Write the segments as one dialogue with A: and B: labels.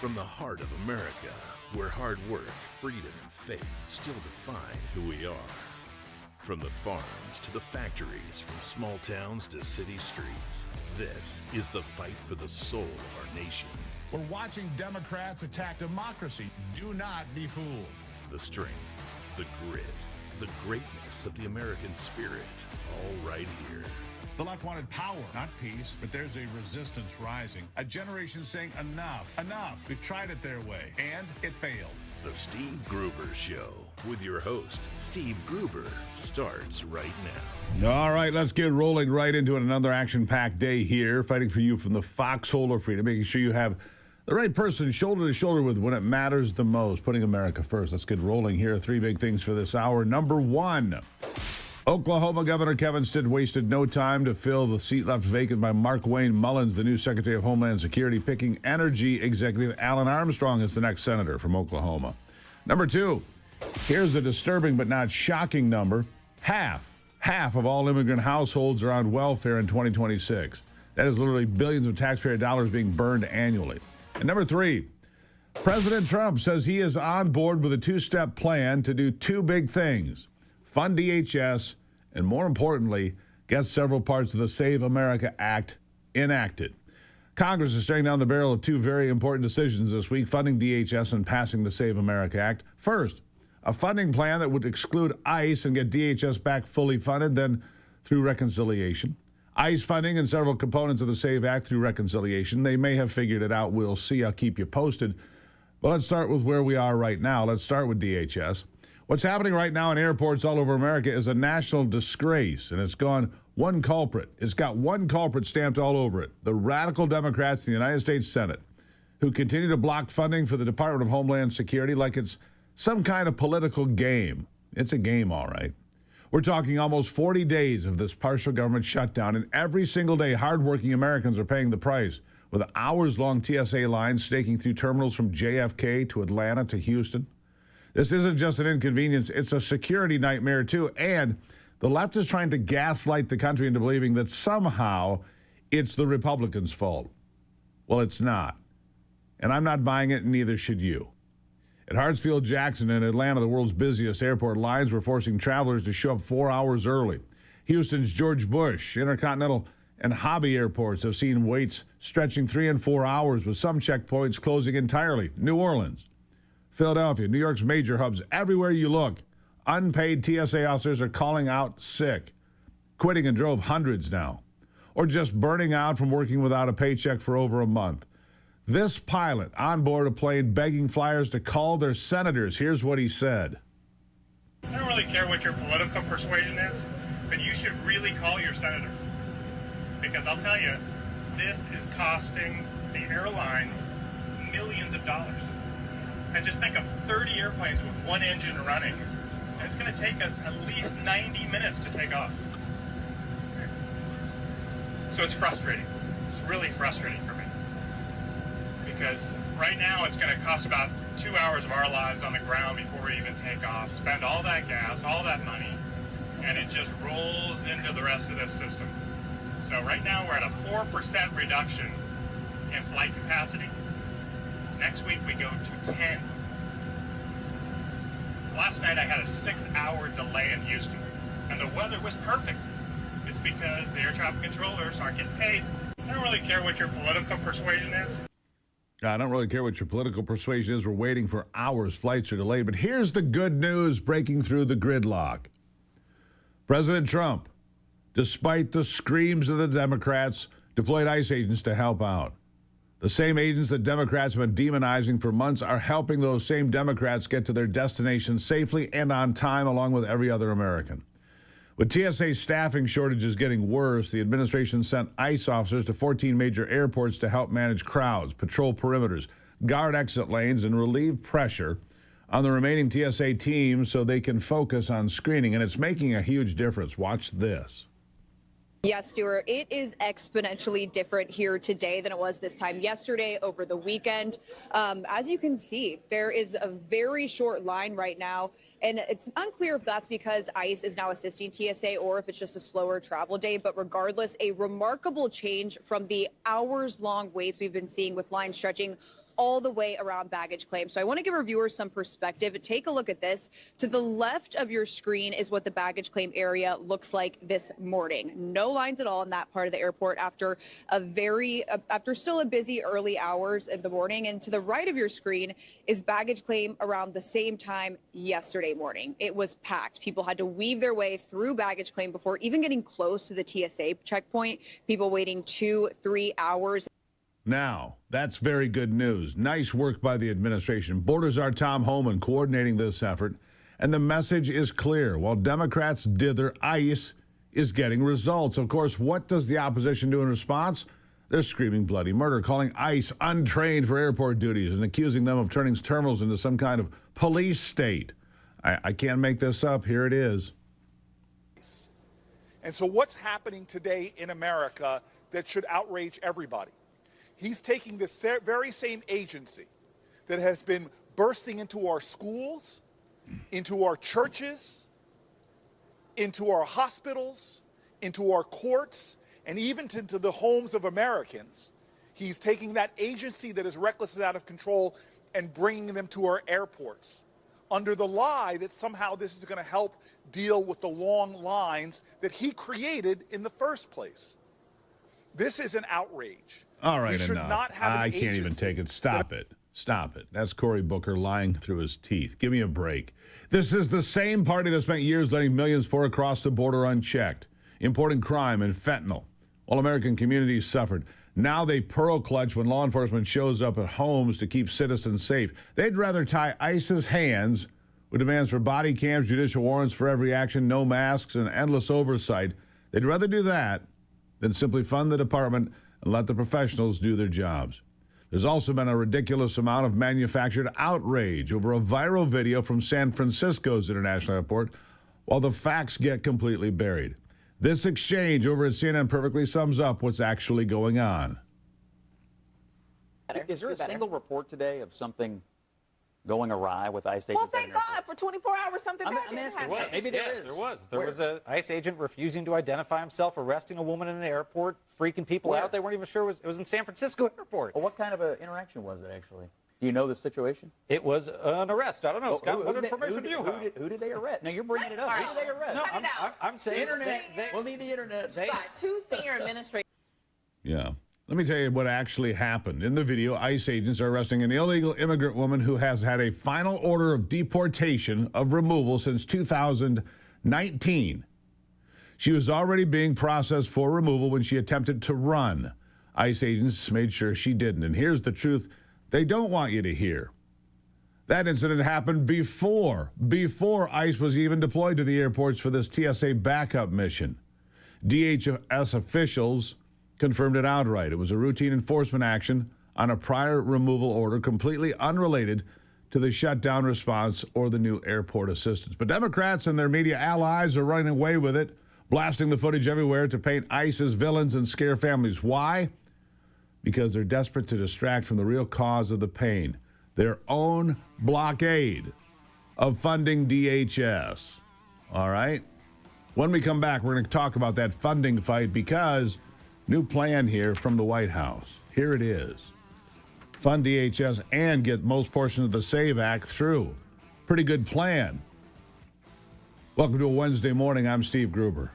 A: From the heart of America, where hard work, freedom, and faith still define who we are. From the farms to the factories, from small towns to city streets, this is the fight for the soul of our nation.
B: We're watching Democrats attack democracy. Do not be fooled.
A: The strength, the grit, the greatness of the American spirit, all right here.
B: The left wanted power, not peace, but there's a resistance rising. A generation saying enough, enough. We've tried it their way, and it failed.
A: The Gruber Show with your host, Steve Gruber, starts right now.
C: All right, let's get rolling right into it. Another action-packed day here, fighting for you from the foxhole of freedom, making sure you have the right person shoulder to shoulder with when it matters the most, putting America first. Let's get rolling here. Three big things for this hour. Number one, Oklahoma Governor Kevin Stitt wasted no time to fill the seat left vacant by Markwayne Mullins, the new Secretary of Homeland Security, picking energy executive Alan Armstrong as the next senator from Oklahoma. Number two, here's a disturbing but not shocking number. Half of all immigrant households are on welfare in 2026. That is literally billions of taxpayer dollars being burned annually. And number three, President Trump says he is on board with a two-step plan to do two big things: fund DHS, and more importantly, get several parts of the Save America Act enacted. Congress is staring down the barrel of two very important decisions this week, funding DHS and passing the Save America Act. First, a funding plan that would exclude ICE and get DHS back fully funded, then through reconciliation. ICE funding and several components of the SAVE Act through reconciliation. They may have figured it out. We'll see. I'll keep you posted. But let's start with where we are right now. Let's start with DHS. What's happening right now in airports all over America is a national disgrace, and it's got one culprit stamped all over it: the radical Democrats in the United States Senate, who continue to block funding for the Department of Homeland Security like it's some kind of political game. It's a game, all right. We're talking almost 40 days of this partial government shutdown, and every single day, hardworking Americans are paying the price with hours-long TSA lines snaking through terminals from JFK to Atlanta to Houston. This isn't just an inconvenience, it's a security nightmare, too. And the left is trying to gaslight the country into believing that somehow it's the Republicans' fault. Well, it's not. And I'm not buying it, and neither should you. At Hartsfield-Jackson in Atlanta, the world's busiest airport, lines were forcing travelers to show up 4 hours early. Houston's George Bush, Intercontinental, and Hobby airports have seen waits stretching 3 and 4 hours, with some checkpoints closing entirely. New Orleans, Philadelphia, New York's major hubs, everywhere you look, unpaid TSA officers are calling out sick, quitting in drove hundreds now, or just burning out from working without a paycheck for over a month. This pilot on board a plane begging flyers to call their senators. Here's what he said.
D: I don't really care what your political persuasion is, but you should really call your senator. Because I'll tell you, this is costing the airlines millions of dollars. And just think of 30 airplanes with one engine running. And it's going to take us at least 90 minutes to take off. So it's frustrating. It's really frustrating for me. Because right now it's going to cost about 2 hours of our lives on the ground before we even take off, spend all that gas, all that money, and it just rolls into the rest of this system. So right now we're at a 4% reduction in flight capacity. Next week we go to 10. Last night I had a 6-hour delay in Houston, and the weather was perfect. It's because the air traffic controllers aren't getting paid. I don't really care what your political persuasion is.
C: I don't really care what your political persuasion is. We're waiting for hours. Flights are delayed. But here's the good news breaking through the gridlock. President Trump, despite the screams of the Democrats, deployed ICE agents to help out. The same agents that Democrats have been demonizing for months are helping those same Democrats get to their destination safely and on time, along with every other American. With TSA staffing shortages getting worse, the administration sent ICE officers to 14 major airports to help manage crowds, patrol perimeters, guard exit lanes, and relieve pressure on the remaining TSA teams so they can focus on screening. And it's making a huge difference. Watch this.
E: Yes, Stuart, it is exponentially different here today than it was this time yesterday, over the weekend. As you can see, there is a very short line right now, and it's unclear if that's because ICE is now assisting TSA or if it's just a slower travel day. But regardless, a remarkable change from the hours-long waits we've been seeing, with lines stretching all the way around baggage claim. So I want to give our viewers some perspective. Take a look at this. To the left of your screen is what the baggage claim area looks like this morning. No lines at all in that part of the airport after still a busy early hours in the morning. And to the right of your screen is baggage claim around the same time yesterday morning. It was packed. People had to weave their way through baggage claim before even getting close to the TSA checkpoint. People waiting 2-3 hours.
C: Now, that's very good news. Nice work by the administration. Borders our Tom Homan coordinating this effort. And the message is clear. While Democrats dither, ICE is getting results. Of course, what does the opposition do in response? They're screaming bloody murder, calling ICE untrained for airport duties and accusing them of turning terminals into some kind of police state. I can't make this up. Here it is.
F: And so what's happening today in America that should outrage everybody? He's taking this very same agency that has been bursting into our schools, into our churches, into our hospitals, into our courts, and even into the homes of Americans. He's taking that agency that is reckless and out of control and bringing them to our airports under the lie that somehow this is going to help deal with the long lines that he created in the first place. This is an outrage.
C: All right,
F: we should
C: enough.
F: not have an
C: I can't even
F: agency
C: take it. Stop it. Stop it. That's Cory Booker lying through his teeth. Give me a break. This is the same party that spent years letting millions pour across the border unchecked, importing crime and fentanyl, while American communities suffered. Now they pearl clutch when law enforcement shows up at homes to keep citizens safe. They'd rather tie ICE's hands with demands for body cams, judicial warrants for every action, no masks, and endless oversight. They'd rather do that than simply fund the department and let the professionals do their jobs. There's also been a ridiculous amount of manufactured outrage over a viral video from San Francisco's International Airport, while the facts get completely buried. This exchange over at CNN perfectly sums up what's actually going on.
G: Is there a single report today of something going awry with ICE agents?
H: Well, thank God for 24 hours something bad didn't happen.
G: Maybe there is.
I: There was an ICE agent refusing to identify himself, arresting a woman in an airport, freaking people out. They weren't even sure it was in San Francisco airport.
G: Well, what kind of an interaction was it, actually? Do you know the situation?
I: It was an arrest. I don't know, Scott. What information do you have?
G: Who did they arrest? Now, you're bringing it up. Who did they arrest?
I: No, I'm saying
G: internet. We'll need the internet.
H: Scott, two senior administrators.
C: Yeah. Let me tell you what actually happened. In the video, ICE agents are arresting an illegal immigrant woman who has had a final order of deportation of removal since 2019. She was already being processed for removal when she attempted to run. ICE agents made sure she didn't. And here's the truth they don't want you to hear. That incident happened before ICE was even deployed to the airports for this TSA backup mission. DHS officials confirmed it outright. It was a routine enforcement action on a prior removal order completely unrelated to the shutdown response or the new airport assistance. But Democrats and their media allies are running away with it, blasting the footage everywhere to paint ICE as villains and scare families. Why? Because they're desperate to distract from the real cause of the pain, their own blockade of funding DHS. All right? When we come back, we're going to talk about that funding fight because new plan here from the White House. Here it is. Fund DHS and get most portions of the SAVE Act through. Pretty good plan. Welcome to a Wednesday morning. I'm Steve Gruber.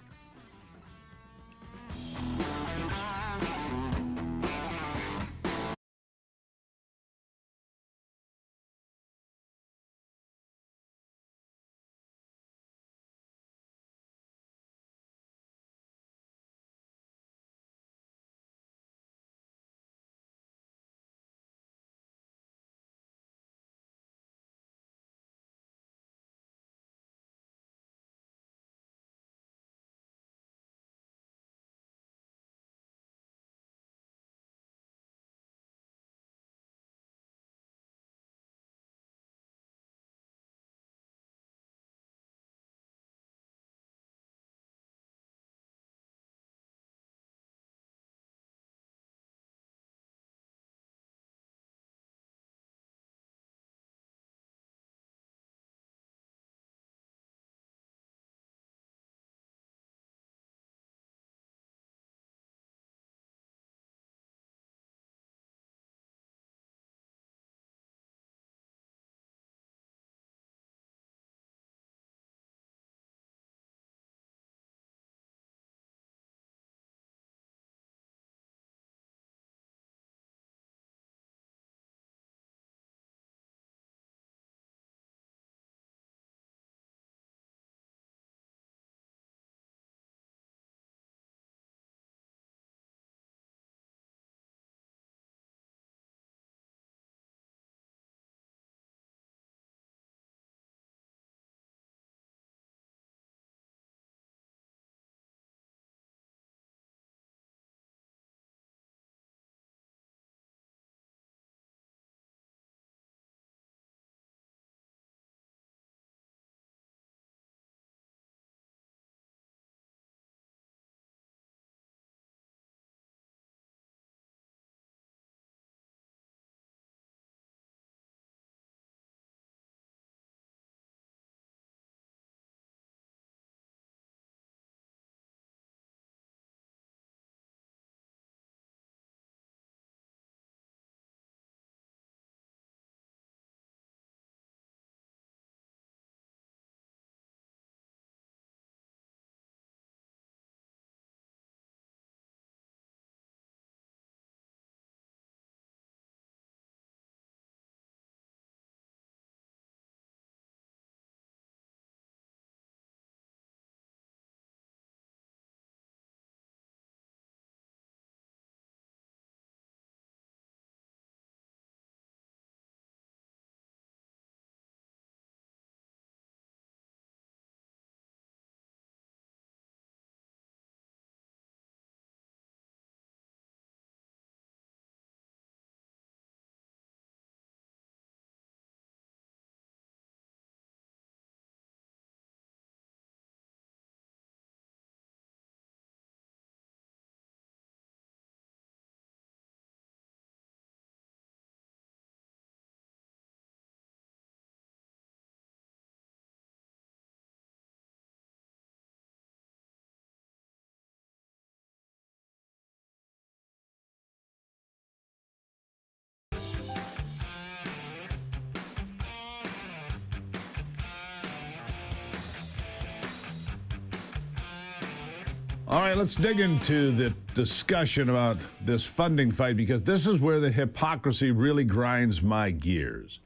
C: All right, let's dig into the discussion about this funding fight, because this is where the hypocrisy really grinds my gears.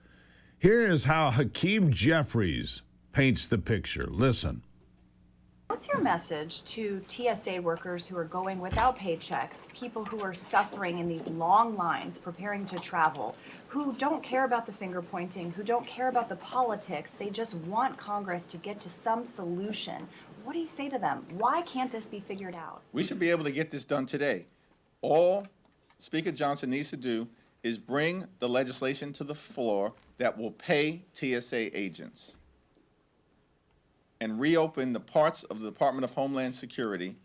C: Here is how Hakeem Jeffries paints the picture. Listen.
J: What's your message to TSA workers who are going without paychecks, people who are suffering in these long lines preparing to travel, who don't care about the finger pointing, who don't care about the politics, they just want Congress to get to some solution? What do you say to them? Why can't this be figured out?
K: We should be able to get this done today. All Speaker Johnson needs to do is bring the legislation to the floor that will pay TSA agents and reopen the parts of the Department of Homeland Security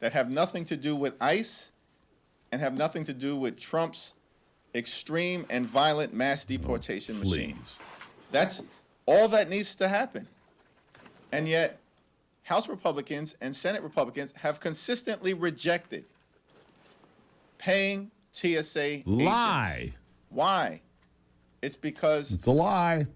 K: that have nothing to do with ICE and have nothing to do with Trump's extreme and violent mass deportation machine. That's all that needs to happen. And yet, House Republicans and Senate Republicans have consistently rejected paying TSA
C: Lie.
K: agents. Why? It's because
C: it's a lie.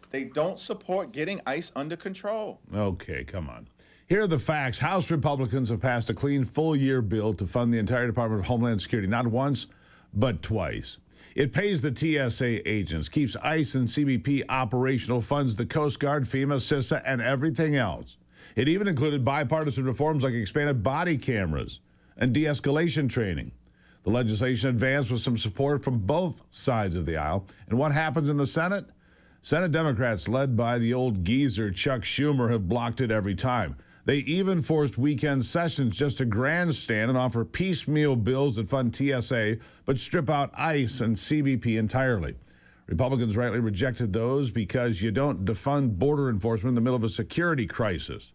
K: They don't support getting ICE under control.
C: Okay, come on. Here are the facts. House Republicans have passed a clean full-year bill to fund the entire Department of Homeland Security, not once, but twice. It pays the TSA agents, keeps ICE and CBP operational, funds the Coast Guard, FEMA, CISA, and everything else. It even included bipartisan reforms like expanded body cameras and de-escalation training. The legislation advanced with some support from both sides of the aisle. And what happens in the Senate? Senate Democrats, led by the old geezer Chuck Schumer, have blocked it every time. They even forced weekend sessions just to grandstand and offer piecemeal bills that fund TSA but strip out ICE and CBP entirely. Republicans rightly rejected those because you don't defund border enforcement in the middle of a security crisis.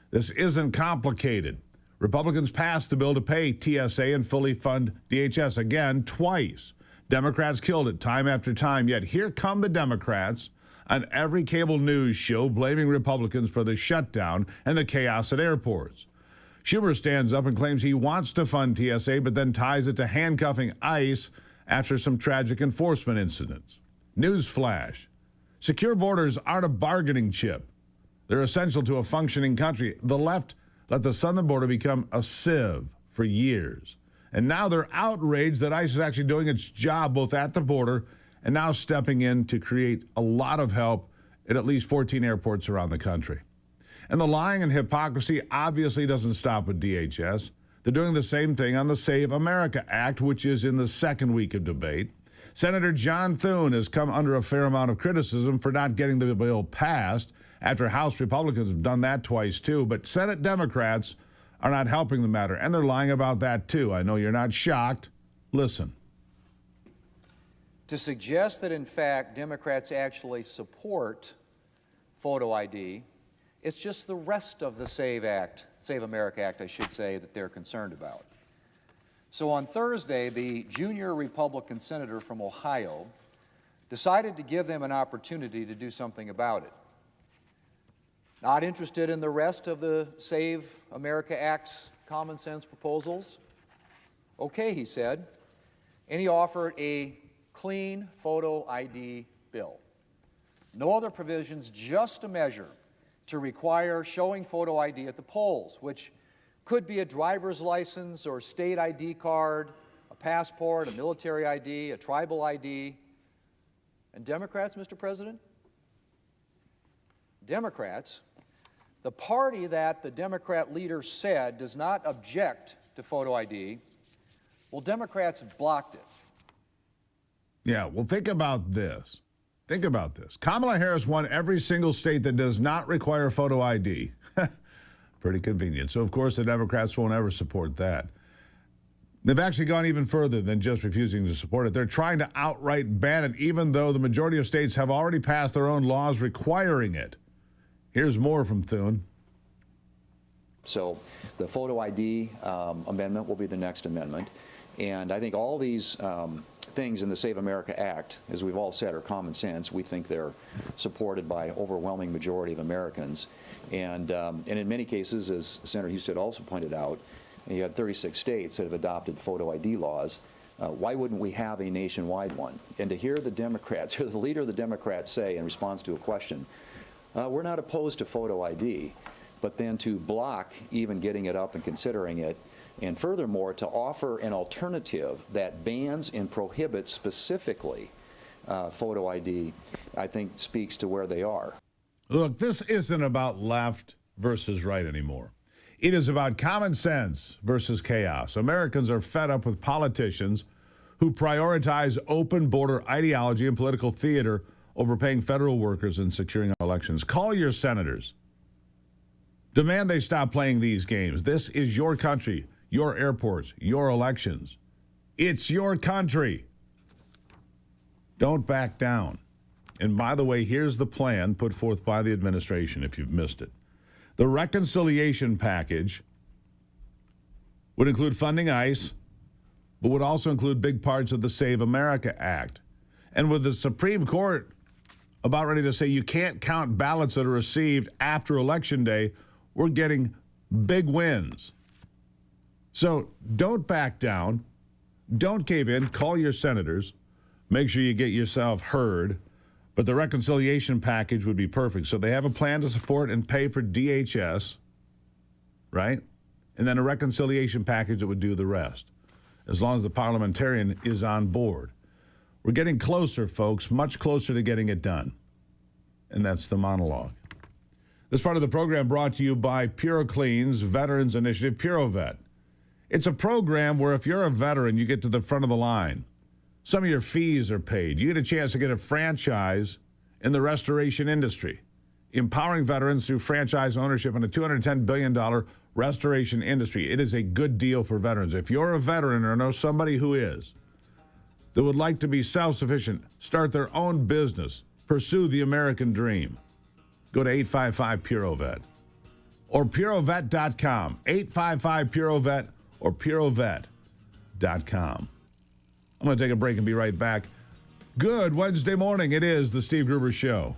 C: This isn't complicated. Republicans passed the bill to pay TSA and fully fund DHS again twice. Democrats killed it time after time, yet here come the Democrats on every cable news show blaming Republicans for the shutdown and the chaos at airports. Schumer stands up and claims he wants to fund TSA, but then ties it to handcuffing ICE after some tragic enforcement incidents. Newsflash. Secure borders aren't a bargaining chip. They're essential to a functioning country. The left let the southern border become a sieve for years. And now they're outraged that ICE is actually doing its job both at the border and now stepping in to create a lot of help at least 14 airports around the country. And the lying and hypocrisy obviously doesn't stop with DHS. They're doing the same thing on the Save America Act, which is in the second week of debate. Senator John Thune has come under a fair amount of criticism for not getting the bill passed after House Republicans have done that twice too. But Senate Democrats are not helping the matter, and they're lying about that too. I know you're not shocked. Listen.
L: To suggest that, in fact, Democrats actually support photo ID, it's just the rest of the Save America Act, I should say, that they're concerned about. So on Thursday, the junior Republican senator from Ohio decided to give them an opportunity to do something about it. Not interested in the rest of the Save America Act's common sense proposals? Okay, he said, and he offered a clean photo ID bill. No other provisions, just a measure to require showing photo ID at the polls, which could be a driver's license or state ID card, a passport, a military ID, a tribal ID. And Democrats, Mr. President? Democrats, the party that the Democrat leader said does not object to photo ID, well, Democrats blocked it.
C: Yeah, well, think about this. Think about this. Kamala Harris won every single state that does not require photo ID. Pretty convenient. So, of course, the Democrats won't ever support that. They've actually gone even further than just refusing to support it. They're trying to outright ban it, even though the majority of states have already passed their own laws requiring it. Here's more from Thune.
L: So the photo ID amendment will be the next amendment. And I think all these things in the Save America Act, as we've all said, are common sense. We think they're supported by overwhelming majority of Americans. And in many cases, as Senator Husted also pointed out, you had 36 states that have adopted photo ID laws. Why wouldn't we have a nationwide one? And to hear the Democrats, hear the leader of the Democrats say in response to a question, we're not opposed to photo ID, but then to block even getting it up and considering it, and furthermore, to offer an alternative that bans and prohibits specifically photo ID, I think speaks to where they are.
C: Look, this isn't about left versus right anymore. It is about common sense versus chaos. Americans are fed up with politicians who prioritize open border ideology and political theater over paying federal workers and securing elections. Call your senators. Demand they stop playing these games. This is your country, your airports, your elections. It's your country. Don't back down. And by the way, here's the plan put forth by the administration if you've missed it. The reconciliation package would include funding ICE, but would also include big parts of the Save America Act. And with the Supreme Court about ready to say you can't count ballots that are received after Election Day, we're getting big wins. So don't back down. Don't cave in. Call your senators. Make sure you get yourself heard. But the reconciliation package would be perfect. So they have a plan to support and pay for DHS, right? And then a reconciliation package that would do the rest, as long as the parliamentarian is on board. We're getting closer, folks, much closer to getting it done. And that's the monologue. This part of the program brought to you by PureClean's Veterans Initiative, PureVet. It's a program where if you're a veteran, you get to the front of the line. Some of your fees are paid. You get a chance to get a franchise in the restoration industry, empowering veterans through franchise ownership in a $210 billion restoration industry. It is a good deal for veterans. If you're a veteran or know somebody who is, that would like to be self-sufficient, start their own business, pursue the American dream, go to 855-PUROVET or purovet.com, 855-PUROVET or purovet.com. I'm going to take a break and be right back. Good Wednesday morning. It is the Steve Gruber Show.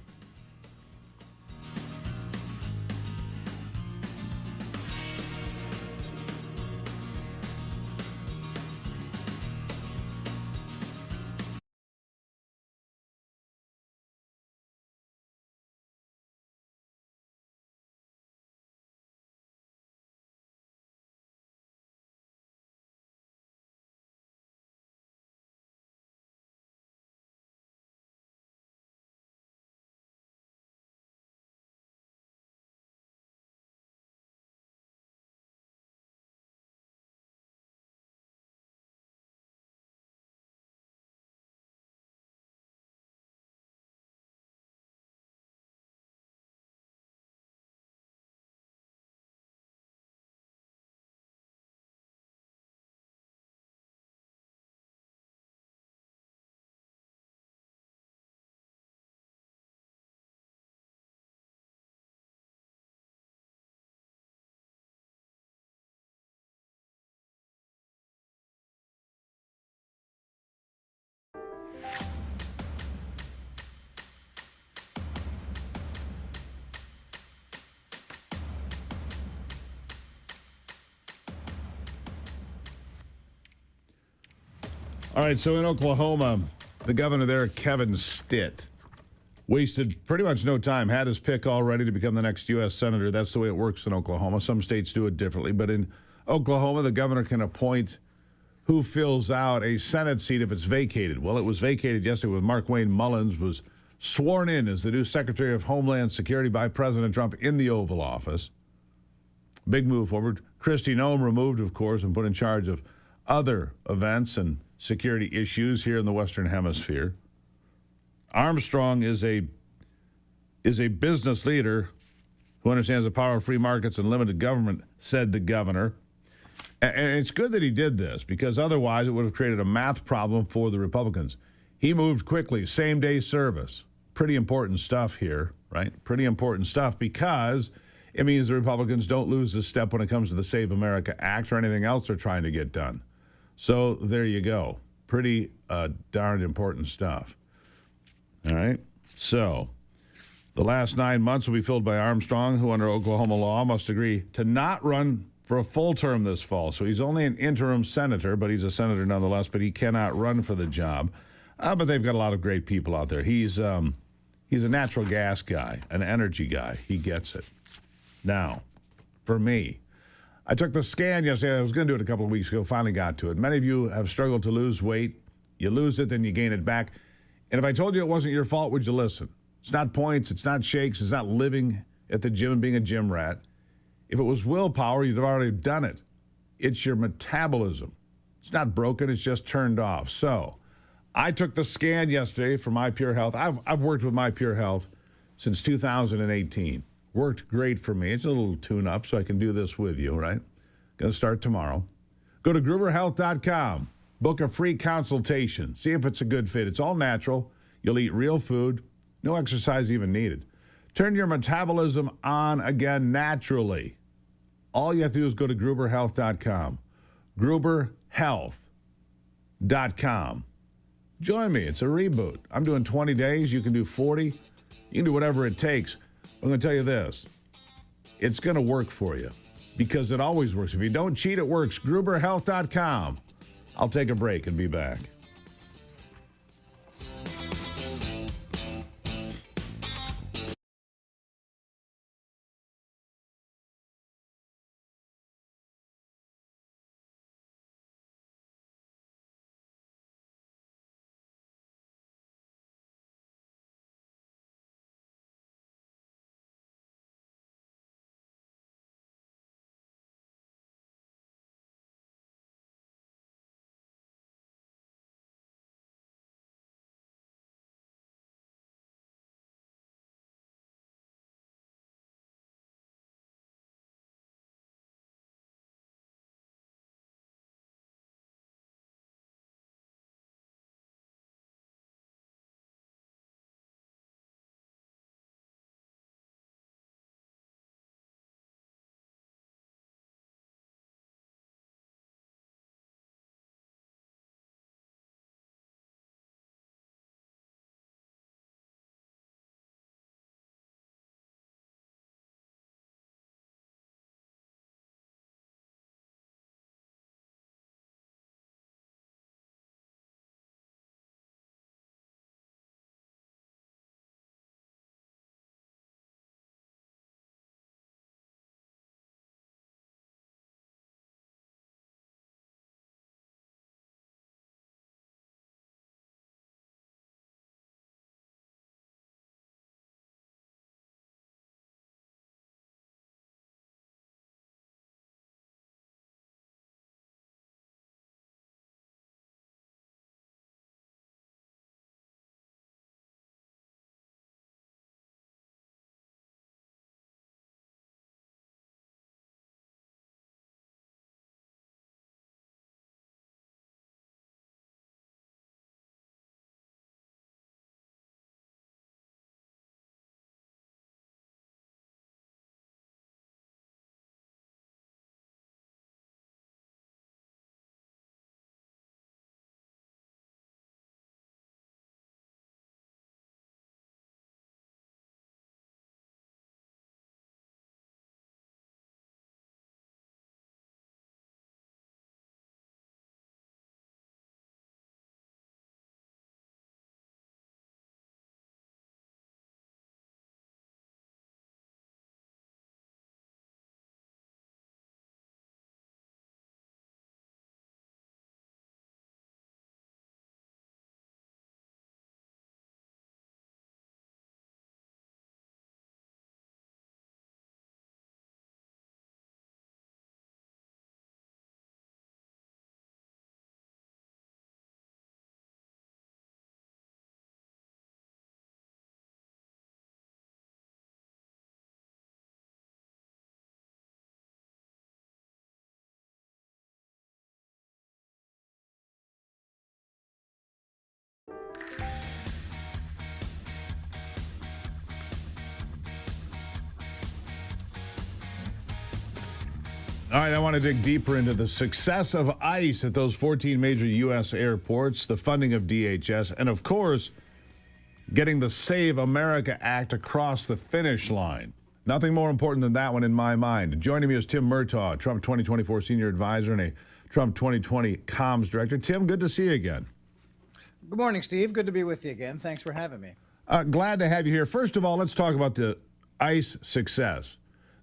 C: All right, so in Oklahoma, the governor there, Kevin Stitt, wasted pretty much no time, had his pick all ready to become the next U.S. senator. That's the way it works in Oklahoma. Some states do it differently. But in Oklahoma, the governor can appoint who fills out a Senate seat if it's vacated. Well, it was vacated yesterday when Markwayne Mullins was sworn in as the new Secretary of Homeland Security by President Trump in the Oval Office. Big move forward. Kristi Noem removed, of course, and put in charge of other events and security issues here in the Western Hemisphere. Armstrong is a business leader who understands the power of free markets and limited government, said the governor. And it's good that he did this, because otherwise it would have created a math problem for the Republicans. He moved quickly, same-day service. Pretty important stuff here, right? Pretty important stuff, because it means the Republicans don't lose a step when it comes to the Save America Act or anything else they're trying to get done. So there you go. Pretty darn important stuff. All right. So the last 9 months will be filled by Armstrong, who under Oklahoma law must agree to not run for a full term this fall. So he's only an interim senator, but he's a senator nonetheless, but he cannot run for the job. But they've got a lot of great people out there. He's a natural gas guy, an energy guy. He gets it. Now, for me. I took the scan yesterday. I was going to do it a couple of weeks ago, finally got to it. Many of you have struggled to lose weight. You lose it, then you gain it back. And if I told you it wasn't your fault, would you listen? It's not points, it's not shakes, it's not living at the gym and being a gym rat. If it was willpower, you'd have already done it. It's your metabolism. It's not broken, it's just turned off. So I took the scan yesterday for My Pure Health. I've worked with My Pure Health since 2018. Worked great for me. It's a little tune-up, so I can do this with you, right? Going to start tomorrow. Go to gruberhealth.com. Book a free consultation. See if it's a good fit. It's all natural. You'll eat real food. No exercise even needed. Turn your metabolism on again naturally. All you have to do is go to gruberhealth.com. gruberhealth.com. Join me. It's a reboot. I'm doing 20 days. You can do 40. You can do whatever it takes. I'm going to tell you this. It's going to work for you because it always works. If you don't cheat, it works. gruberhealth.com. I'll take a break and be back. All right, I want to dig deeper into the success of ICE at those 14 major U.S. airports, the funding of DHS, and, of course, getting the Save America Act across the finish line. Nothing more important than that one in my mind. Joining me is Tim Murtaugh, Trump 2024 Senior Advisor and a Trump 2020 Comms Director. Tim, good to see you again.
M: Good morning, Steve. Good to be with you again. Thanks for having me.
C: Glad to have you here. First of all, let's talk about the ICE success.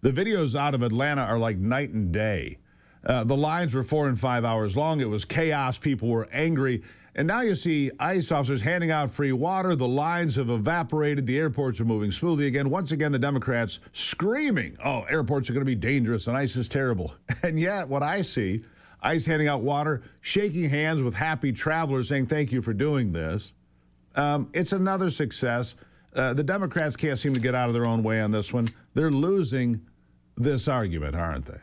C: The videos out of Atlanta are like night and day. The lines were 4 and 5 hours long. It was chaos. People were angry. And now you see ICE officers handing out free water. The lines have evaporated. The airports are moving smoothly again. Once again, the Democrats screaming, oh, airports are going to be dangerous and ICE is terrible. And yet, what I see, ICE handing out water, shaking hands with happy travelers saying, thank you for doing this. It's another success. The Democrats can't seem to get out of their own way on this one. They're losing this argument, aren't they?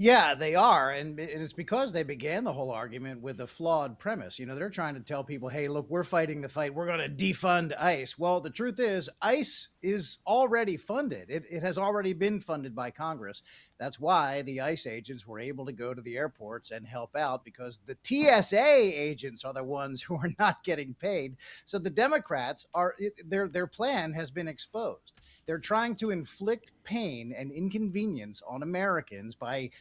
M: Yeah, they are. And it's because they began the whole argument with a flawed premise. You know, they're trying to tell people, hey, look, we're fighting the fight. We're going to defund ICE. Well, the truth is ICE is already funded. It has already been funded by Congress. That's why the ICE agents were able to go to the airports and help out, because the TSA agents are the ones who are not getting paid. So the Democrats their plan has been exposed. They're trying to inflict pain and inconvenience on Americans by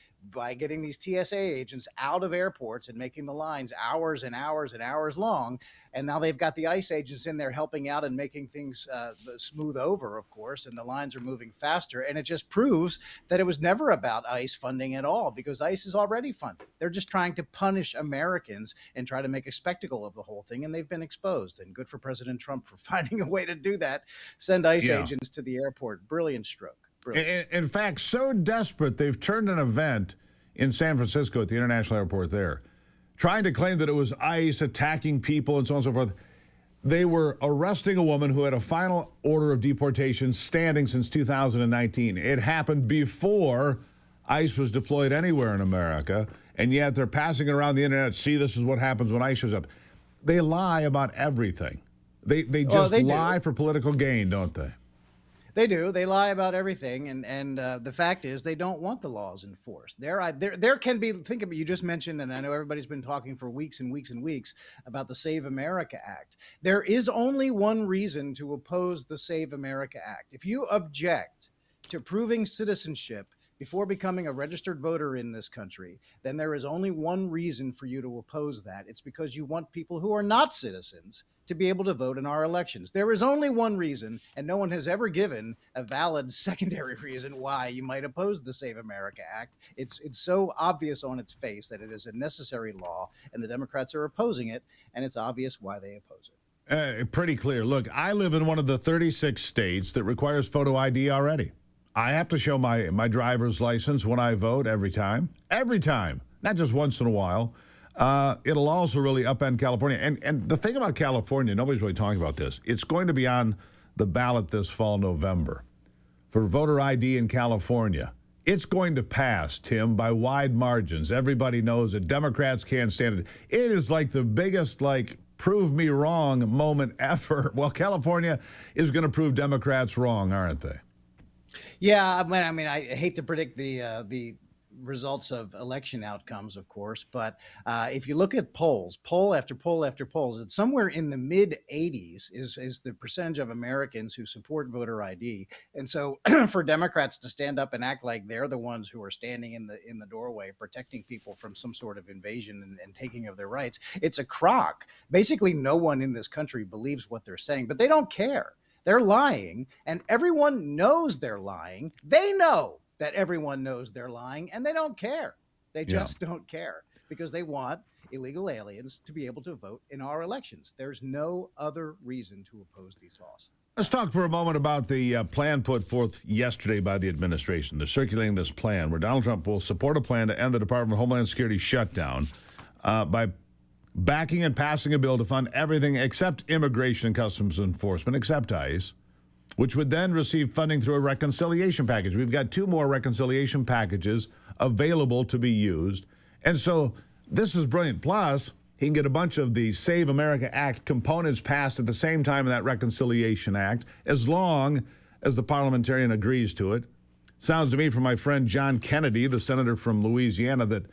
M: getting these TSA agents out of airports and making the lines hours and hours and hours long. And now they've got the ICE agents in there helping out and making things smooth over, of course, and the lines are moving faster. And it just proves that it was never about ICE funding at all, because ICE is already funded. They're just trying to punish Americans and try to make a spectacle of the whole thing. And they've been exposed. And good for President Trump for finding a way to do that. Send ICE agents to the airport. Brilliant stroke.
C: In fact, so desperate, they've turned an event in San Francisco at the International Airport there, trying to claim that it was ICE attacking people and so on and so forth. They were arresting a woman who had a final order of deportation standing since 2019. It happened before ICE was deployed anywhere in America, and yet they're passing it around the internet. See, this is what happens when ICE shows up. They lie about everything. They just lie for political gain, don't they?
M: They do. They lie about everything, and the fact is they don't want the laws enforced. There can be, think of it, you just mentioned, and I know everybody's been talking for weeks and weeks and weeks about the Save America Act. There is only one reason to oppose the Save America Act. If you object to proving citizenship before becoming a registered voter in this country, then there is only one reason for you to oppose that. It's because you want people who are not citizens to be able to vote in our elections. There is only one reason, and no one has ever given a valid secondary reason why you might oppose the Save America Act. It's so obvious on its face that it is a necessary law, and the Democrats are opposing it, and it's obvious why they oppose it.
C: Pretty clear. Look, I live in one of the 36 states that requires photo ID already. I have to show my driver's license when I vote every time, not just once in a while. It'll also really upend California. And the thing about California, nobody's really talking about this. It's going to be on the ballot this fall, November, for voter ID in California. It's going to pass, Tim, by wide margins. Everybody knows that Democrats can't stand it. It is like the biggest, prove me wrong moment ever. Well, California is going to prove Democrats wrong, aren't they?
M: Yeah, I mean, I hate to predict the results of election outcomes, of course, but if you look at poll after poll after poll, it's somewhere in the mid-80s is the percentage of Americans who support voter ID. And so for Democrats to stand up and act like they're the ones who are standing in the doorway protecting people from some sort of invasion and taking of their rights, it's a crock. Basically, no one in this country believes what they're saying, but they don't care. They're lying, and everyone knows they're lying. They know that everyone knows they're lying, and they don't care. They just don't care, because they want illegal aliens to be able to vote in our elections. There's no other reason to oppose these laws.
C: Let's talk for a moment about the plan put forth yesterday by the administration. They're circulating this plan where Donald Trump will support a plan to end the Department of Homeland Security shutdown by backing and passing a bill to fund everything except immigration and customs enforcement, except ICE, which would then receive funding through a reconciliation package. We've got 2 more reconciliation packages available to be used. And so this is brilliant. Plus, he can get a bunch of the Save America Act components passed at the same time in that Reconciliation Act, as long as the parliamentarian agrees to it. Sounds to me from my friend John Kennedy, the senator from Louisiana, that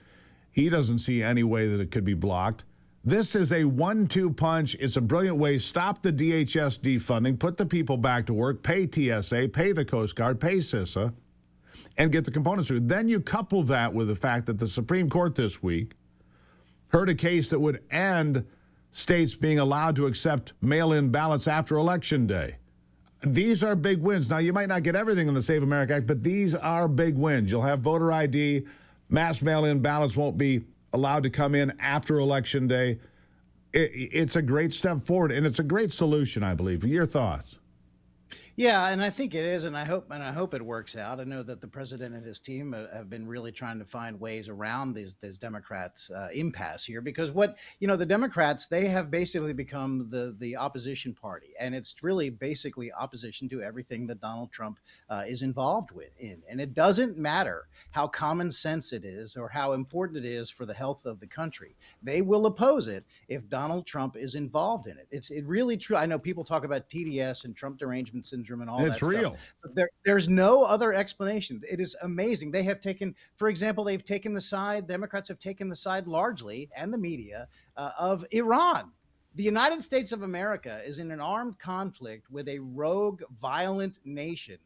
C: he doesn't see any way that it could be blocked. This is a 1-2 punch. It's a brilliant way. Stop the DHS defunding, put the people back to work, pay TSA, pay the Coast Guard, pay CISA, and get the components through. Then you couple that with the fact that the Supreme Court this week heard a case that would end states being allowed to accept mail-in ballots after Election Day. these are big wins. Now, you might not get everything in the Save America Act, but these are big wins. You'll have voter ID. Mass mail-in ballots won't be allowed to come in after Election Day. It's a great step forward, and it's a great solution, I believe. Your thoughts?
M: Yeah, and I think it is, and I hope it works out. I know that the president and his team have been really trying to find ways around these Democrats' impasse here, because the Democrats, they have basically become the opposition party, and it's really basically opposition to everything that Donald Trump is involved in. And it doesn't matter how common sense it is or how important it is for the health of the country. They will oppose it if Donald Trump is involved in it. It's really true. I know people talk about TDS and Trump derangement syndrome and all
C: It's
M: that
C: real.
M: stuff. But there's no other explanation. It is amazing. They have taken, for example, Democrats have taken the side largely, and the media, of Iran. The United States of America is in an armed conflict with a rogue, violent nation,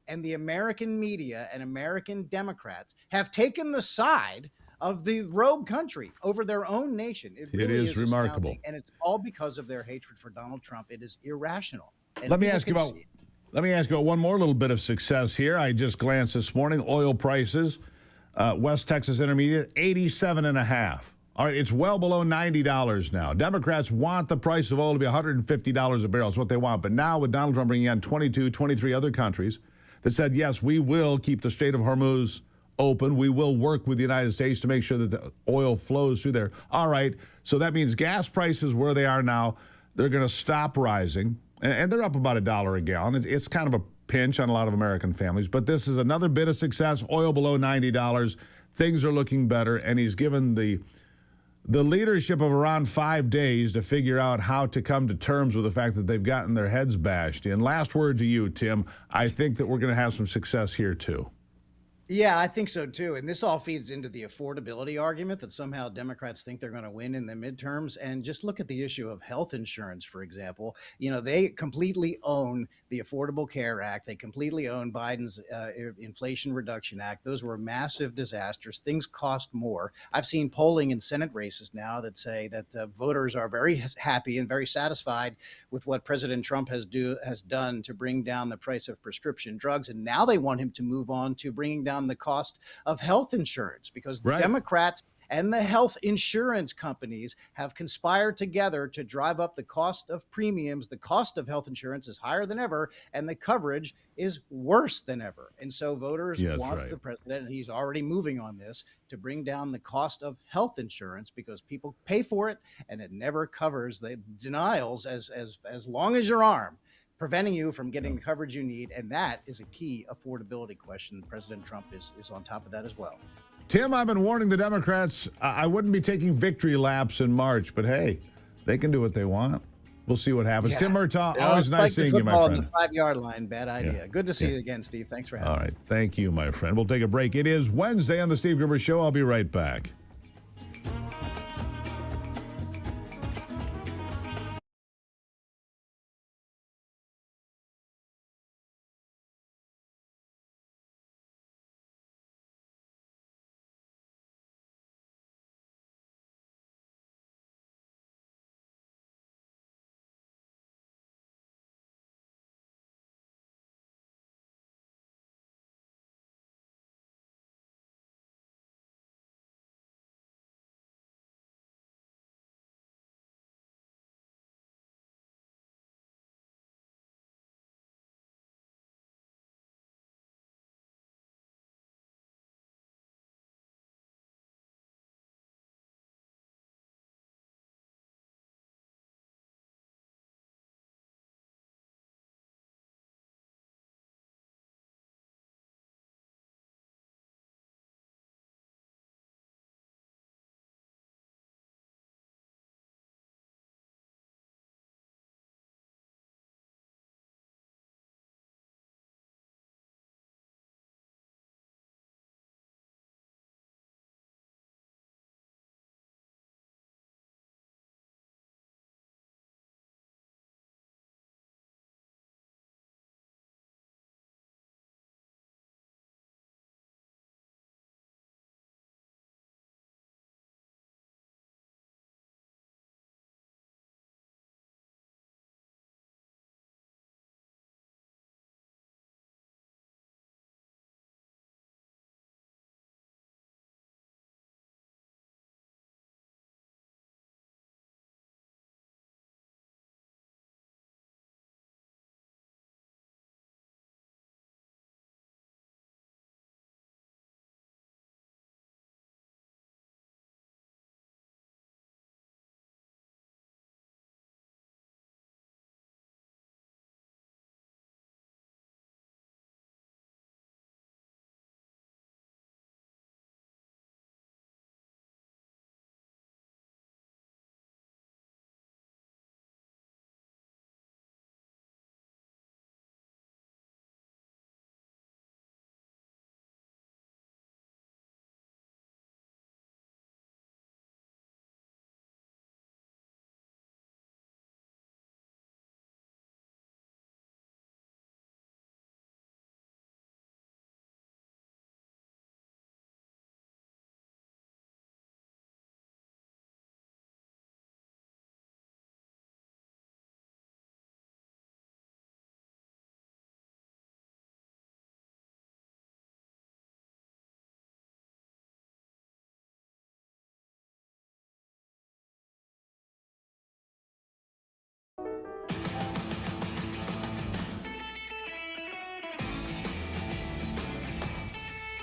M: and the American media and American Democrats have taken the side of the rogue country over their own nation. It really
C: is remarkable.
M: astounding, and it's all because of their hatred for Donald Trump. It is irrational. And
C: Let me
M: people
C: ask you
M: can
C: about
M: see it.
C: Let me ask you about one more little bit of success here. I just glanced this morning. Oil prices, West Texas Intermediate, 87.5. All right, it's well below $90 now. Democrats want the price of oil to be $150 a barrel. That's what they want. But now with Donald Trump bringing on 23 other countries that said, yes, we will keep the Strait of Hormuz open. We will work with the United States to make sure that the oil flows through there. All right, so that means gas prices where they are now, they're going to stop rising. And they're up about $1 a gallon. It's kind of a pinch on a lot of American families. But this is another bit of success. Oil below $90. Things are looking better. And he's given the leadership of around 5 days to figure out how to come to terms with the fact that they've gotten their heads bashed in. Last word to you, Tim. I think that we're going to have some success here, too.
M: Yeah, I think so too. And this all feeds into the affordability argument that somehow Democrats think they're going to win in the midterms. And just look at the issue of health insurance, for example. They completely own the Affordable Care Act. They completely own Biden's Inflation Reduction Act. Those were massive disasters. Things cost more. I've seen polling in Senate races now that say that voters are very happy and very satisfied with what President Trump has done to bring down the price of prescription drugs. And now they want him to move on to bringing down the cost of health insurance, because the Democrats and the health insurance companies have conspired together to drive up the cost of premiums. The cost of health insurance is higher than ever, and the coverage is worse than ever. And so voters want the president, and he's already moving on this, to bring down the cost of health insurance, because people pay for it and it never covers the denials as long as your arm, preventing you from getting the coverage you need. And that is a key affordability question. President Trump is on top of that as well.
C: Tim, I've been warning the Democrats I wouldn't be taking victory laps in March, but hey, they can do what they want. We'll see what happens.
M: Yeah.
C: Tim Murtaugh, always nice seeing you, my friend.
M: On the 5-yard line, bad idea.
C: Yeah.
M: Good to see you again, Steve. Thanks for having me.
C: All right, thank you, my friend. We'll take a break. It is Wednesday on the Steve Gruber Show. I'll be right back.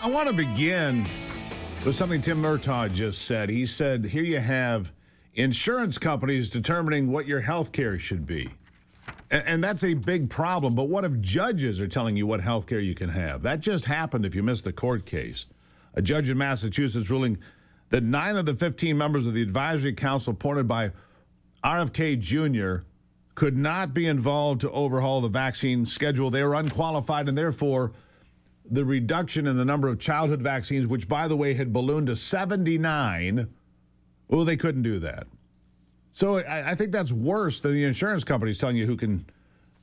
C: I want to begin with something Tim Murtaugh just said. He said, here you have insurance companies determining what your health care should be. And that's a big problem. But what if judges are telling you what health care you can have? That just happened if you missed the court case. A judge in Massachusetts ruling that 9 of the 15 members of the advisory council appointed by RFK Jr. could not be involved to overhaul the vaccine schedule. They were unqualified, and therefore the reduction in the number of childhood vaccines, which, by the way, had ballooned to 79, well, they couldn't do that. So I think that's worse than the insurance companies telling you who can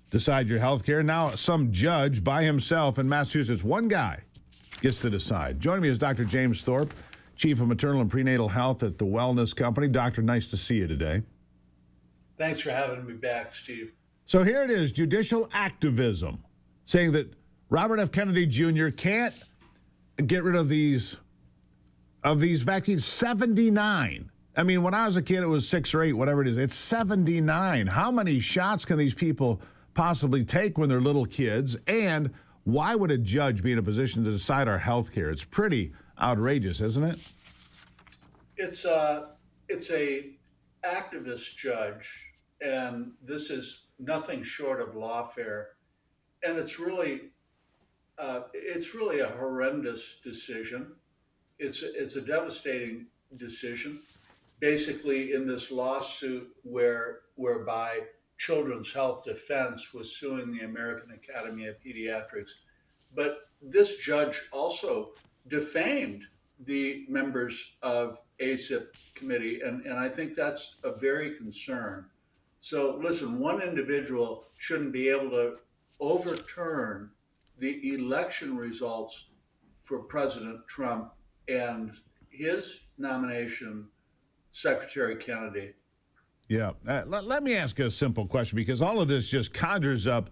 C: decide your health care. Now some judge by himself in Massachusetts, one guy, gets to decide. Joining me is Dr. James Thorpe, Chief of Maternal and Prenatal Health at the Wellness Company. Doctor, nice to see you today.
N: Thanks for having me back, Steve.
C: So here it is, judicial activism, saying that Robert F. Kennedy Jr. can't get rid of these vaccines. 79. I mean, when I was a kid, it was 6 or 8, whatever it is. It's 79. How many shots can these people possibly take when they're little kids? And why would a judge be in a position to decide our health care? It's pretty outrageous, isn't it?
N: It's a activist judge, and this is nothing short of lawfare. And it's really a horrendous decision. It's a devastating decision. Basically, in this lawsuit whereby Children's Health Defense was suing the American Academy of Pediatrics, but this judge also defamed the members of ACIP committee, and I think that's a very concern. So listen, one individual shouldn't be able to overturn the election results for President Trump and his nomination, Secretary Kennedy.
C: Yeah. Let me ask you a simple question, because all of this just conjures up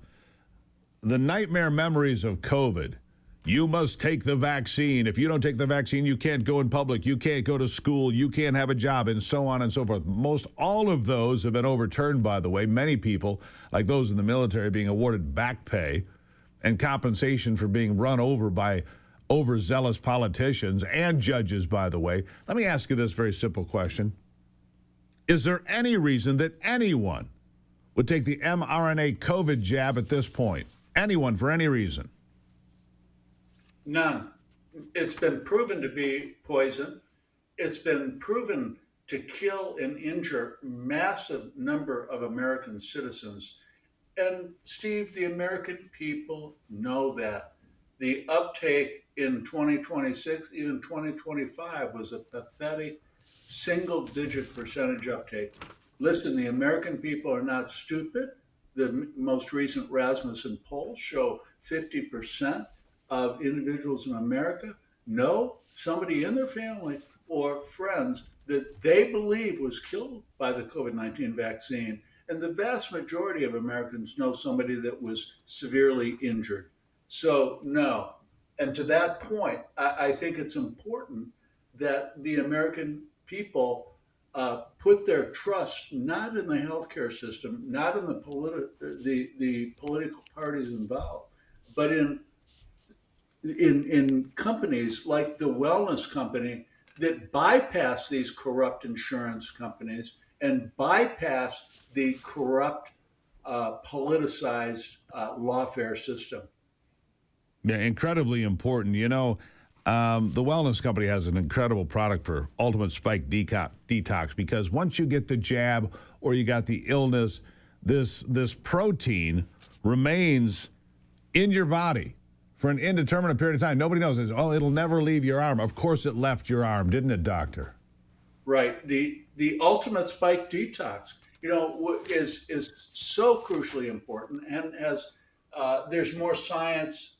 C: the nightmare memories of COVID. You must take the vaccine. If you don't take the vaccine, you can't go in public. You can't go to school. You can't have a job, and so on and so forth. Most all of those have been overturned, by the way. Many people, like those in the military, being awarded back pay and compensation for being run over by overzealous politicians and judges, by the way. Let me ask you this very simple question. Is there any reason that anyone would take the mRNA COVID jab at this point? Anyone, for any reason?
N: None. It's been proven to be poison. It's been proven to kill and injure massive number of American citizens. And Steve, the American people know that. The uptake in 2026, even 2025, was a pathetic single-digit percentage uptake. Listen, the American people are not stupid. The most recent Rasmussen polls show 50% of individuals in America know somebody in their family or friends that they believe was killed by the COVID-19 vaccine. And the vast majority of Americans know somebody that was severely injured. So, no. And to that point, I think it's important that the American people put their trust not in the healthcare system, not in the political parties involved, but in companies like the Wellness Company that bypass these corrupt insurance companies and bypass the corrupt, politicized lawfare system.
C: Yeah, incredibly important. You know, the Wellness Company has an incredible product for ultimate spike detox, because once you get the jab or you got the illness, this protein remains in your body for an indeterminate period of time. Nobody knows. Oh, it'll never leave your arm. Of course it left your arm, didn't it, doctor?
N: Right. The ultimate spike detox, you know, is so crucially important, and as there's more science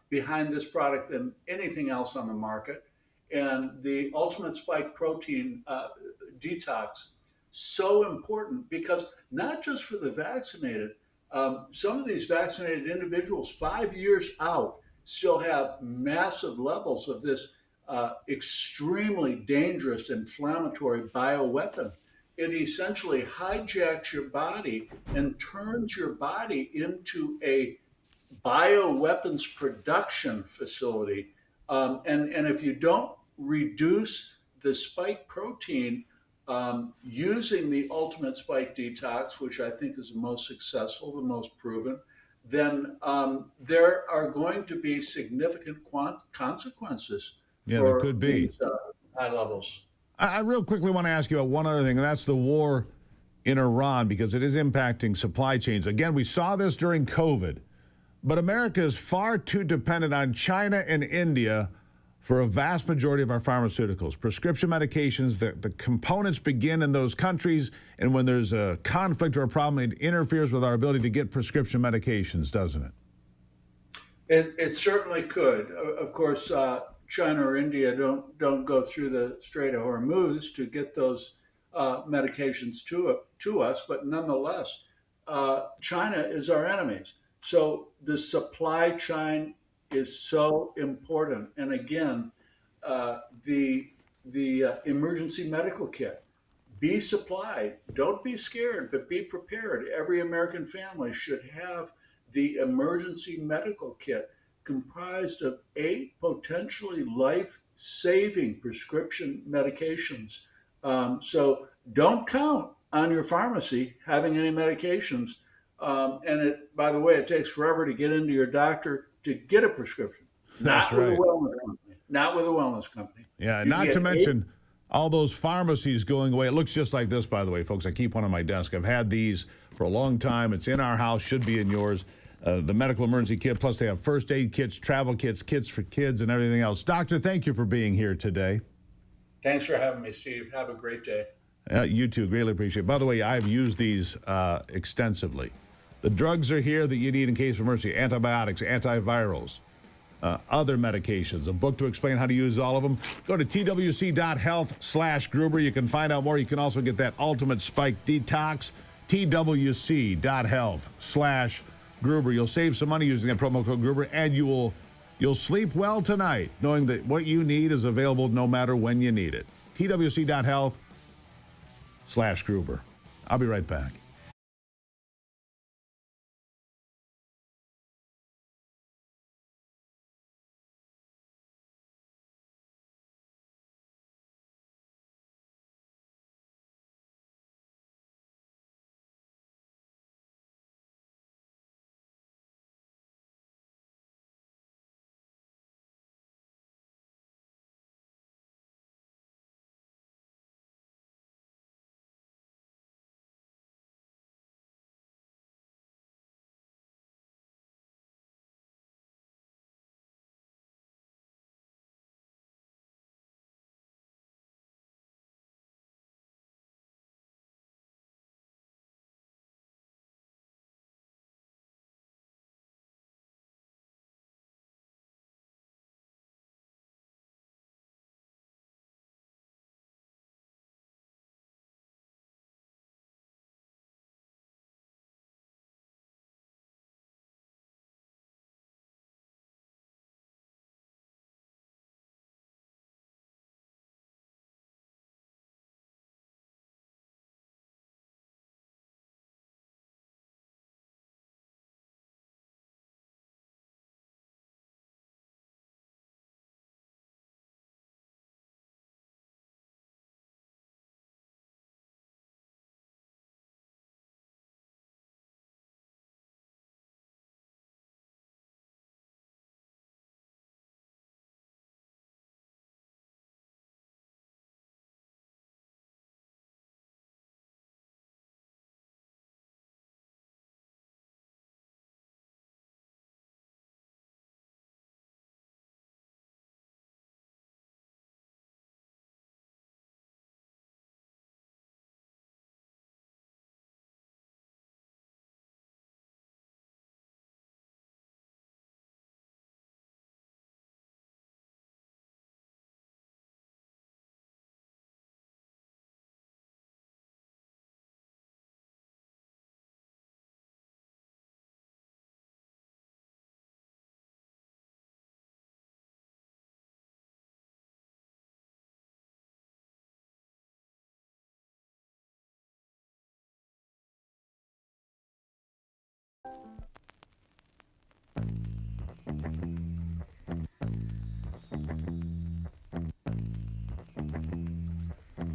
N: behind this product than anything else on the market. And the ultimate spike protein detox, so important, because not just for the vaccinated, some of these vaccinated individuals 5 years out still have massive levels of this extremely dangerous inflammatory bioweapon. It essentially hijacks your body and turns your body into a bioweapons production facility And if you don't reduce the spike protein using the ultimate spike detox, which I think is the most successful, the most proven, then there are going to be significant consequences
C: Yeah, there
N: for
C: could be.
N: these high levels.
C: I real quickly want to ask you about one other thing, and that's the war in Iran, because it is impacting supply chains. Again, we saw this during COVID, but America is far too dependent on China and India for a vast majority of our pharmaceuticals. Prescription medications, the components begin in those countries, and when there's a conflict or a problem, it interferes with our ability to get prescription medications, doesn't it?
N: It certainly could. Of course, China or India don't go through the Strait of Hormuz to get those medications to us, but nonetheless, China is our enemies. So the supply chain is so important. And again, the emergency medical kit, be supplied. Don't be scared, but be prepared. Every American family should have the emergency medical kit comprised of 8 potentially life-saving prescription medications. So don't count on your pharmacy having any medications. And it, by the way, it takes forever to get into your doctor to get a prescription.
C: That's
N: Not with
C: right.
N: a wellness company. Not with a wellness company.
C: Yeah,
N: You
C: not
N: get
C: to
N: 8
C: mention all those pharmacies going away. It looks just like this, by the way, folks. I keep one on my desk. I've had these for a long time. It's in our house, should be in yours. The medical emergency kit, plus they have first aid kits, travel kits, kits for kids, and everything else. Doctor, thank you for being here today.
N: Thanks for having me, Steve. Have a great day.
C: You too. Greatly appreciate it. By the way, I've used these extensively. The drugs are here that you need in case of emergency. Antibiotics, antivirals, other medications. A book to explain how to use all of them. Go to twc.health/Gruber. You can find out more. You can also get that ultimate spike detox. twc.health/Gruber. You'll save some money using that promo code Gruber, and you'll sleep well tonight knowing that what you need is available no matter when you need it. twc.health/Gruber. I'll be right back.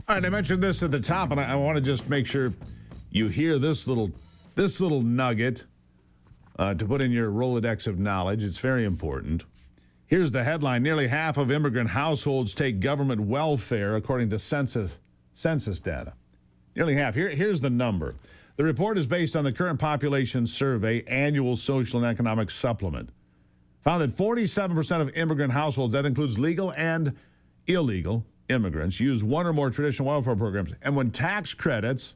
C: All right, I mentioned this at the top, and I want to just make sure you hear this little nugget to put in your Rolodex of knowledge. It's very important. Here's the headline. Nearly half of immigrant households take government welfare, according to census data. Nearly half. Here's the number. The report is based on the current population survey annual social and economic supplement. Found that 47% of immigrant households, that includes legal and illegal immigrants, use one or more traditional welfare programs. And when tax credits,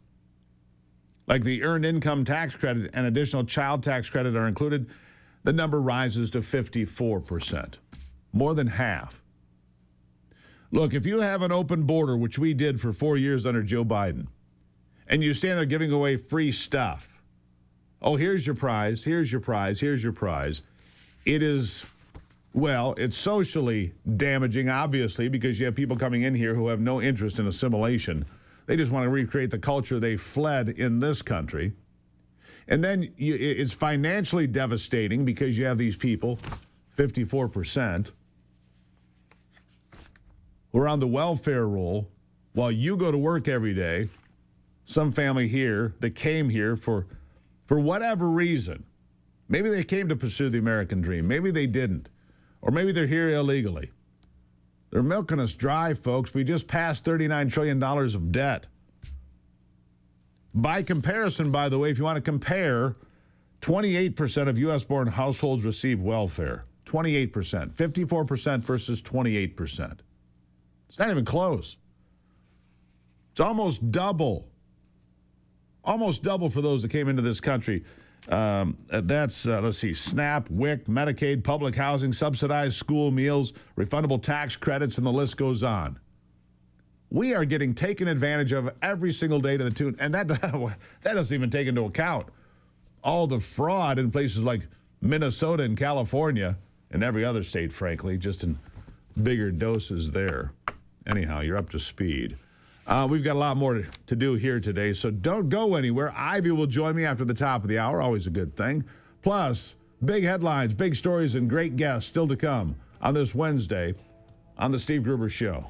C: like the earned income tax credit and additional child tax credit are included, the number rises to 54%. More than half. Look, if you have an open border, which we did for 4 years under Joe Biden, and you stand there giving away free stuff, oh, here's your prize, here's your prize, here's your prize. It is, well, it's socially damaging, obviously, because you have people coming in here who have no interest in assimilation. They just want to recreate the culture they fled in this country. And then it's financially devastating because you have these people, 54%, who are on the welfare roll while you go to work every day. Some family here that came here for whatever reason. Maybe they came to pursue the American dream. Maybe they didn't. Or maybe they're here illegally. They're milking us dry, folks. We just passed $39 trillion of debt. By comparison, by the way, if you want to compare, 28% of U.S.-born households receive welfare. 28%. 54% versus 28%. It's not even close. It's almost double. Almost double for those that came into this country. That's, let's see, SNAP, WIC, Medicaid, public housing, subsidized school meals, refundable tax credits, and the list goes on. We are getting taken advantage of every single day to the tune, and that doesn't even take into account all the fraud in places like Minnesota and California and every other state, frankly, just in bigger doses there. Anyhow, you're up to speed. We've got a lot more to do here today, so don't go anywhere. Ivy will join me after the top of the hour, always a good thing. Plus, big headlines, big stories, and great guests still to come on this Wednesday on The Steve Gruber Show.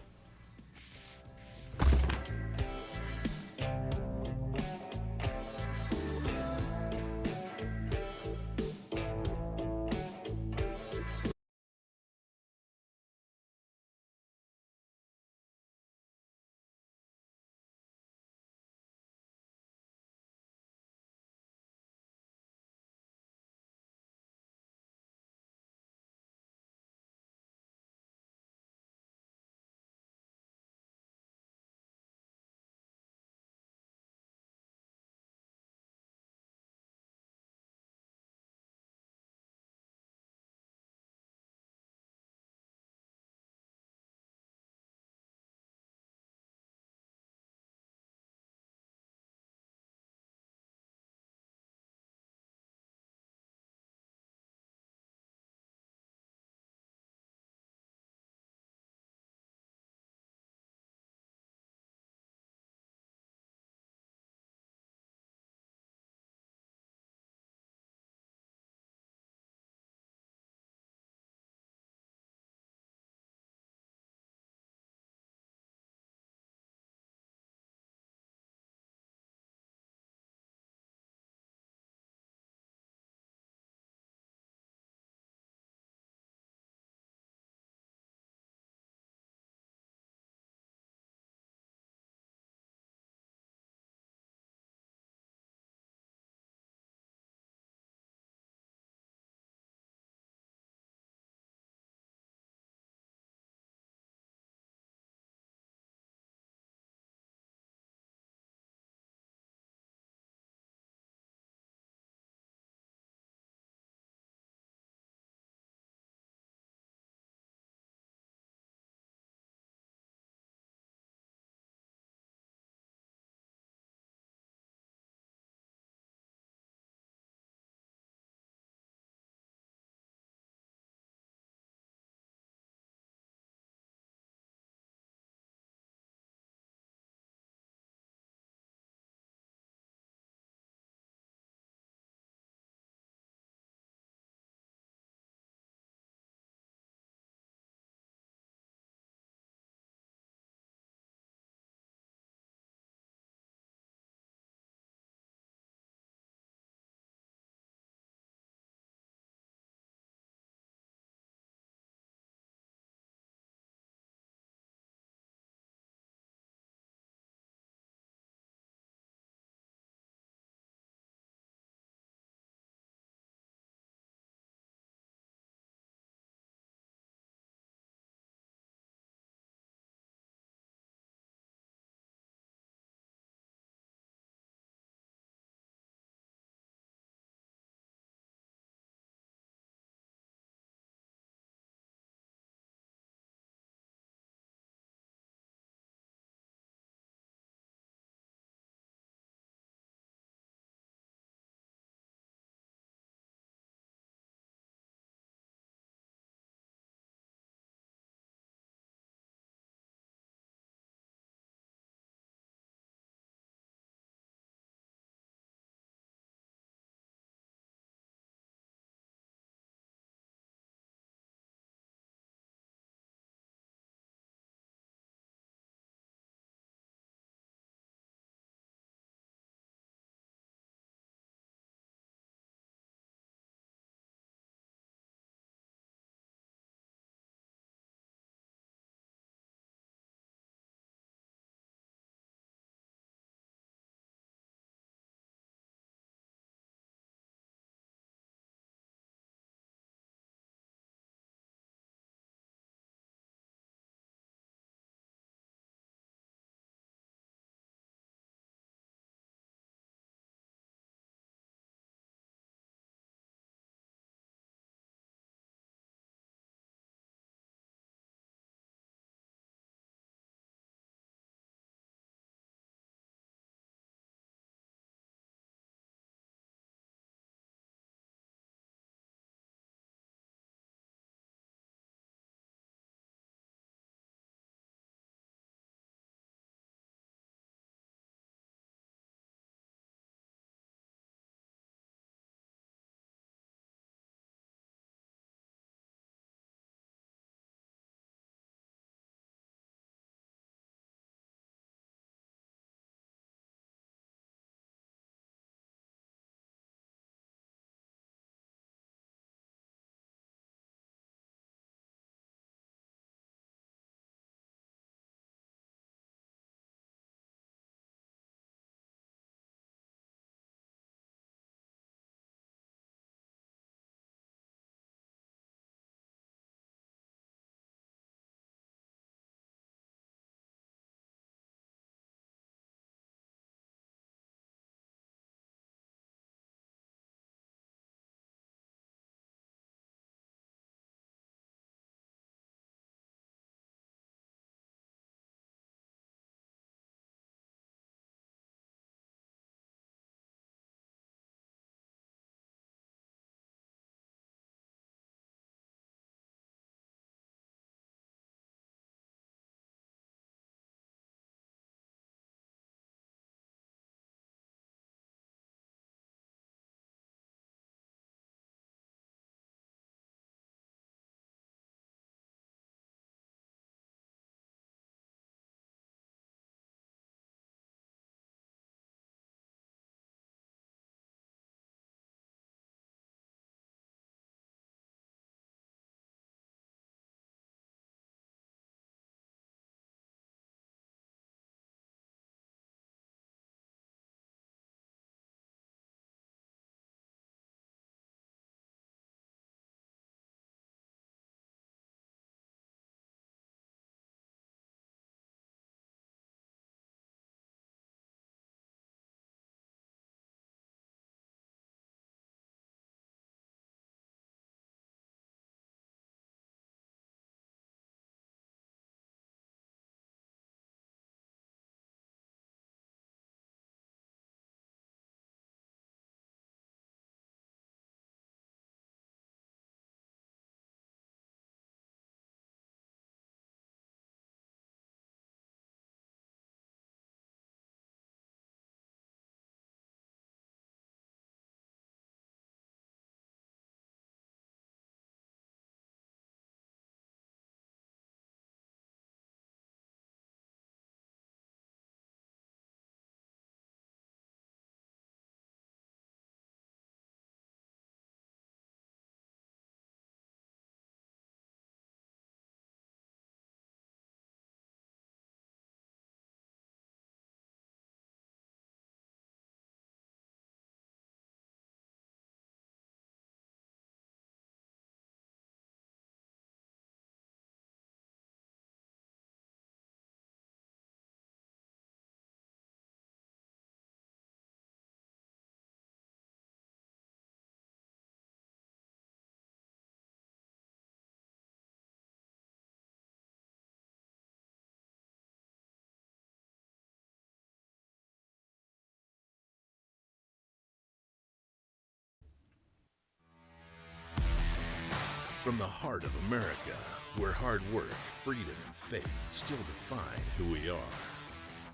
A: From the heart of America, where hard work, freedom, and faith still define who we are.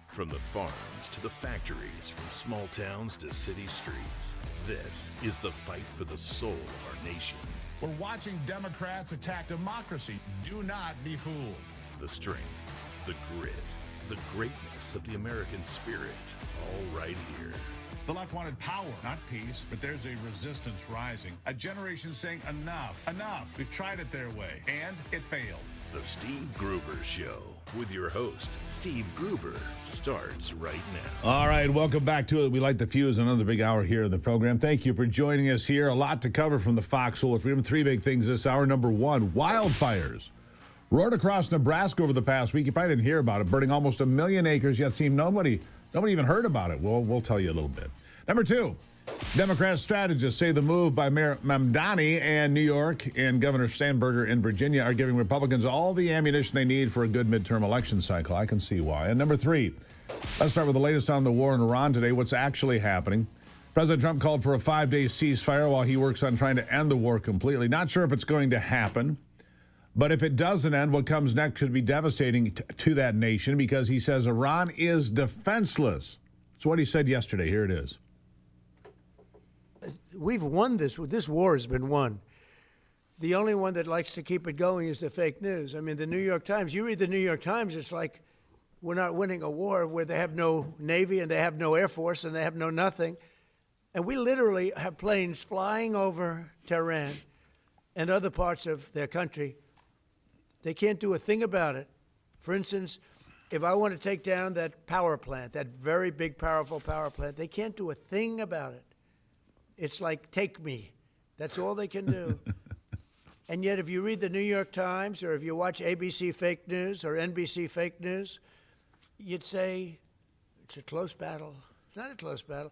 A: From the farms to the factories, from small towns to city streets, this is the fight for the soul of our nation.
B: We're watching Democrats attack democracy. Do not be fooled.
A: The strength, the grit, the greatness of the American spirit, all right here.
B: The left wanted power, not peace, but there's a resistance rising. A generation saying enough, enough. We've tried it their way, and it failed.
A: The Steve Gruber Show with your host, Steve Gruber, starts right now.
C: All right, welcome back to it. We light the fuse, another big hour here in the program. Thank you for joining us here. A lot to cover from the Foxhole of Freedom. Three big things this hour. Number one, wildfires roared across Nebraska over the past week. You probably didn't hear about it, burning almost 1 million acres, yet seemed nobody even heard about it. Well, we'll tell you a little bit. Number two, Democrat strategists say the move by Mayor Mamdani in New York and Governor Sandberger in Virginia are giving Republicans all the ammunition they need for a good midterm election cycle. I can see why. And number three, let's start with the latest on the war in Iran today. What's actually happening? President Trump called for a 5-day ceasefire while he works on trying to end the war completely. Not sure if it's going to happen. But if it doesn't end, what comes next could be devastating to that nation because he says Iran is defenseless. That's what he said yesterday. Here it is.
O: We've won this. This war has been won. The only one that likes to keep it going is the fake news. I mean, the New York Times, you read the New York Times, it's like we're not winning a war where they have no Navy and they have no Air Force and they have no nothing. And we literally have planes flying over Tehran and other parts of their country. They can't do a thing about it. For instance, if I want to take down that power plant, that very big, powerful power plant, they can't do a thing about it. It's like, take me. That's all they can do. And yet, if you read the New York Times or if you watch ABC fake news or NBC fake news, you'd say it's a close battle. It's not a close battle.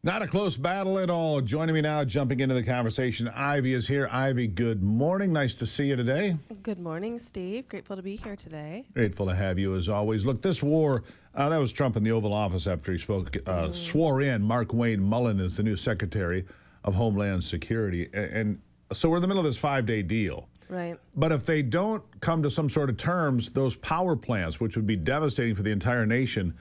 C: Not a close battle at all. Joining me now, jumping into the conversation, Ivy is here. Ivy, good morning. Nice to see you today.
P: Good morning, Steve. Grateful to be here today.
C: Grateful to have you as always. Look, this war, that was Trump in the Oval Office after he spoke, swore in Mark Wayne Mullen as the new Secretary of Homeland Security. And so we're in the middle of this 5-day deal.
P: Right.
C: But if they don't come to some sort of terms, those power plants, which would be devastating for the entire nation,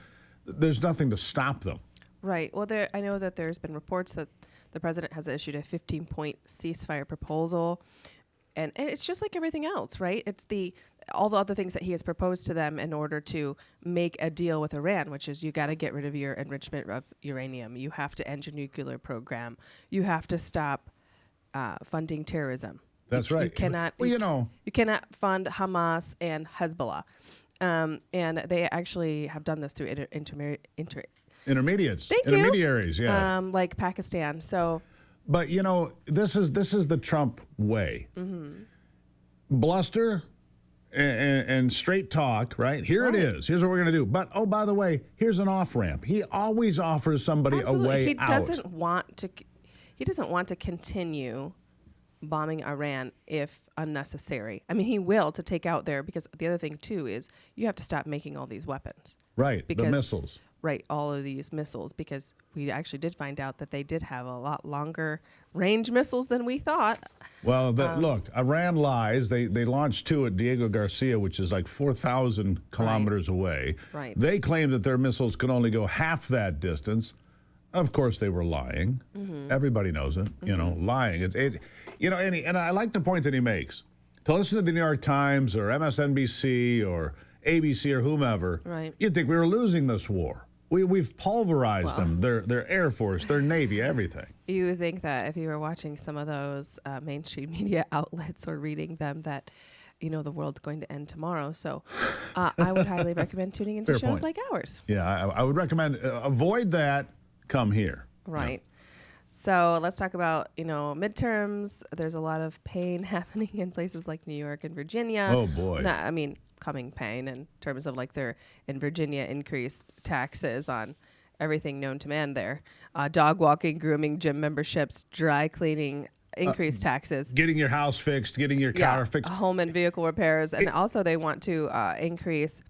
C: there's nothing to stop them.
P: Right. Well, I know that there's been reports that the president has issued a 15-point ceasefire proposal. And it's just like everything else, right? It's all the other things that he has proposed to them in order to make a deal with Iran, which is you got to get rid of your enrichment of uranium. You have to end your nuclear program. You have to stop funding terrorism.
C: That's right.
P: You cannot.
C: Well,
P: you cannot fund Hamas and Hezbollah. And they actually have done this through
C: intermediaries, yeah.
P: Like Pakistan. So,
C: but this is the Trump way.
P: Mm-hmm.
C: Bluster and straight talk, right? Here it is. Here's what we're going to do. But oh, by the way, here's an off ramp. He always offers somebody a way out.
P: He doesn't want to continue bombing Iran if unnecessary. I mean, he will to take out because the other thing too is you have to stop making all these weapons.
C: Right. The missiles.
P: Right, all of these missiles, because we actually did find out that they did have a lot longer range missiles than we thought.
C: Well, look, Iran lies. They launched 2 at Diego Garcia, which is like 4,000 kilometers away.
P: Right.
C: They claim that their missiles can only go half that distance. Of course, they were lying.
P: Mm-hmm.
C: Everybody knows it. Lying. And I like the point that he makes. To listen to the New York Times or MSNBC or ABC or whomever,
P: right,
C: you'd think we were losing this war. We've pulverized them, their Air Force, their Navy, everything.
P: You would think that if you were watching some of those mainstream media outlets or reading them that, the world's going to end tomorrow. So I would highly recommend tuning into shows like ours.
C: Yeah, I would recommend avoid that. Come here.
P: Right. Yeah. So let's talk about, midterms. There's a lot of pain happening in places like New York and Virginia.
C: Oh, boy.
P: Coming pain in terms of their in Virginia increased taxes on everything known to man there. Dog walking, grooming, gym memberships, dry cleaning, increased taxes.
C: Getting your house fixed, getting your car fixed.
P: Home and vehicle repairs. And also they want to increase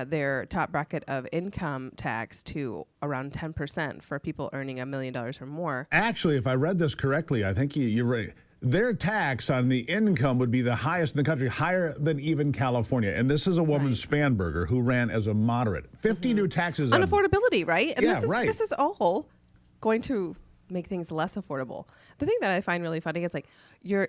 P: their top bracket of income tax to around 10% for people earning $1 million or more.
C: Actually, if I read this correctly, I think you're right. their tax on the income would be the highest in the country, higher than even California. And this is a woman, Spanberger, who ran as a moderate. 50 new taxes
P: on affordability, right? And
C: Yeah,
P: this is all going to make things less affordable. The thing that I find really funny is like,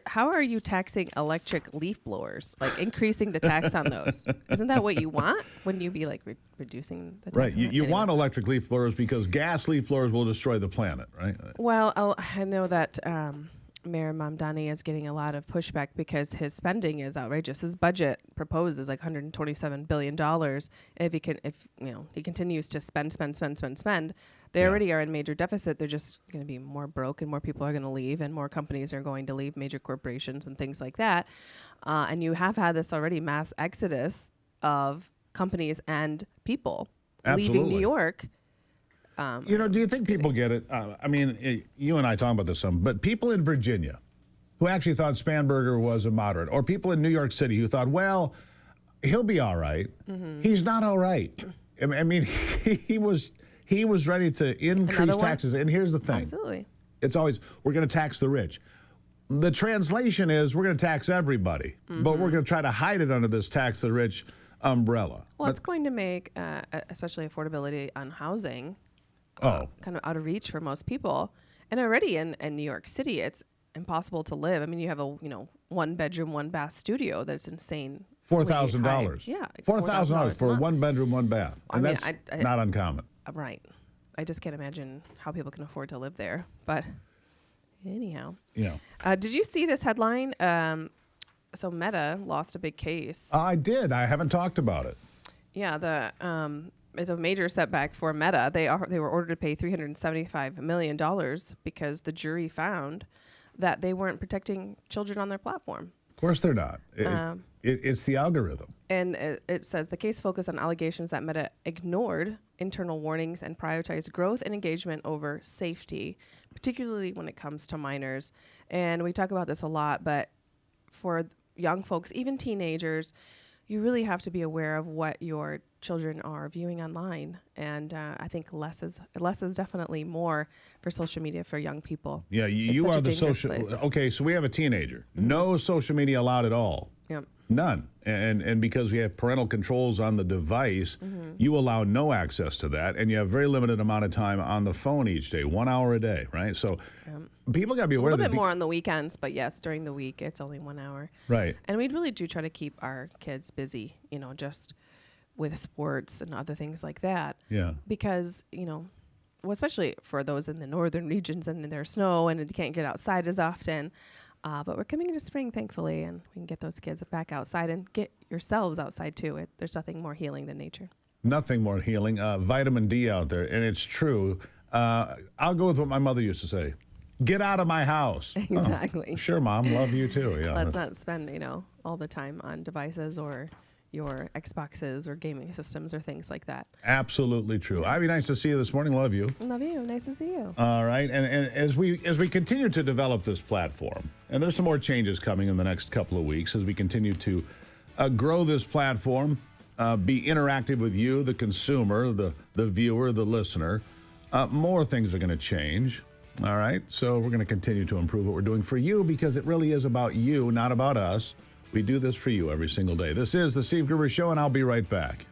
P: how are you taxing electric leaf blowers? Like increasing the tax on those? Isn't that what you want? Wouldn't you be like reducing the tax?
C: Right. You
P: Anyway.
C: want electric leaf blowers because gas leaf blowers will destroy the planet, right?
P: Well, I know that Mayor Mamdani is getting a lot of pushback because his spending is outrageous. His budget proposed is like $127 billion. And if he continues to spend, they already are in major deficit. They're just going to be more broke, and more people are going to leave, and more companies are going to leave, major corporations and things like that. And you have had this already mass exodus of companies and people leaving New York.
C: Do you think people get it? You and I talk about this some, but people in Virginia who actually thought Spanberger was a moderate, or people in New York City who thought, well, he'll be all right. He's not all right. I mean, he was ready to increase taxes. And here's the thing.
P: Absolutely.
C: It's always, we're going to tax the rich. The translation is we're going to tax everybody, but we're going to try to hide it under this tax the rich umbrella.
P: Well, it's going to make, especially affordability on housing, kind of out of reach for most people. And already in New York City, it's impossible to live. I mean, you have a one bedroom, one bath studio that's insane.
C: $4,000.
P: Yeah,
C: $4,000 for a 1 bedroom, 1 bath. And that's not uncommon.
P: Right. I just can't imagine how people can afford to live there. But anyhow.
C: Yeah.
P: Did you see this headline? So Meta lost a big case.
C: I did. I haven't talked about it.
P: Yeah, it's a major setback for Meta. They were ordered to pay $375 million because the jury found that they weren't protecting children on their platform.
C: Of course they're not. It's the algorithm.
P: And it says the case focused on allegations that Meta ignored internal warnings and prioritized growth and engagement over safety, particularly when it comes to minors. And we talk about this a lot, but for young folks, even teenagers, you really have to be aware of what your children are viewing online. And I think less is definitely more for social media for young people.
C: Yeah, you are the social.
P: Place.
C: Okay, so we have a teenager. No social media allowed at all.
P: Yep.
C: None. And because we have parental controls on the device, you allow no access to that, and you have very limited amount of time on the phone each day, 1 hour a day, right? So people got to be aware
P: a
C: of
P: little bit more on the weekends, but yes, during the week it's only 1 hour.
C: Right.
P: And we really do try to keep our kids busy, just with sports and other things like that.
C: Yeah.
P: Because, well, especially for those in the northern regions and in their snow and they can't get outside as often. But we're coming into spring, thankfully, and we can get those kids back outside and get yourselves outside, too. There's nothing more healing than nature.
C: Nothing more healing. Vitamin D out there, and it's true. I'll go with what my mother used to say. Get out of my house.
P: Exactly.
C: Oh, sure, Mom. Love you, too. Yeah.
P: Let's not spend, all the time on devices or your Xboxes or gaming systems or things like that.
C: Absolutely true. Ivy, nice to see you this morning. Love you.
P: Love you. Nice to see you.
C: All right. And as we continue to develop this platform, and there's some more changes coming in the next couple of weeks as we continue to grow this platform, be interactive with you, the consumer, the viewer, the listener, more things are going to change. All right. So we're going to continue to improve what we're doing for you because it really is about you, not about us. We do this for you every single day. This is the Steve Gruber Show, and I'll be right back.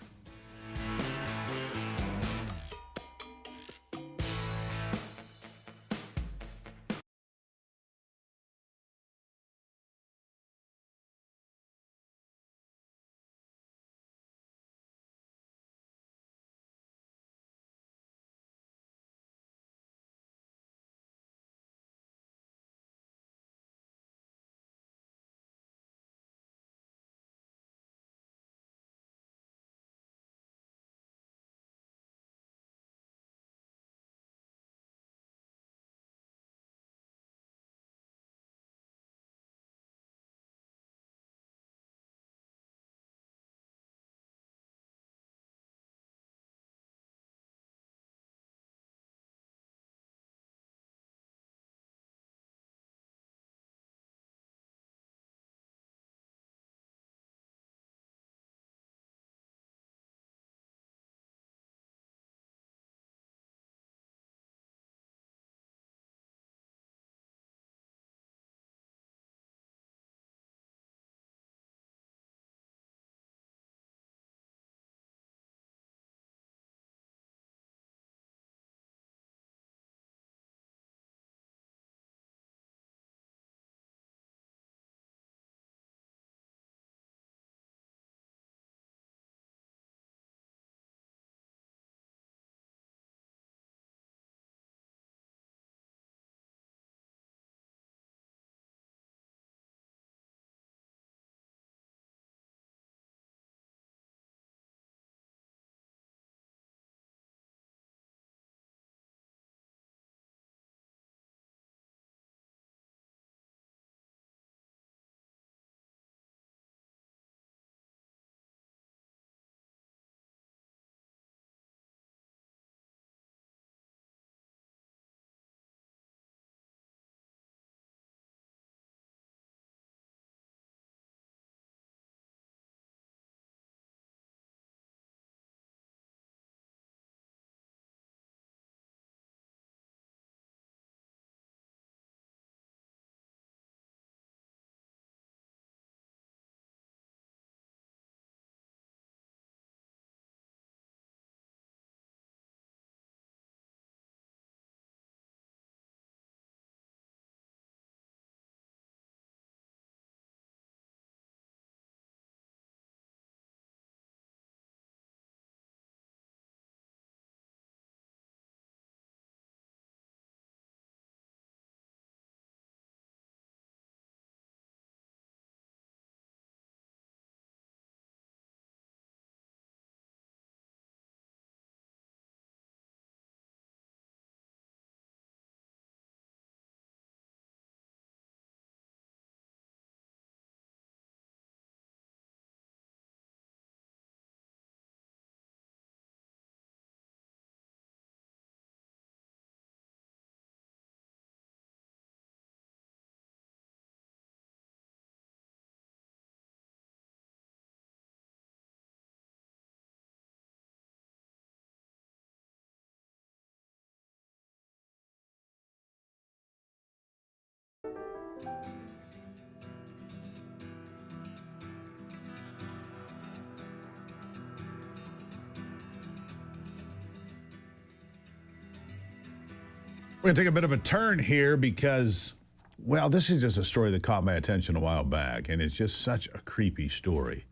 C: We're going to take a bit of a turn here because, well, this is just a story that caught my attention a while back, and it's just such a creepy story,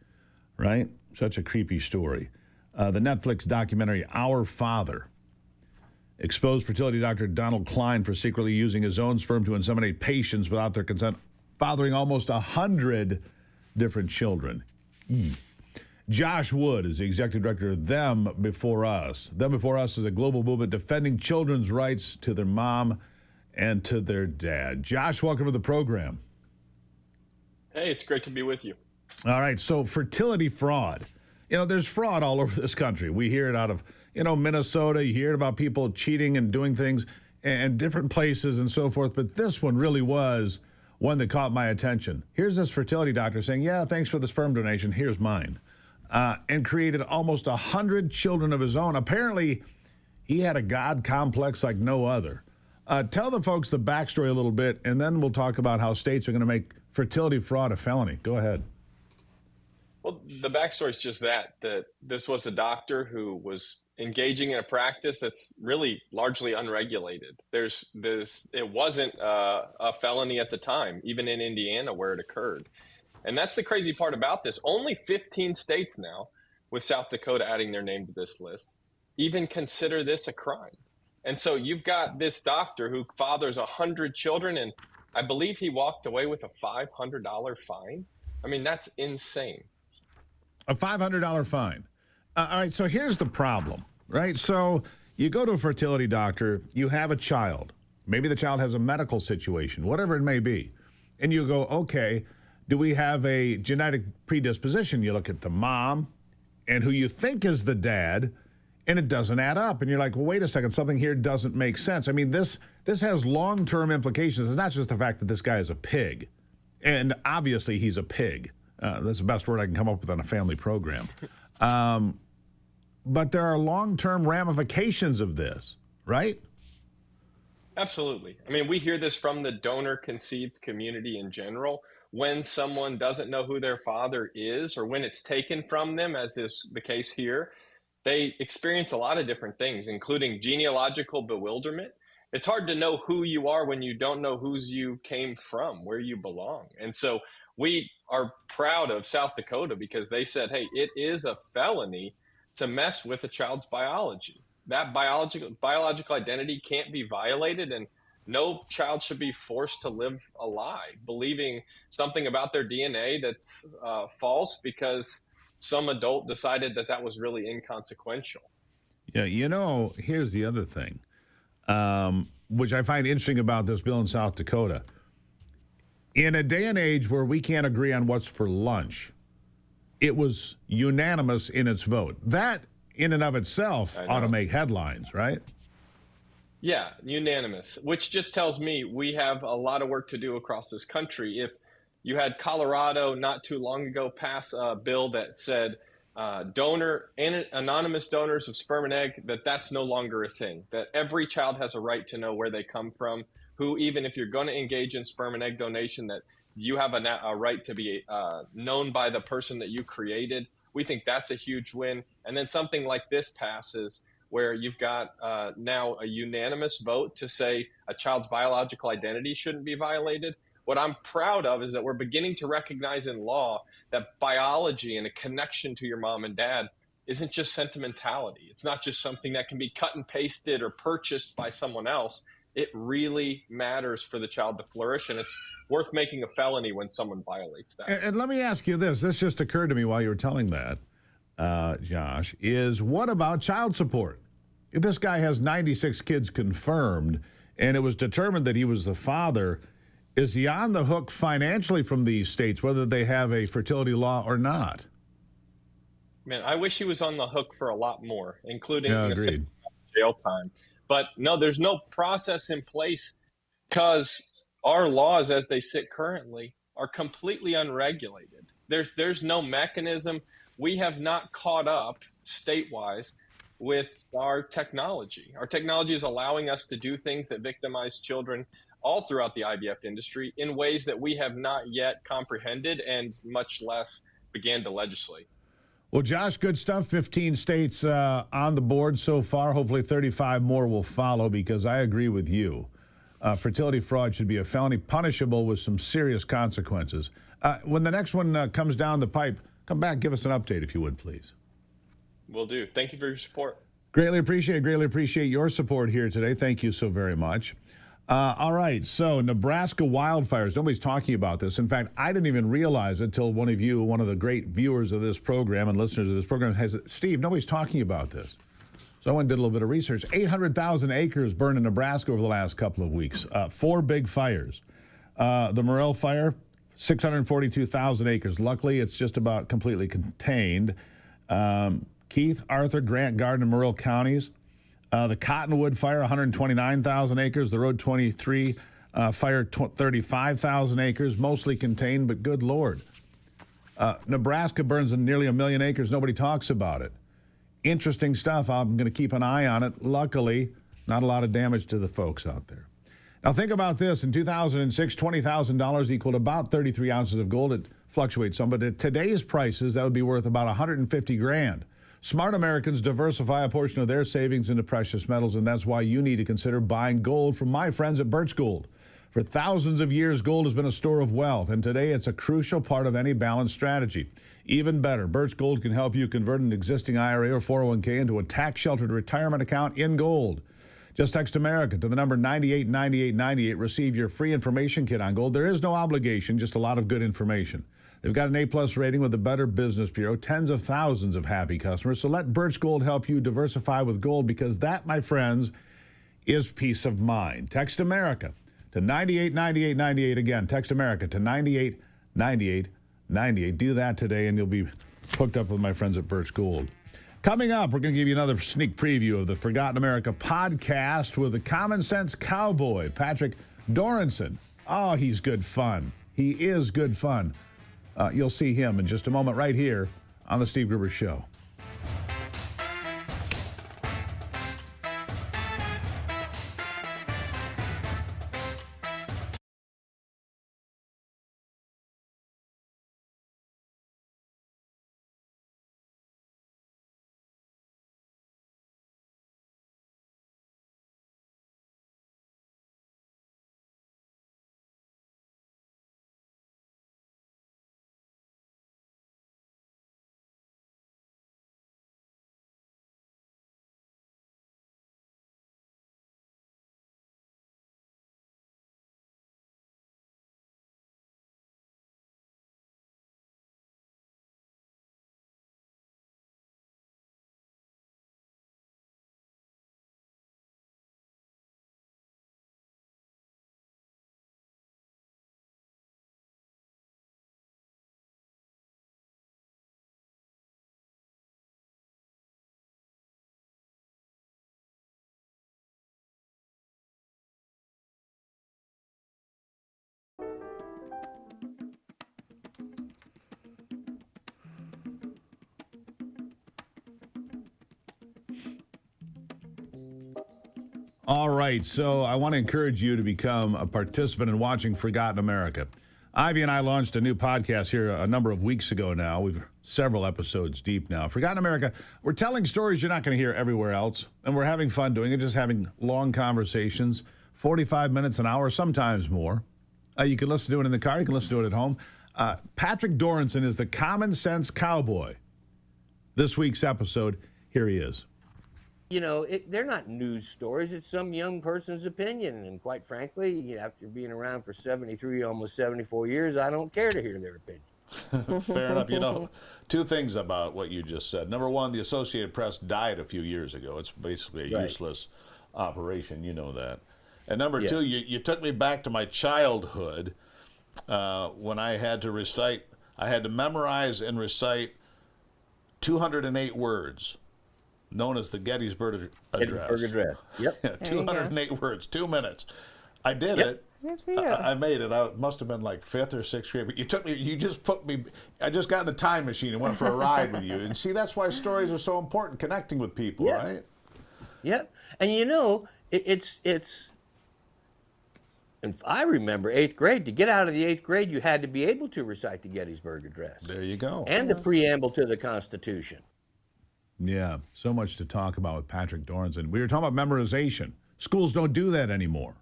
C: right? Such a creepy story. The Netflix documentary, Our Father, exposed fertility doctor Donald Klein for secretly using his own sperm to inseminate patients without their consent, fathering almost 100 different children. Josh Wood is the executive director of Them Before Us. Them Before Us is a global movement defending children's rights to their mom and to their dad. Josh, welcome to the program.
Q: Hey, it's great to be with you.
C: All right, so fertility fraud. You know, there's fraud all over this country. We hear it out of, Minnesota. You hear it about people cheating and doing things and different places and so forth. But this one really was one that caught my attention. Here's this fertility doctor saying, yeah, thanks for the sperm donation. Here's mine. And created almost 100 children of his own. Apparently, he had a God complex like no other. Tell the folks the backstory a little bit, and then we'll talk about how states are going to make fertility fraud a felony. Go ahead.
Q: Well, the backstory is just that this was a doctor who was engaging in a practice that's really largely unregulated. It wasn't a felony at the time, even in Indiana where it occurred. And that's the crazy part about this. Only 15 states now, with South Dakota adding their name to this list, even consider this a crime. And so you've got this doctor who fathers 100 children, and I believe he walked away with a $500 fine. I mean, that's insane.
C: A $500 fine. All right, so here's the problem, right? So you go to a fertility doctor, you have a child. Maybe the child has a medical situation, whatever it may be. And you go, okay, do we have a genetic predisposition? You look at the mom and who you think is the dad, and it doesn't add up. And you're like, well, wait a second, something here doesn't make sense. I mean, this has long-term implications. It's not just the fact that this guy is a pig. And obviously he's a pig. That's the best word I can come up with on a family program. But there are long-term ramifications of this, right?
Q: Absolutely. I mean, we hear this from the donor-conceived community in general. When someone doesn't know who their father is, or when it's taken from them, as is the case here, they experience a lot of different things, including genealogical bewilderment. It's hard to know who you are when you don't know whose you came from, where you belong. And so we are proud of South Dakota because they said, hey, it is a felony to mess with a child's biology. That biological identity can't be violated, and no child should be forced to live a lie, believing something about their DNA that's false because some adult decided that was really inconsequential.
C: Yeah, here's the other thing, which I find interesting about this bill in South Dakota. In a day and age where we can't agree on what's for lunch, it was unanimous in its vote. That, in and of itself, ought to make headlines, right?
Q: Yeah, unanimous, which just tells me we have a lot of work to do across this country. If you had Colorado not too long ago pass a bill that said anonymous donors of sperm and egg, that's no longer a thing, that every child has a right to know where they come from, who, even if you're going to engage in sperm and egg donation, that you have a right to be known by the person that you created. We think that's a huge win. And then something like this passes where you've got now a unanimous vote to say a child's biological identity shouldn't be violated. What I'm proud of is that we're beginning to recognize in law that biology and a connection to your mom and dad isn't just sentimentality. It's not just something that can be cut and pasted or purchased by someone else. It really matters for the child to flourish, and it's worth making a felony when someone violates that.
C: And let me ask you this. This just occurred to me while you were telling that, Josh, is what about child support? If this guy has 96 kids confirmed, and it was determined that he was the father, is he on the hook financially from these states, whether they have a fertility law or not?
Q: Man, I wish he was on the hook for a lot more, including
C: agreed.
Q: Jail time. But no, there's no process in place because our laws as they sit currently are completely unregulated. There's no mechanism. We have not caught up state-wise with our technology. Our technology is allowing us to do things that victimize children all throughout the IVF industry in ways that we have not yet comprehended and much less began to legislate.
C: Well, Josh, good stuff. 15 states on the board so far. Hopefully 35 more will follow, because I agree with you. Fertility fraud should be a felony, punishable with some serious consequences. When the next one comes down the pipe, come back, give us an update if you would, please.
Q: Will do. Thank you for your support.
C: Greatly appreciate your support here today. Thank you so very much. All right, so Nebraska wildfires. Nobody's talking about this. In fact, I didn't even realize it till one of you, one of the great viewers of this program and listeners of this program, has it. Steve, nobody's talking about this. So I went and did a little bit of research. 800,000 acres burned in Nebraska over the last couple of weeks. 4 big fires. The Morel fire, 642,000 acres. Luckily, it's just about completely contained. Keith, Arthur, Grant, Garden, and Morrill counties. The Cottonwood fire, 129,000 acres. The Road 23 fire, 35,000 acres, mostly contained, but good Lord. Nebraska burns in nearly 1 million acres. Nobody talks about it. Interesting stuff. I'm going to keep an eye on it. Luckily, not a lot of damage to the folks out there. Now, think about this. In 2006, $20,000 equaled about 33 ounces of gold. It fluctuates some, but at today's prices, that would be worth about $150,000. Smart Americans diversify a portion of their savings into precious metals, and that's why you need to consider buying gold from my friends at Birch Gold. For thousands of years, gold has been a store of wealth, and today it's a crucial part of any balanced strategy. Even better, Birch Gold can help you convert an existing IRA or 401k into a tax-sheltered retirement account in gold. Just text America to the number 989898. Receive your free information kit on gold. There is no obligation, just a lot of good information. They've got an A-plus rating with the Better Business Bureau, tens of thousands of happy customers. So let Birch Gold help you diversify with gold, because that, my friends, is peace of mind. Text America to 989898. Again, text America to 989898. Do that today, and you'll be hooked up with my friends at Birch Gold. Coming up, we're going to give you another sneak preview of the Forgotten America podcast with the Common Sense Cowboy, Patrick Doranson. Oh, he's good fun. He is good fun. You'll see him in just a moment right here on the Steve Gruber Show. All right, so I want to encourage you to become a participant in watching Forgotten America. Ivy and I launched a new podcast here a number of weeks ago now. We've several episodes deep now. Forgotten America, we're telling stories you're not going to hear everywhere else, and we're having fun doing it, just having long conversations, 45 minutes, an hour, sometimes more. You can listen to it in the car. You can listen to it at home. Patrick Doranson is the Common Sense Cowboy. This week's episode, here he is.
R: You know, they're not news stories. It's some young person's opinion. And quite frankly, after being around for 73, almost 74 years, I don't care to hear their opinion.
C: Fair enough. You know, two things about what you just said. Number one, the Associated Press died a few years ago. It's basically a useless operation. You know that. And number two, you took me back to my childhood when I had to memorize and recite 208 words, known as the Gettysburg Address.
R: Yep.
C: 208 words, 2 minutes. I did it. I made it. I must have been like 5th or 6th grade. But I just got in the time machine and went for a ride with you. And see, that's why stories are so important, connecting with people, right?
R: Yep. And you know, it's And I remember 8th grade. To get out of the 8th grade, you had to be able to recite the Gettysburg Address.
C: There you go.
R: And the preamble to the Constitution.
C: Yeah, so much to talk about with Patrick Dornson. We were talking about memorization. Schools don't do that anymore.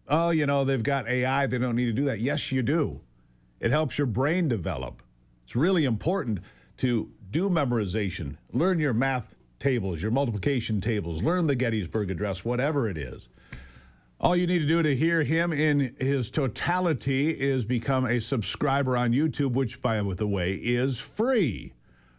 C: Oh, you know, they've got AI. They don't need to do that. Yes, you do. It helps your brain develop. It's really important to do memorization. Learn your math tables, your multiplication tables. Learn the Gettysburg Address, whatever it is. All you need to do to hear him in his totality is become a subscriber on YouTube, which, by the way, is free.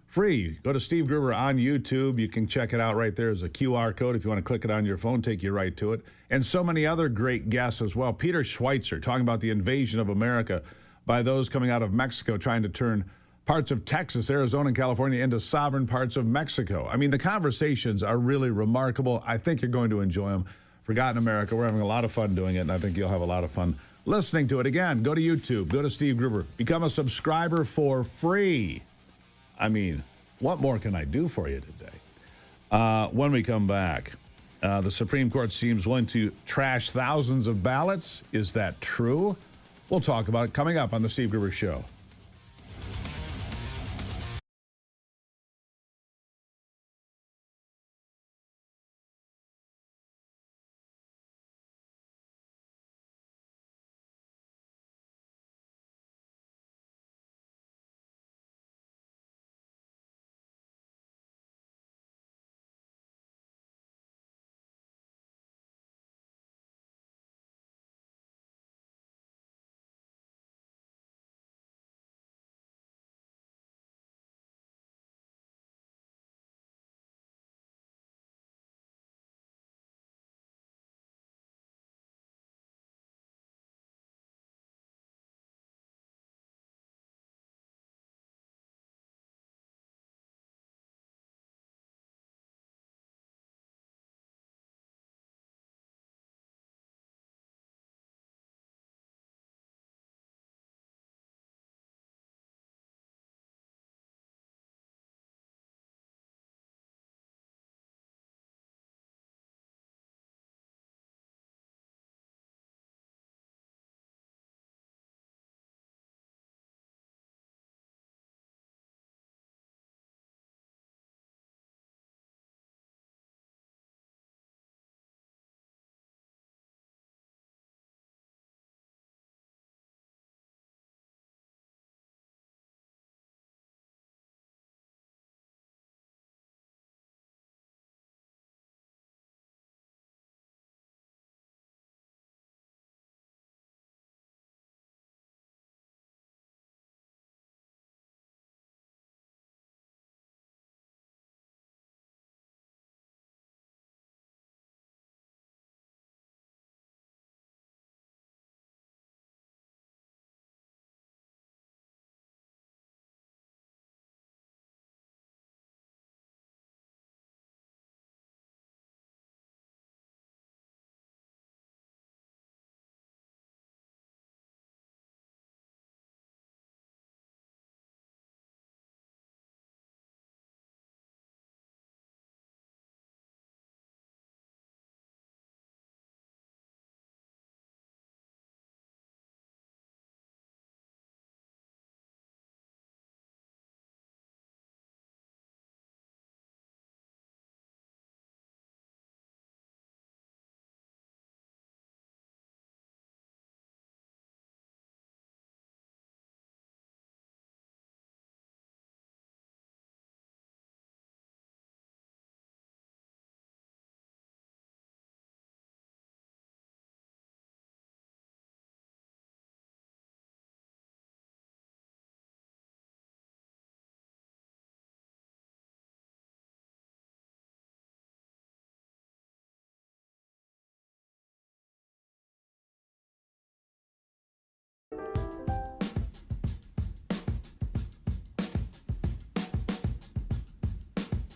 C: Free. Go to Steve Gruber on YouTube. You can check it out right there as a QR code. If you want to click it on your phone, take you right to it. And so many other great guests as well. Peter Schweitzer talking about the invasion of America by those coming out of Mexico trying to turn parts of Texas, Arizona, and California into sovereign parts of Mexico. I mean, the conversations are really remarkable. I think you're going to enjoy them. Forgotten America, we're having a lot of fun doing it, and I think you'll have a lot of fun listening to it. Again, go to YouTube, go to Steve Gruber, become a subscriber for free. I mean, what more can I do for you today? When we come back, the Supreme Court seems willing to trash thousands of ballots. Is that true? We'll talk about it coming up on the Steve Gruber Show.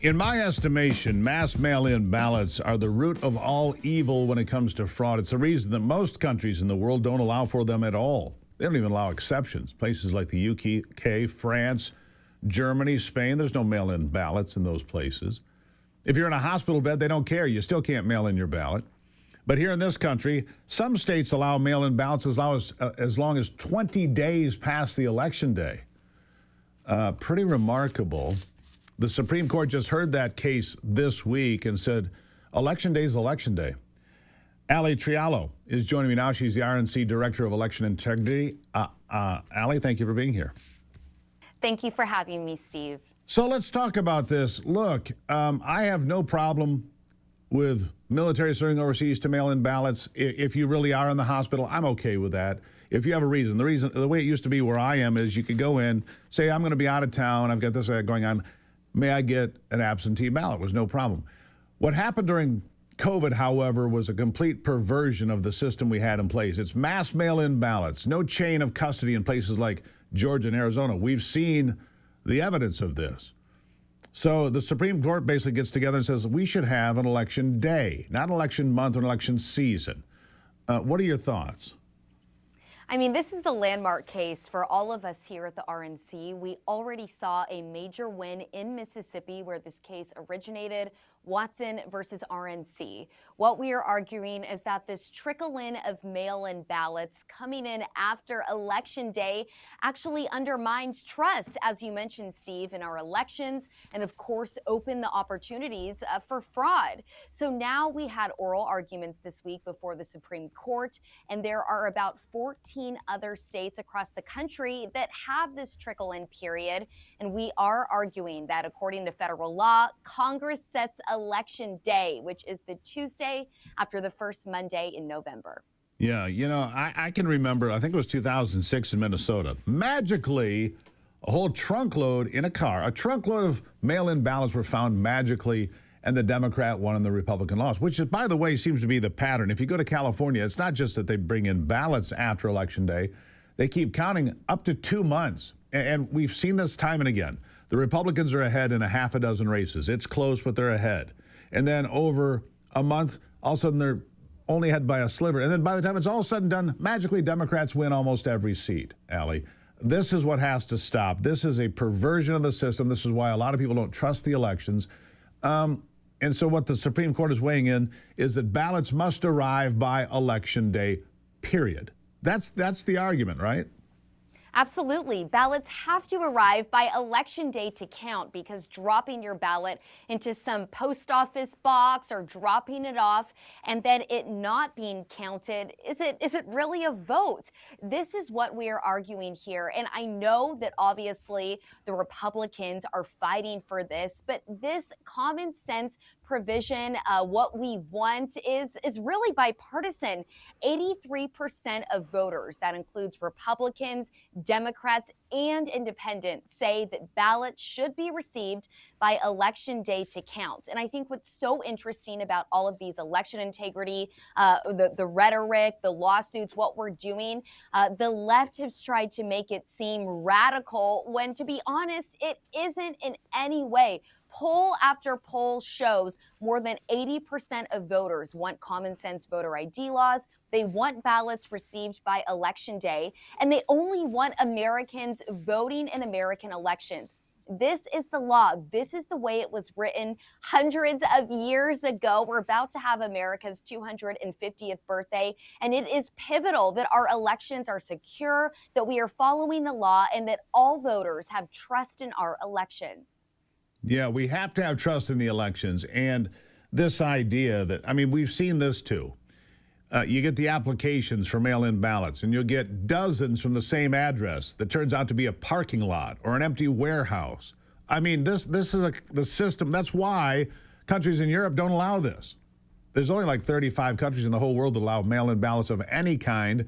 C: In my estimation, mass mail-in ballots are the root of all evil when it comes to fraud. It's the reason that most countries in the world don't allow for them at all. They don't even allow exceptions. Places like the UK, France, Germany, Spain, there's no mail-in ballots in those places. If you're in a hospital bed, they don't care. You still can't mail in your ballot. But here in this country, some states allow mail-in ballots as long as 20 days past the election day. Pretty remarkable. The Supreme Court just heard that case this week and said, Election Day is Election Day. Ali Triallo is joining me now. She's the RNC Director of Election Integrity. Ali, thank you for being here.
S: Thank you for having me, Steve.
C: So let's talk about this. Look, I have no problem with military serving overseas to mail in ballots. If you really are in the hospital, I'm okay with that. If you have a reason, the way it used to be where I am is you could go in, say, I'm going to be out of town, I've got this or that going on. May I get an absentee ballot? Was no problem. What happened during COVID, however, was a complete perversion of the system we had in place. It's mass mail-in ballots, no chain of custody in places like Georgia and Arizona. We've seen the evidence of this. So the Supreme Court basically gets together and says we should have an election day, not an election month or an election season. What are your thoughts?
S: I mean, this is the landmark case for all of us here at the RNC. We already saw a major win in Mississippi where this case originated, Watson versus RNC. What we are arguing is that this trickle-in of mail-in ballots coming in after Election Day actually undermines trust, as you mentioned, Steve, in our elections, and of course, open the opportunities for fraud. So now we had oral arguments this week before the Supreme Court, and there are about 14 other states across the country that have this trickle-in period, and we are arguing that according to federal law, Congress sets Election Day, which is the Tuesday after the first Monday in November.
C: Yeah, you know, I can remember, I think it was 2006 in Minnesota. Magically, a whole trunkload in a car, a trunkload of mail-in ballots were found magically, and the Democrat won and the Republican lost, which, is, by the way, seems to be the pattern. If you go to California, it's not just that they bring in ballots after Election Day. They keep counting up to 2 months, and we've seen this time and again. The Republicans are ahead in a half a dozen races. It's close, but they're ahead. And then over a month, all of a sudden they're only ahead by a sliver. And then by the time it's all said and done, magically Democrats win almost every seat, Allie. This is what has to stop. This is a perversion of the system. This is why a lot of people don't trust the elections. And so what the Supreme Court is weighing in is that ballots must arrive by Election Day, period. That's the argument, right?
S: Absolutely. Ballots have to arrive by Election Day to count, because dropping your ballot into some post office box or dropping it off and then it not being counted, is it really a vote? This is what we are arguing here. And I know that obviously the Republicans are fighting for this, but this common sense provision, what we want is really bipartisan. 83% of voters, that includes Republicans, Democrats, and independents, say that ballots should be received by Election Day to count. And I think what's so interesting about all of these election integrity, the rhetoric, the lawsuits, what we're doing, the left has tried to make it seem radical when, to be honest, it isn't in any way. Poll after poll shows more than 80% of voters want common sense voter ID laws. They want ballots received by Election Day, and they only want Americans voting in American elections. This is the law. This is the way it was written hundreds of years ago. We're about to have America's 250th birthday, and it is pivotal that our elections are secure, that we are following the law, and that all voters have trust in our elections.
C: Yeah, we have to have trust in the elections. And this idea that, I mean, we've seen this too. You get the applications for mail-in ballots, and you'll get dozens from the same address that turns out to be a parking lot or an empty warehouse. I mean, this is the system. That's why countries in Europe don't allow this. There's only like 35 countries in the whole world that allow mail-in ballots of any kind.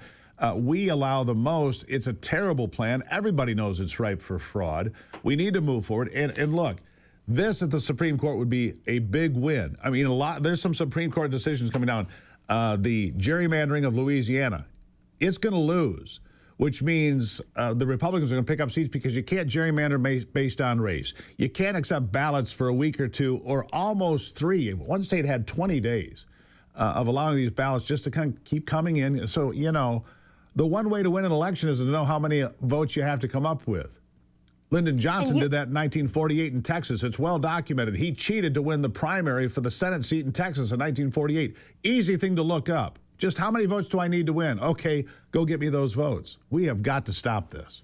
C: We allow the most. It's a terrible plan. Everybody knows it's ripe for fraud. We need to move forward. And look, this at the Supreme Court would be a big win. I mean, there's some Supreme Court decisions coming down. The gerrymandering of Louisiana, it's going to lose, which means the Republicans are going to pick up seats because you can't gerrymander based on race. You can't accept ballots for a week or two or almost 3. One state had 20 days of allowing these ballots just to kind of keep coming in. So, you know, the one way to win an election is to know how many votes you have to come up with. Lyndon Johnson did that in 1948 in Texas. It's well documented. He cheated to win the primary for the Senate seat in Texas in 1948. Easy thing to look up. Just how many votes do I need to win? Okay, go get me those votes. We have got to stop this.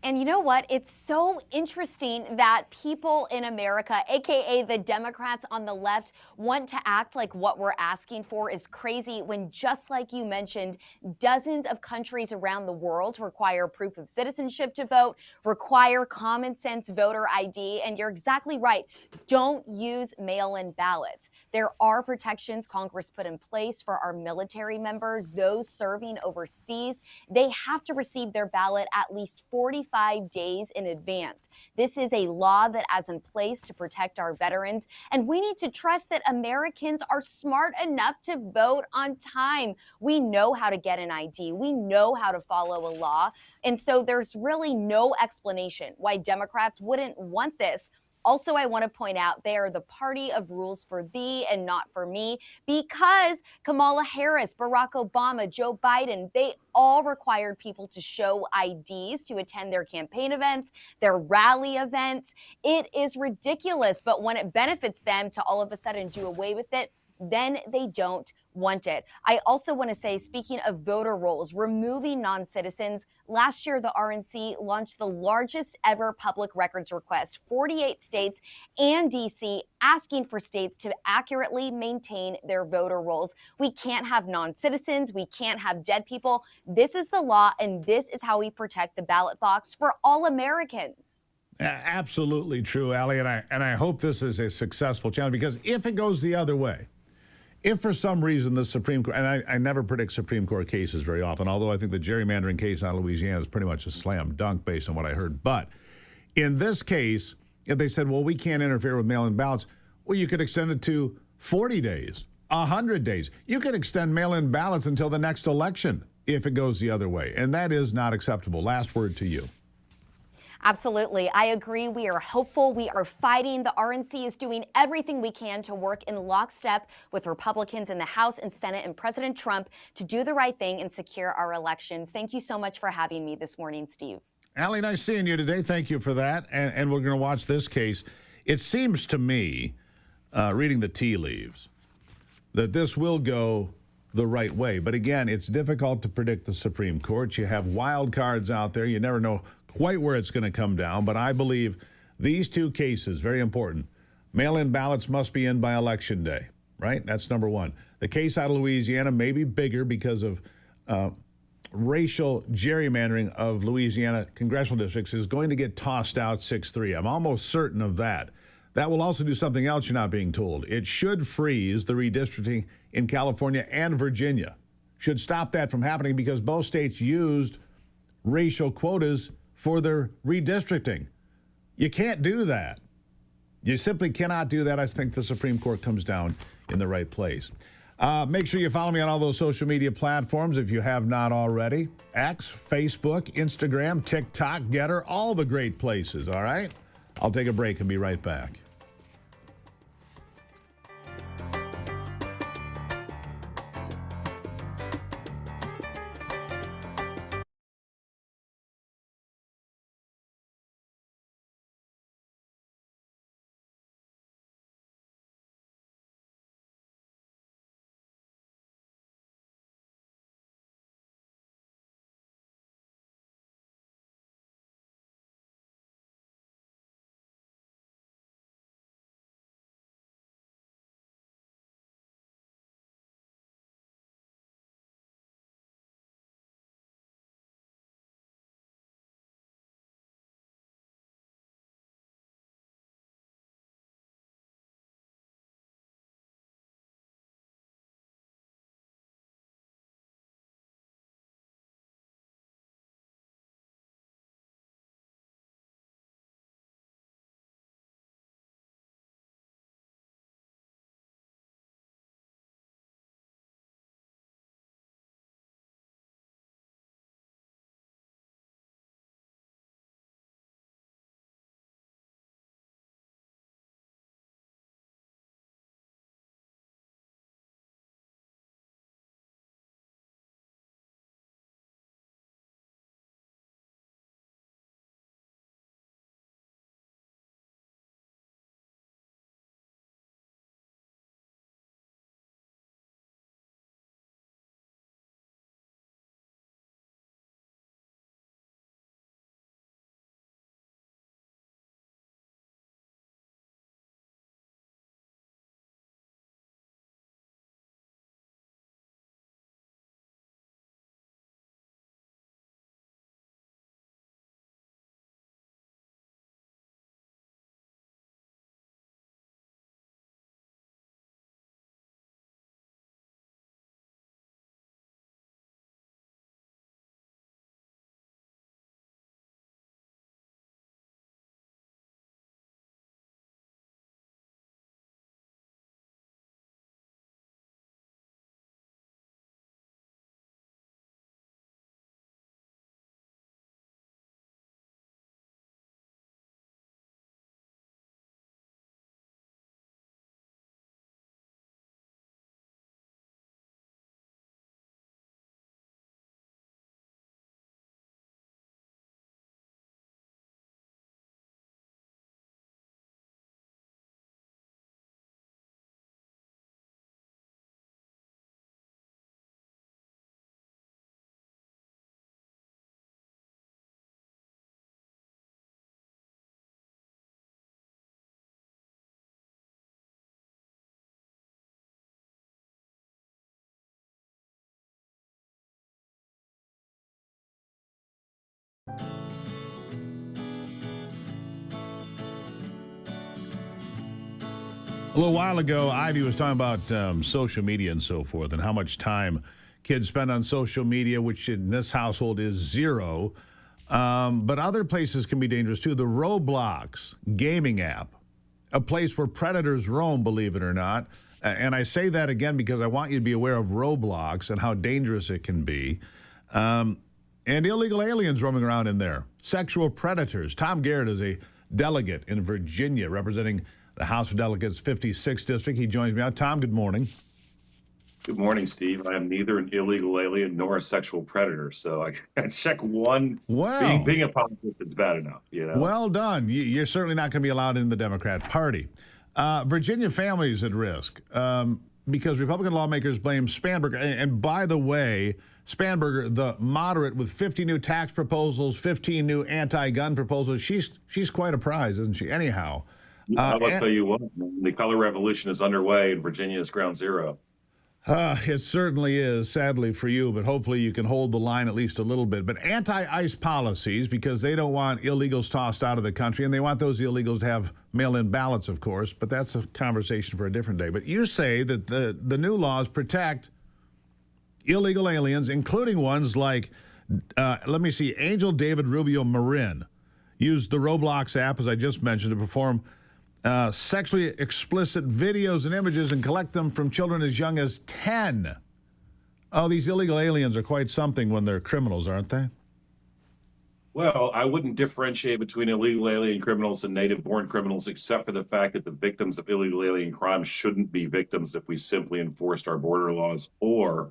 S: And you know what? It's so interesting that people in America, aka the Democrats on the left, want to act like what we're asking for is crazy when, just like you mentioned, dozens of countries around the world require proof of citizenship to vote, require common sense voter ID, and you're exactly right. Don't use mail-in ballots. There are protections Congress put in place for our military members, those serving overseas. They have to receive their ballot at least 45 days in advance. This is a law that is in place to protect our veterans, and we need to trust that Americans are smart enough to vote on time. We know how to get an ID. We know how to follow a law, and so there's really no explanation why Democrats wouldn't want this. Also, I want to point out they are the party of rules for thee and not for me, because Kamala Harris, Barack Obama, Joe Biden, they all required people to show IDs to attend their campaign events, their rally events. It is ridiculous, but when it benefits them to all of a sudden do away with it, then they don't want it. I also want to say, speaking of voter rolls, removing non-citizens, last year the RNC launched the largest ever public records request, 48 states and DC asking for states to accurately maintain their voter rolls. We can't have non-citizens. We can't have dead people. This is the law, and this is how we protect the ballot box for all Americans.
C: Absolutely true, Allie, and I hope this is a successful challenge, because if it goes the other way, if for some reason the Supreme Court, and I never predict Supreme Court cases very often, although I think the gerrymandering case out of Louisiana is pretty much a slam dunk based on what I heard. But in this case, if they said, well, we can't interfere with mail-in ballots, well, you could extend it to 40 days, 100 days. You could extend mail-in ballots until the next election if it goes the other way. And that is not acceptable. Last word to you.
S: Absolutely. I agree. We are hopeful. We are fighting. The RNC is doing everything we can to work in lockstep with Republicans in the House and Senate and President Trump to do the right thing and secure our elections. Thank you so much for having me this morning, Steve.
C: Allie, nice seeing you today. Thank you for that. And we're going to watch this case. It seems to me, reading the tea leaves, that this will go the right way. But again, it's difficult to predict the Supreme Court. You have wild cards out there. You never know quite where it's going to come down. But I believe these two cases, very important. Mail-in ballots must be in by Election Day, right? That's number one. The case out of Louisiana may be bigger because of racial gerrymandering of Louisiana congressional districts is going to get tossed out 6-3. I'm almost certain of that. That will also do something else you're not being told. It should freeze the redistricting in California and Virginia. Should stop that from happening because both states used racial quotas for their redistricting. You can't do that. You simply cannot do that. I think the Supreme Court comes down in the right place. Make sure you follow me on all those social media platforms if you have not already. X, Facebook, Instagram, TikTok, Getter, all the great places, all right? I'll take a break and be right back. A little while ago, Ivy was talking about social media and so forth and how much time kids spend on social media, which in this household is zero. But other places can be dangerous too. The Roblox gaming app, a place where predators roam, believe it or not. And I say that again because I want you to be aware of Roblox and how dangerous it can be. And illegal aliens roaming around in there. Sexual predators. Tom Garrett is a delegate in Virginia representing the House of Delegates 56th District. He joins me now. Tom, good morning.
T: Good morning, Steve. I am neither an illegal alien nor a sexual predator, so I check one.
C: Wow.
T: Being a politician's bad enough, you know.
C: Well done. You're certainly not going to be allowed in the Democrat Party. Virginia families at risk because Republican lawmakers blame Spanberger. And by the way, Spanberger, the moderate with 50 new tax proposals, 15 new anti-gun proposals, she's quite a prize, isn't she? Anyhow.
T: I'll tell you what, the color revolution is underway and Virginia is ground zero.
C: It certainly is, sadly for you, but hopefully you can hold the line at least a little bit. But anti-ICE policies, because they don't want illegals tossed out of the country, and they want those illegals to have mail-in ballots, of course, but that's a conversation for a different day. But you say that the new laws protect illegal aliens, including ones like, Angel David Rubio Marin used the Roblox app, as I just mentioned, to perform sexually explicit videos and images and collect them from children as young as 10. Oh, these illegal aliens are quite something when they're criminals, aren't they?
T: Well, I wouldn't differentiate between illegal alien criminals and native-born criminals, except for the fact that the victims of illegal alien crimes shouldn't be victims if we simply enforced our border laws or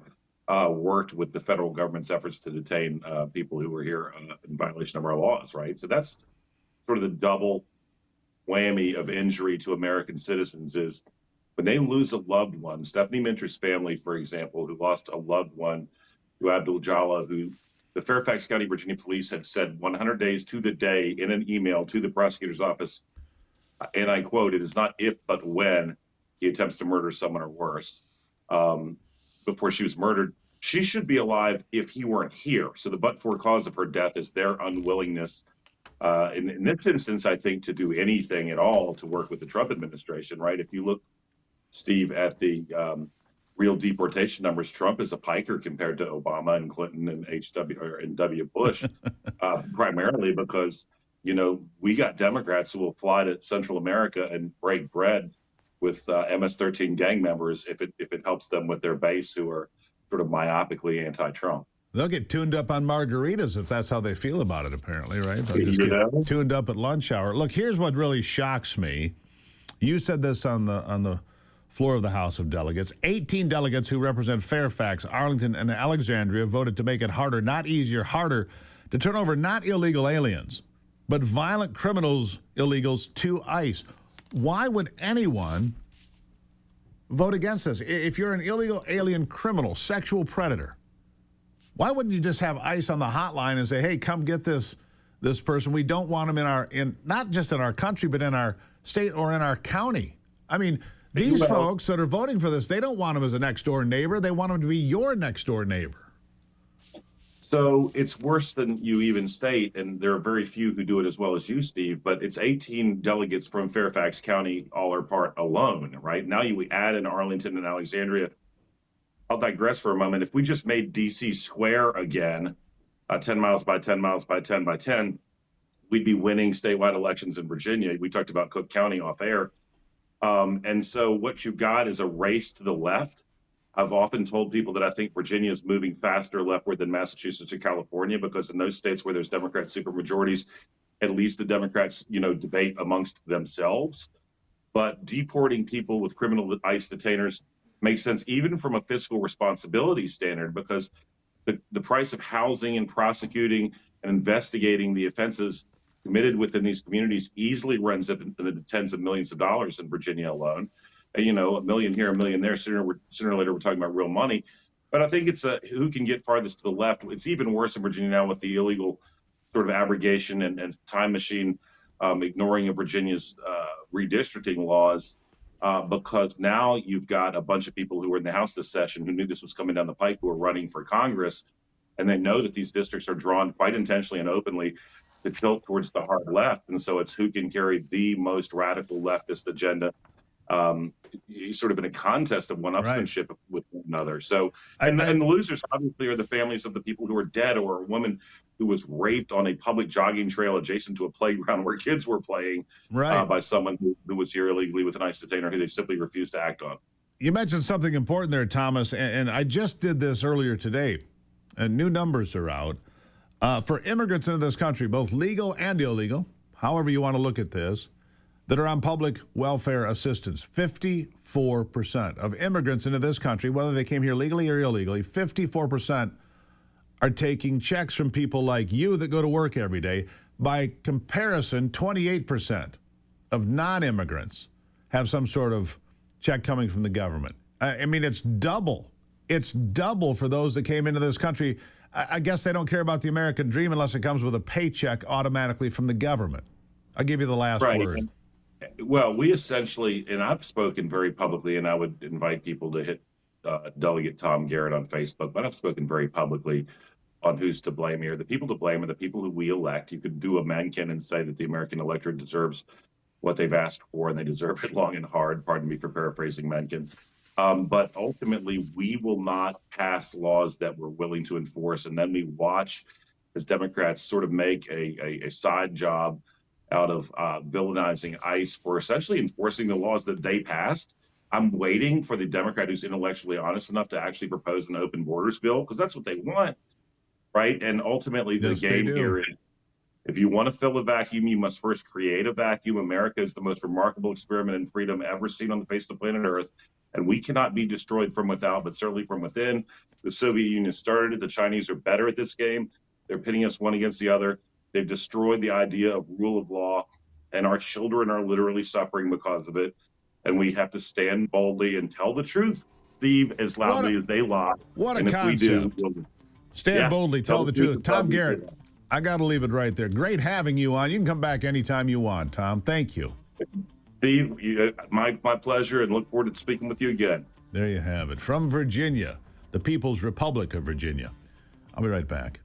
T: worked with the federal government's efforts to detain people who were here in violation of our laws, right? So that's sort of the double whammy of injury to American citizens is when they lose a loved one. Stephanie Minter's family, for example, who lost a loved one to Abdul Jallah, who the Fairfax County, Virginia police had said 100 days to the day in an email to the prosecutor's office, and I quote, "It is not if, but when he attempts to murder someone or worse," before she was murdered. She should be alive if he weren't here. So the but-for cause of her death is their unwillingness in this instance, I think, to do anything at all to work with the Trump administration, right? If you look, Steve, at the real deportation numbers, Trump is a piker compared to Obama and Clinton and W. Bush, primarily because, you know, we got Democrats who will fly to Central America and break bread with MS-13 gang members if it helps them with their base who are sort of myopically anti-Trump.
C: They'll get tuned up on margaritas if that's how they feel about it, apparently, right? They'll just get tuned up at lunch hour. Look, here's what really shocks me. You said this on the floor of the House of Delegates. 18 delegates who represent Fairfax, Arlington, and Alexandria voted to make it harder, not easier, harder, to turn over not illegal aliens, but violent criminals, illegals, to ICE. Why would anyone vote against this? If you're an illegal alien criminal, sexual predator, why wouldn't you just have ICE on the hotline and say, hey, come get this person? We don't want them in not just in our country, but in our state or in our county. I mean, these folks that are voting for this, they don't want them as a next-door neighbor. They want them to be your next-door neighbor.
T: So it's worse than you even state, and there are very few who do it as well as you, Steve, but it's 18 delegates from Fairfax County, all or part alone, right? Now we add in Arlington and Alexandria. I'll digress for a moment. If we just made D.C. square again, 10 miles by 10 miles by 10 by 10, we'd be winning statewide elections in Virginia. We talked about Cook County off air. And so what you've got is a race to the left. I've often told people that I think Virginia is moving faster leftward than Massachusetts and California, because in those states where there's Democrat supermajorities, at least the Democrats, debate amongst themselves. But deporting people with criminal ICE detainers makes sense even from a fiscal responsibility standard, because the price of housing and prosecuting and investigating the offenses committed within these communities easily runs up into the tens of millions of dollars in Virginia alone. And, a million here, a million there. Sooner or later, we're talking about real money. But I think it's who can get farthest to the left. It's even worse in Virginia now with the illegal sort of abrogation and time machine ignoring of Virginia's redistricting laws. Because now you've got a bunch of people who were in the House this session who knew this was coming down the pike, who are running for Congress, and they know that these districts are drawn quite intentionally and openly to tilt towards the hard left. And so it's who can carry the most radical leftist agenda sort of in a contest of one-upsmanship with one another. So, and the losers obviously are the families of the people who are dead, or a woman who was raped on a public jogging trail adjacent to a playground where kids were playing by someone who was here illegally with an ICE detainer who they simply refused to act on.
C: You mentioned something important there, Thomas, and I just did this earlier today. And new numbers are out. For immigrants into this country, both legal and illegal, however you want to look at this, that are on public welfare assistance, 54% of immigrants into this country, whether they came here legally or illegally, 54% are taking checks from people like you that go to work every day. By comparison, 28% of non-immigrants have some sort of check coming from the government. I mean, it's double. It's double for those that came into this country. I guess they don't care about the American dream unless it comes with a paycheck automatically from the government. I'll give you the last word.
T: Well, we essentially, and I've spoken very publicly, and I would invite people to hit Delegate Tom Garrett on Facebook, but I've spoken very publicly on who's to blame here. The people to blame are the people who we elect. You could do a Mencken and say that the American electorate deserves what they've asked for, and they deserve it long and hard. Pardon me for paraphrasing Mencken. But ultimately, we will not pass laws that we're willing to enforce, and then we watch as Democrats sort of make a side job out of villainizing ICE for essentially enforcing the laws that they passed. I'm waiting for the Democrat who's intellectually honest enough to actually propose an open borders bill, because that's what they want, right? And ultimately, the game here is, if you want to fill a vacuum, you must first create a vacuum. America is the most remarkable experiment in freedom ever seen on the face of planet Earth, and we cannot be destroyed from without, but certainly from within. The Soviet Union started it. The Chinese are better at this game. They're pitting us one against the other. They've destroyed the idea of rule of law, and our children are literally suffering because of it. And we have to stand boldly and tell the truth, Steve, as loudly as they lie.
C: What a
T: and
C: concept.
T: If we do,
C: Stand boldly, tell the truth. Tom Garrett, I got to leave it right there. Great having you on. You can come back anytime you want, Tom. Thank you.
T: Steve, my pleasure, and look forward to speaking with you again.
C: There you have it. From Virginia, the People's Republic of Virginia. I'll be right back.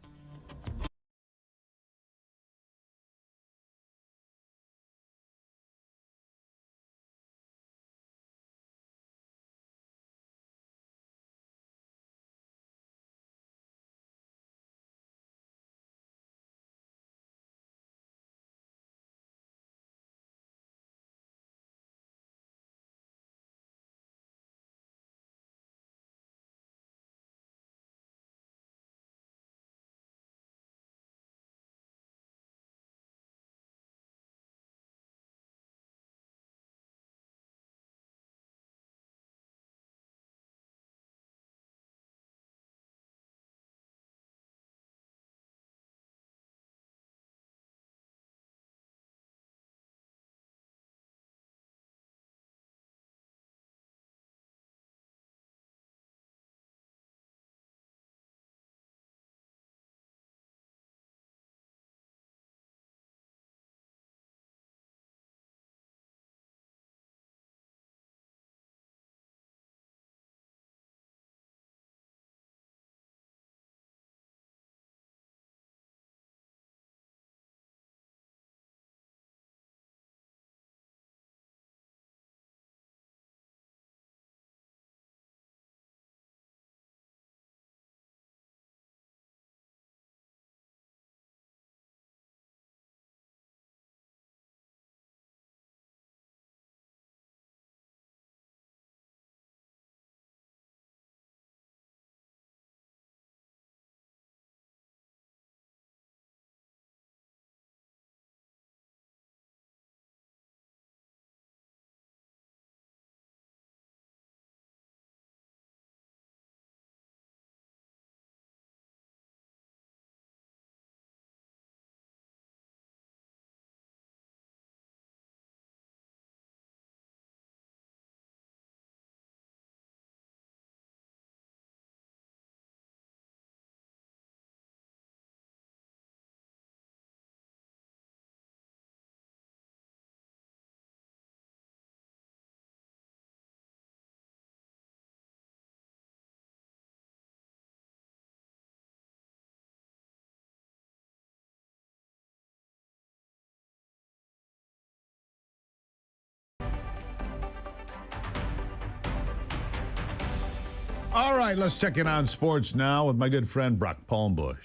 C: All right, let's check in on sports now with my good friend Brock Palmbush.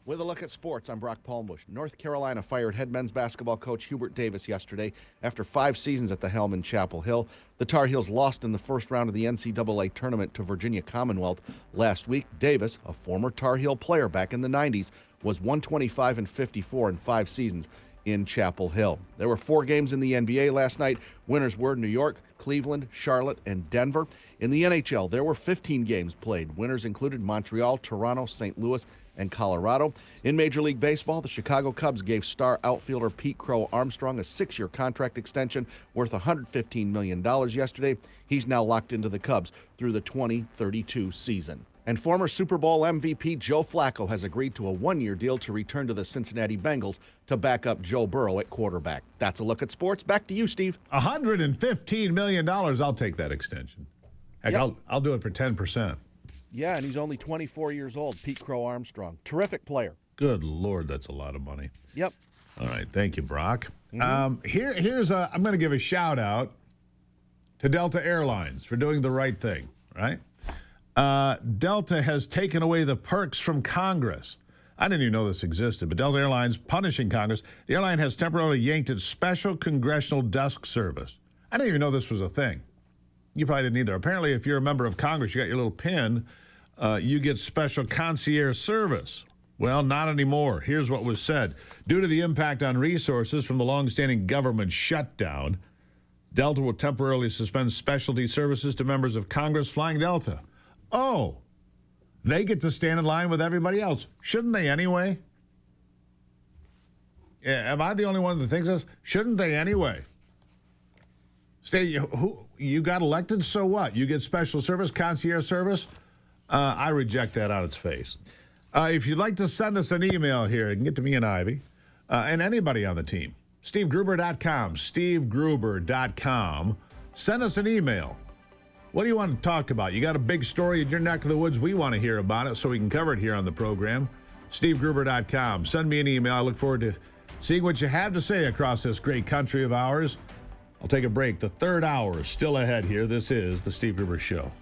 U: With a look at sports, I'm Brock Palmbush. North Carolina fired head men's basketball coach Hubert Davis yesterday after 5 seasons at the helm in Chapel Hill. The Tar Heels lost in the first round of the NCAA tournament to Virginia Commonwealth last week. Davis, a former Tar Heel player back in the 90s, was 125-54 in 5 seasons in Chapel Hill. There were 4 games in the NBA last night. Winners were New York, Cleveland, Charlotte, and Denver. In the NHL, there were 15 games played. Winners included Montreal, Toronto, St. Louis, and Colorado. In Major League Baseball, the Chicago Cubs gave star outfielder Pete Crow Armstrong a 6-year contract extension worth $115 million yesterday. He's now locked into the Cubs through the 2032 season. And former Super Bowl MVP Joe Flacco has agreed to a 1-year deal to return to the Cincinnati Bengals to back up Joe Burrow at quarterback. That's a look at sports. Back to you, Steve.
C: $115 million. I'll take that extension. Heck,
U: Yep.
C: I'll do it for 10%.
U: Yeah, and he's only 24 years old, Pete Crow Armstrong. Terrific player.
C: Good Lord, that's a lot of money.
U: Yep.
C: All right, thank you, Brock. I'm going to give a shout out to Delta Airlines for doing the right thing, right? Delta has taken away the perks from Congress. I didn't even know this existed, but Delta Airlines punishing Congress. The airline has temporarily yanked its special congressional desk service. I didn't even know this was a thing. You probably didn't either. Apparently, if you're a member of Congress, you got your little pin, you get special concierge service. Well, not anymore. Here's what was said. Due to the impact on resources from the longstanding government shutdown, Delta will temporarily suspend specialty services to members of Congress flying Delta. Oh, they get to stand in line with everybody else. Shouldn't they anyway? Yeah, am I the only one that thinks this? Shouldn't they anyway? You got elected, so what? You get special service, concierge service? I reject that on its face. If you'd like to send us an email here, you can get to me and Ivy, and anybody on the team. SteveGruber.com, SteveGruber.com. Send us an email. What do you want to talk about? You got a big story in your neck of the woods? We want to hear about it so we can cover it here on the program. SteveGruber.com. Send me an email. I look forward to seeing what you have to say across this great country of ours. I'll take a break. The third hour is still ahead here. This is The Steve Gruber Show.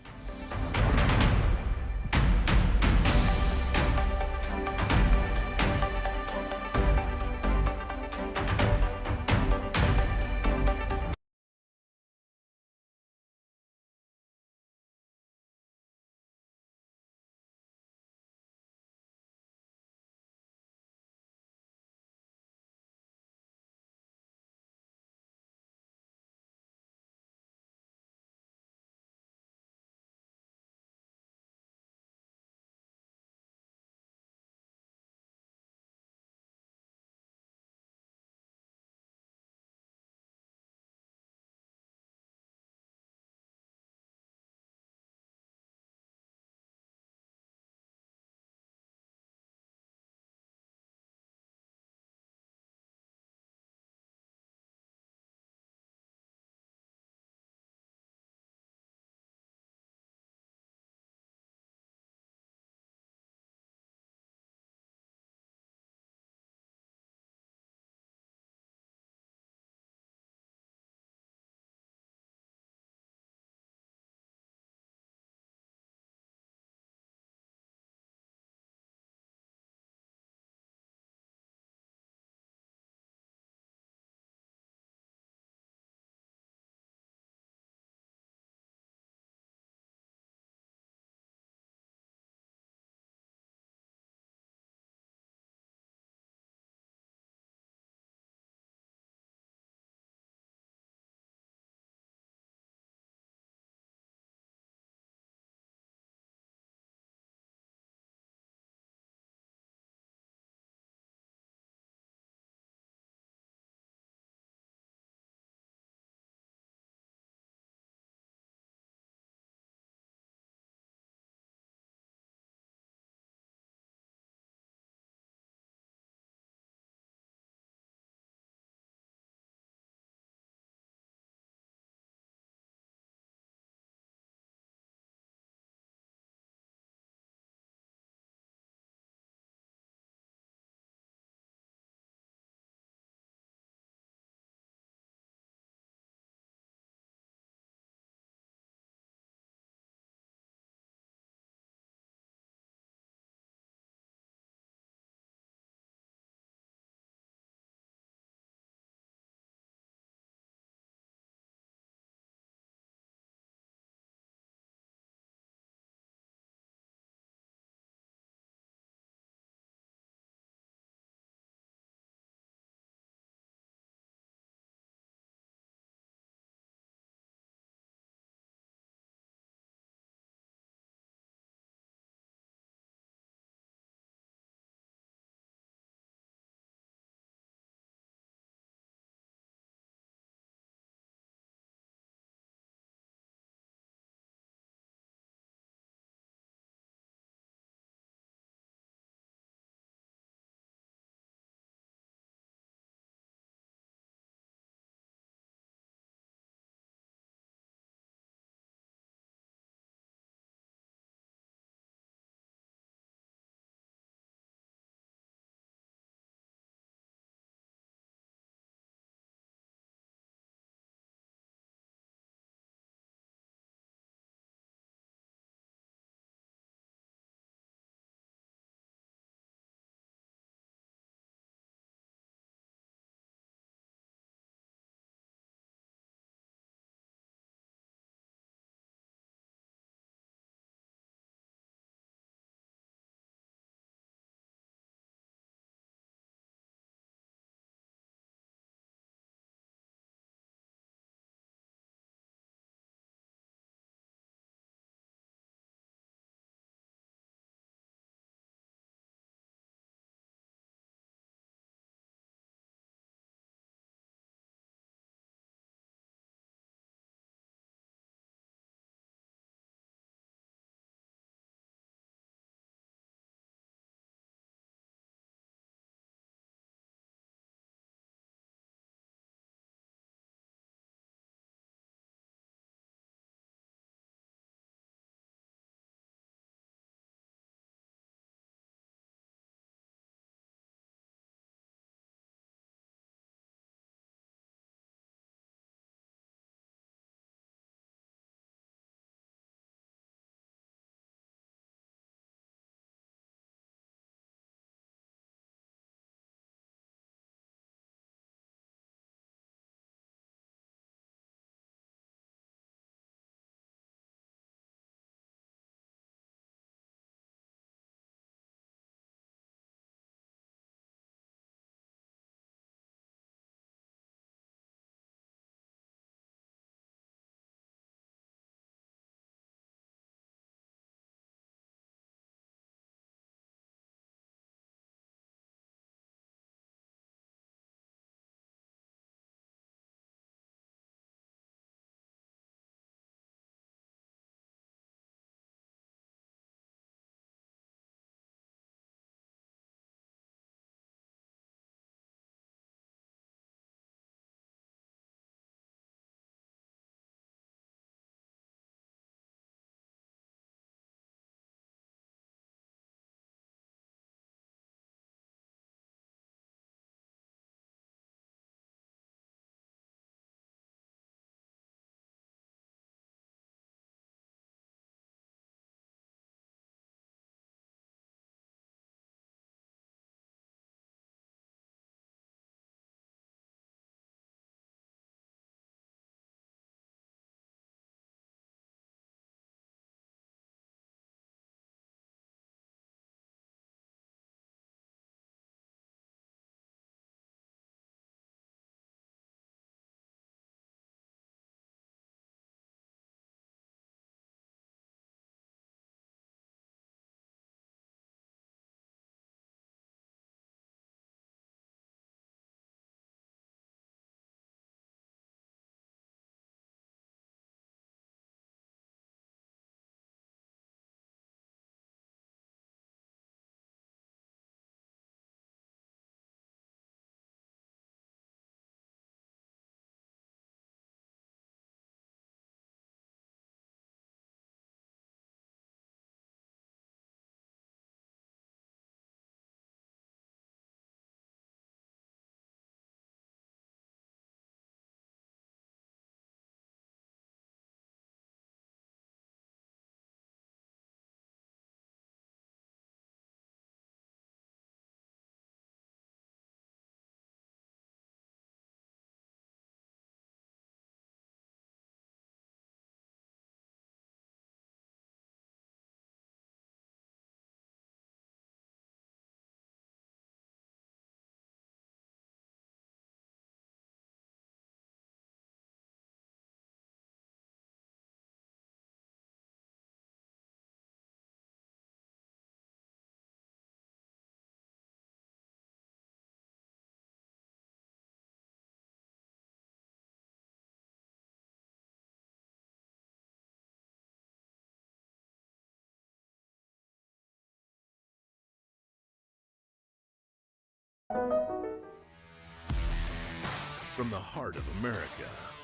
A: From the heart of America,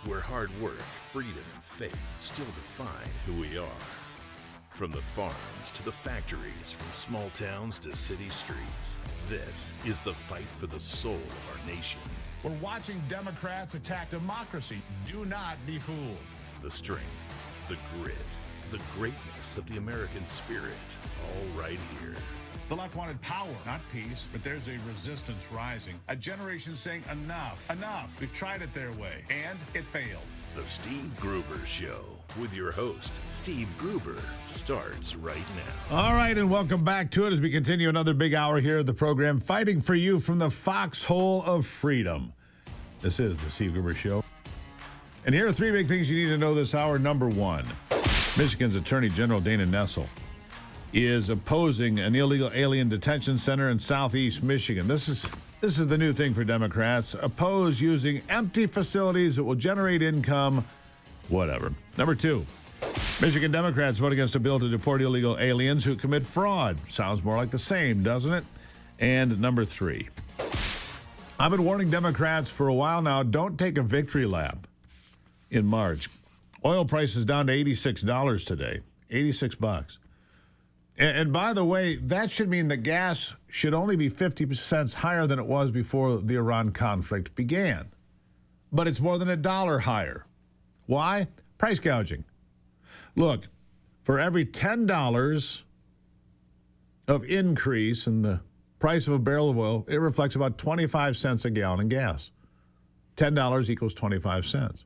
A: where hard work, freedom, and faith still define who we are. From the farms to the factories, from small towns to city streets, this is the fight for the soul of our nation.
B: We're watching Democrats attack democracy. Do not be fooled.
A: The strength, the grit, the greatness of the American spirit, all right here.
B: The left wanted power, not peace, but there's a resistance rising. A generation saying enough, enough. We've tried it their way, and it failed.
A: The Steve Gruber Show with your host, Steve Gruber, starts right now.
C: All right, and welcome back to it as we continue another big hour here of the program, fighting for you from the foxhole of freedom. This is the Steve Gruber Show. And here are three big things you need to know this hour. Number one, Michigan's Attorney General Dana Nessel is opposing an illegal alien detention center in southeast Michigan. This is the new thing for Democrats. Oppose using empty facilities that will generate income, whatever. Number two, Michigan Democrats vote against a bill to deport illegal aliens who commit fraud. Sounds more like the same, doesn't it? And number three, I've been warning Democrats for a while now, don't take a victory lap in March. Oil prices down to $86 today, $86. And by the way, that should mean that gas should only be 50 cents higher than it was before the Iran conflict began. But it's more than $1 higher. Why? Price gouging. Look, for every $10 of increase in the price of a barrel of oil, it reflects about 25 cents a gallon in gas. $10 equals 25 cents.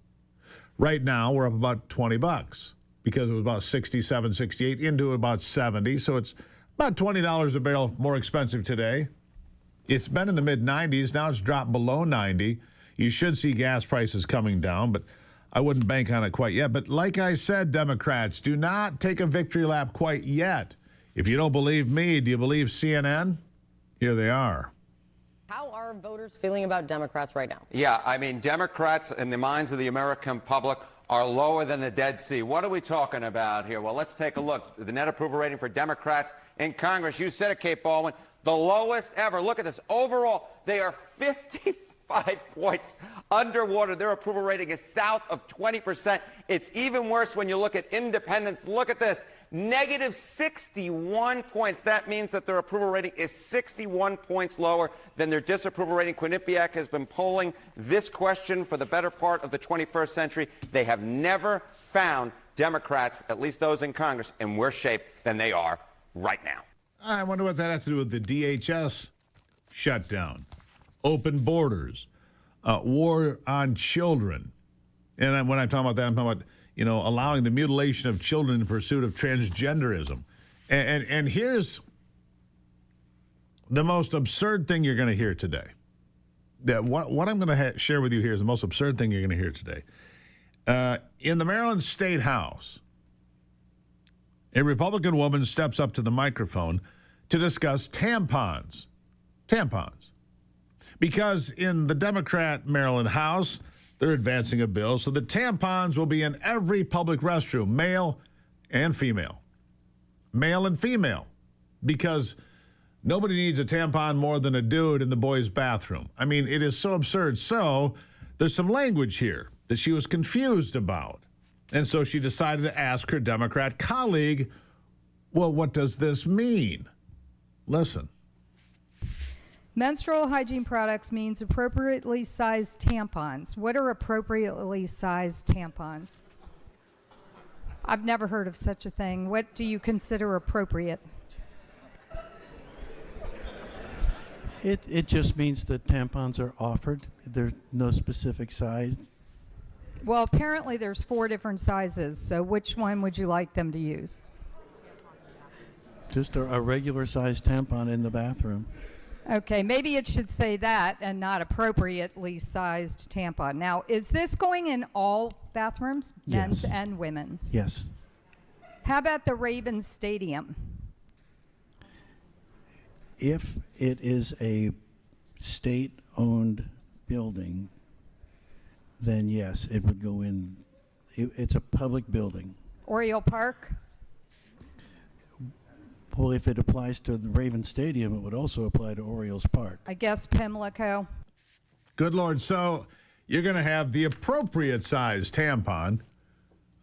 C: Right now, we're up about $20 because it was about 67, 68 into about 70. So it's about $20 a barrel more expensive today. It's been in the mid-90s. Now it's dropped below 90. You should see gas prices coming down, but I wouldn't bank on it quite yet. But like I said, Democrats, do not take a victory lap quite yet. If you don't believe me, do you believe CNN? Here they are.
D: How are voters feeling about Democrats right now?
V: Yeah, I mean, Democrats in the minds of the American public are lower than the Dead Sea. What are we talking about here? Well, let's take a look. The net approval rating for Democrats in Congress, you said it, Kate Baldwin, the lowest ever. Look at this. Overall, they are 55 points underwater. Their approval rating is south of 20%. It's even worse when you look at independents. Look at this. Negative 61 points. That means that their approval rating is 61 points lower than their disapproval rating. Quinnipiac has been polling this question for the better part of the 21st century. They have never found Democrats, at least those in Congress, in worse shape than they are right now.
C: I wonder what that has to do with the DHS shutdown, open borders, war on children. And when I'm talking about that, I'm talking about, allowing the mutilation of children in pursuit of transgenderism. And here's the most absurd thing you're going to hear today. That what I'm going to share with you here is the most absurd thing you're going to hear today. In the Maryland State House, a Republican woman steps up to the microphone to discuss tampons. Tampons. Because in the Democrat Maryland House, they're advancing a bill so that tampons will be in every public restroom, male and female. Male and female. Because nobody needs a tampon more than a dude in the boys' bathroom. I mean, it is so absurd. So there's some language here that she was confused about. And so she decided to ask her Democrat colleague, well, what does this mean? Listen.
W: Menstrual hygiene products means appropriately sized tampons. What are appropriately sized tampons? I've never heard of such a thing. What do you consider appropriate?
X: It just means that tampons are offered. There's no specific size.
W: Well, apparently there's 4 different sizes, so which one would you like them to use?
X: Just a regular sized tampon in the bathroom.
W: Okay, maybe it should say that and not appropriately sized tampon. Now, is this going in all bathrooms, men's and women's?
X: Yes.
W: How about the Ravens Stadium?
X: If it is a state-owned building, then yes, it would go in. It's a public building.
W: Oriole Park?
X: Well, if it applies to the Raven Stadium, it would also apply to Orioles Park.
W: I guess Pimlico.
C: Good Lord. So you're going to have the appropriate size tampon.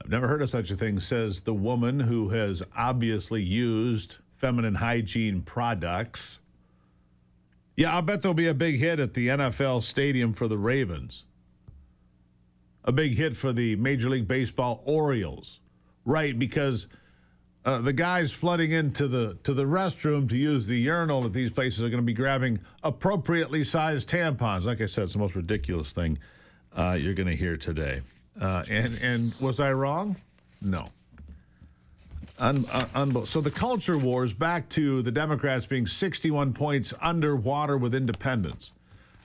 C: I've never heard of such a thing, says the woman who has obviously used feminine hygiene products. Yeah, I'll bet there'll be a big hit at the NFL stadium for the Ravens. A big hit for the Major League Baseball Orioles. Right, because the guys flooding into the restroom to use the urinal at these places are going to be grabbing appropriately sized tampons. Like I said, it's the most ridiculous thing you're going to hear today. And was I wrong? No. So the culture wars, back to the Democrats being 61 points underwater with independents.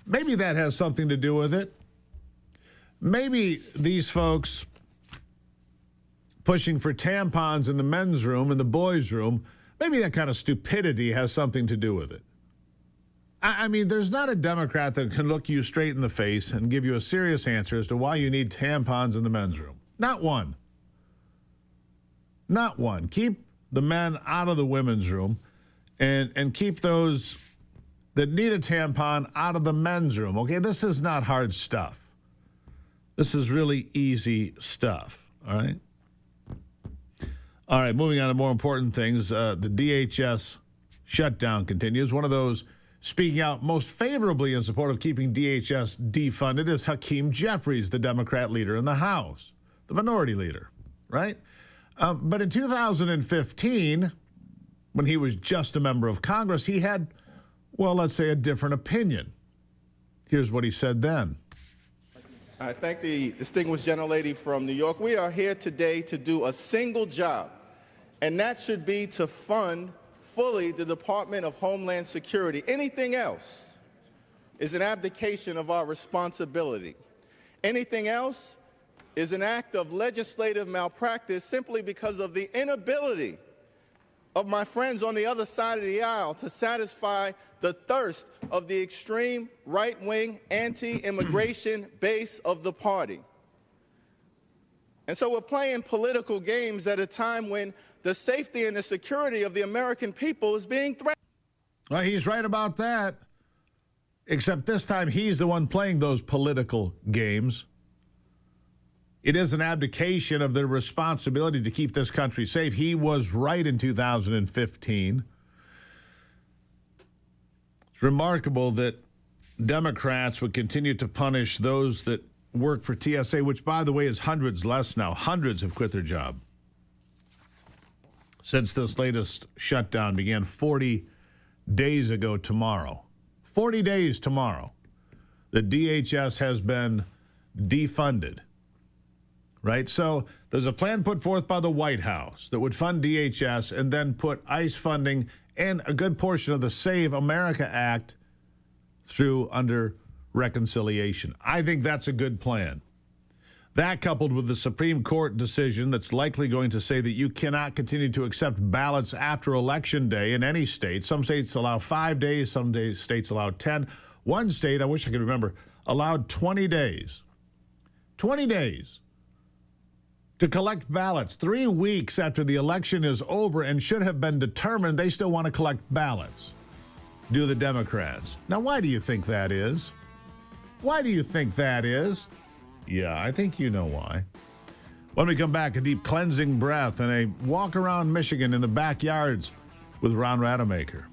C: Maybe that has something to do with it. Maybe these folks pushing for tampons in the men's room and the boys' room, maybe that kind of stupidity has something to do with it. I mean, there's not a Democrat that can look you straight in the face and give you a serious answer as to why you need tampons in the men's room. Not one. Not one. Keep the men out of the women's room and keep those that need a tampon out of the men's room. Okay, this is not hard stuff. This is really easy stuff, all right? All right, moving on to more important things. The DHS shutdown continues. One of those speaking out most favorably in support of keeping DHS defunded is Hakeem Jeffries, the Democrat leader in the House, the minority leader, right? But in 2015, when he was just a member of Congress, he had, well, let's say a different opinion. Here's what he said then.
K: I thank the distinguished gentlelady from New York. We are here today to do a single job, and that should be to fund fully the Department of Homeland Security. Anything else is an abdication of our responsibility. Anything else is an act of legislative malpractice simply because of the inability of my friends on the other side of the aisle to satisfy the thirst of the extreme right-wing anti-immigration base of the party. And so we're playing political games at a time when the safety and the security of the American people is being threatened.
C: Well, he's right about that. Except this time he's the one playing those political games. It is an abdication of their responsibility to keep this country safe. He was right in 2015. It's remarkable that Democrats would continue to punish those that work for TSA, which, by the way, is hundreds less now. Hundreds have quit their job since this latest shutdown began 40 days ago tomorrow. 40 days tomorrow. The DHS has been defunded. Right? So there's a plan put forth by the White House that would fund DHS and then put ICE funding and a good portion of the Save America Act through under reconciliation. I think that's a good plan. That, coupled with the Supreme Court decision that's likely going to say that you cannot continue to accept ballots after Election Day in any state. Some states allow 5 days, some states allow 10. One state, I wish I could remember, allowed 20 days. 20 days. To collect ballots 3 weeks after the election is over and should have been determined, they still want to collect ballots. Do the Democrats. Now, why do you think that is? Why do you think that is? Yeah, I think you know why. When we come back, a deep cleansing breath and a walk around Michigan in the backyards with Ron Rademacher.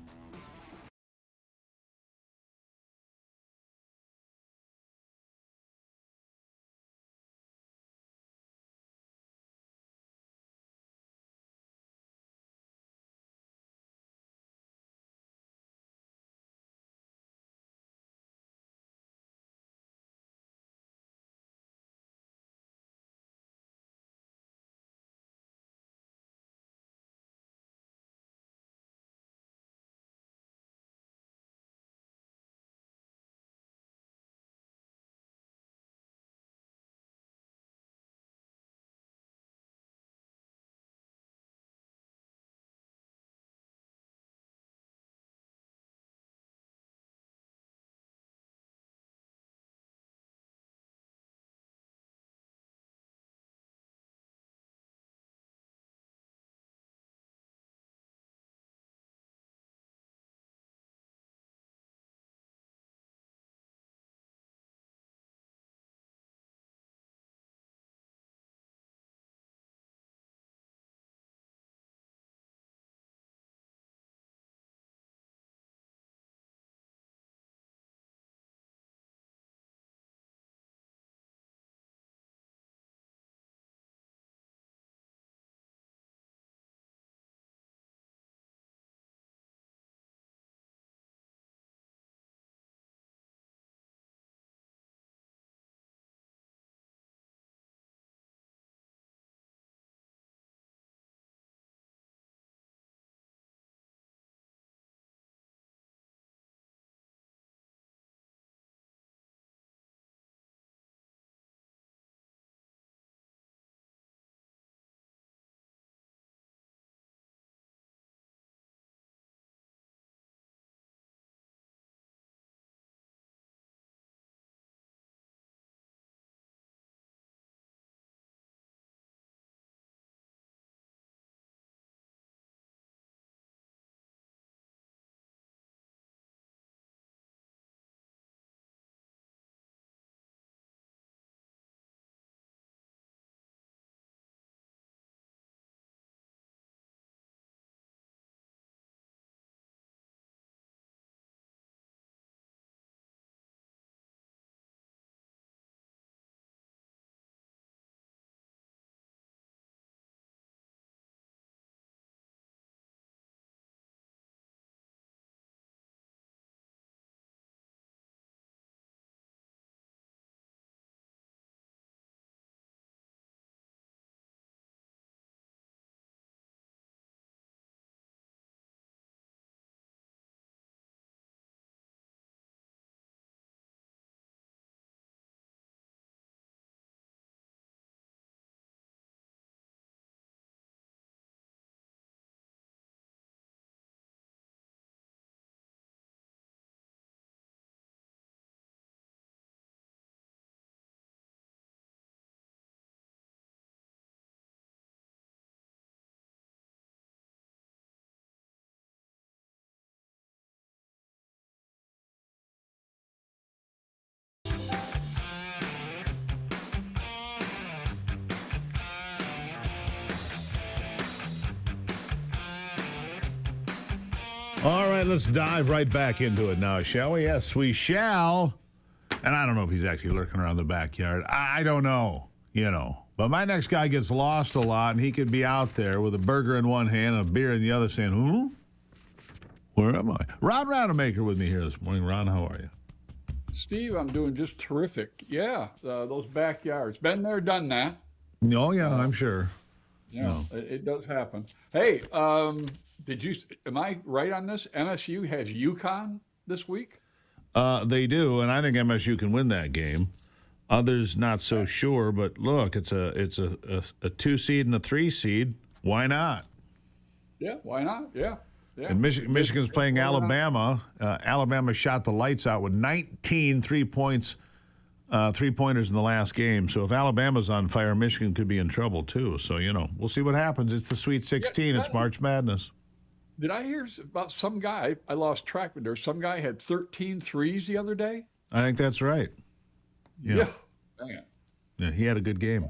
C: All right, let's dive right back into it now, shall we? Yes, we shall. And I don't know if he's actually lurking around the backyard. I don't know, But my next guy gets lost a lot, and he could be out there with a burger in one hand and a beer in the other saying, where am I? Ron Rademacher with me here this morning. Ron, how are you?
E: Steve, I'm doing just terrific. Yeah, those backyards. Been there, done that.
C: Oh, yeah, I'm sure.
E: Yeah, it does happen. Hey, am I right on this? MSU has UConn this week?
C: They do, and I think MSU can win that game. Others not so sure, but look, it's a 2 seed and a 3 seed. Why not?
E: Yeah, why not? Yeah.
C: And Michigan's playing Alabama. Alabama shot the lights out with 19 3-pointers in the last game. So if Alabama's on fire, Michigan could be in trouble too. So, we'll see what happens. It's the Sweet 16. It's March Madness.
E: Did I hear about some guy, I lost track, but there some guy had 13 threes the other day?
C: I think that's right. Yeah.
E: Man.
C: Yeah, he had a good game.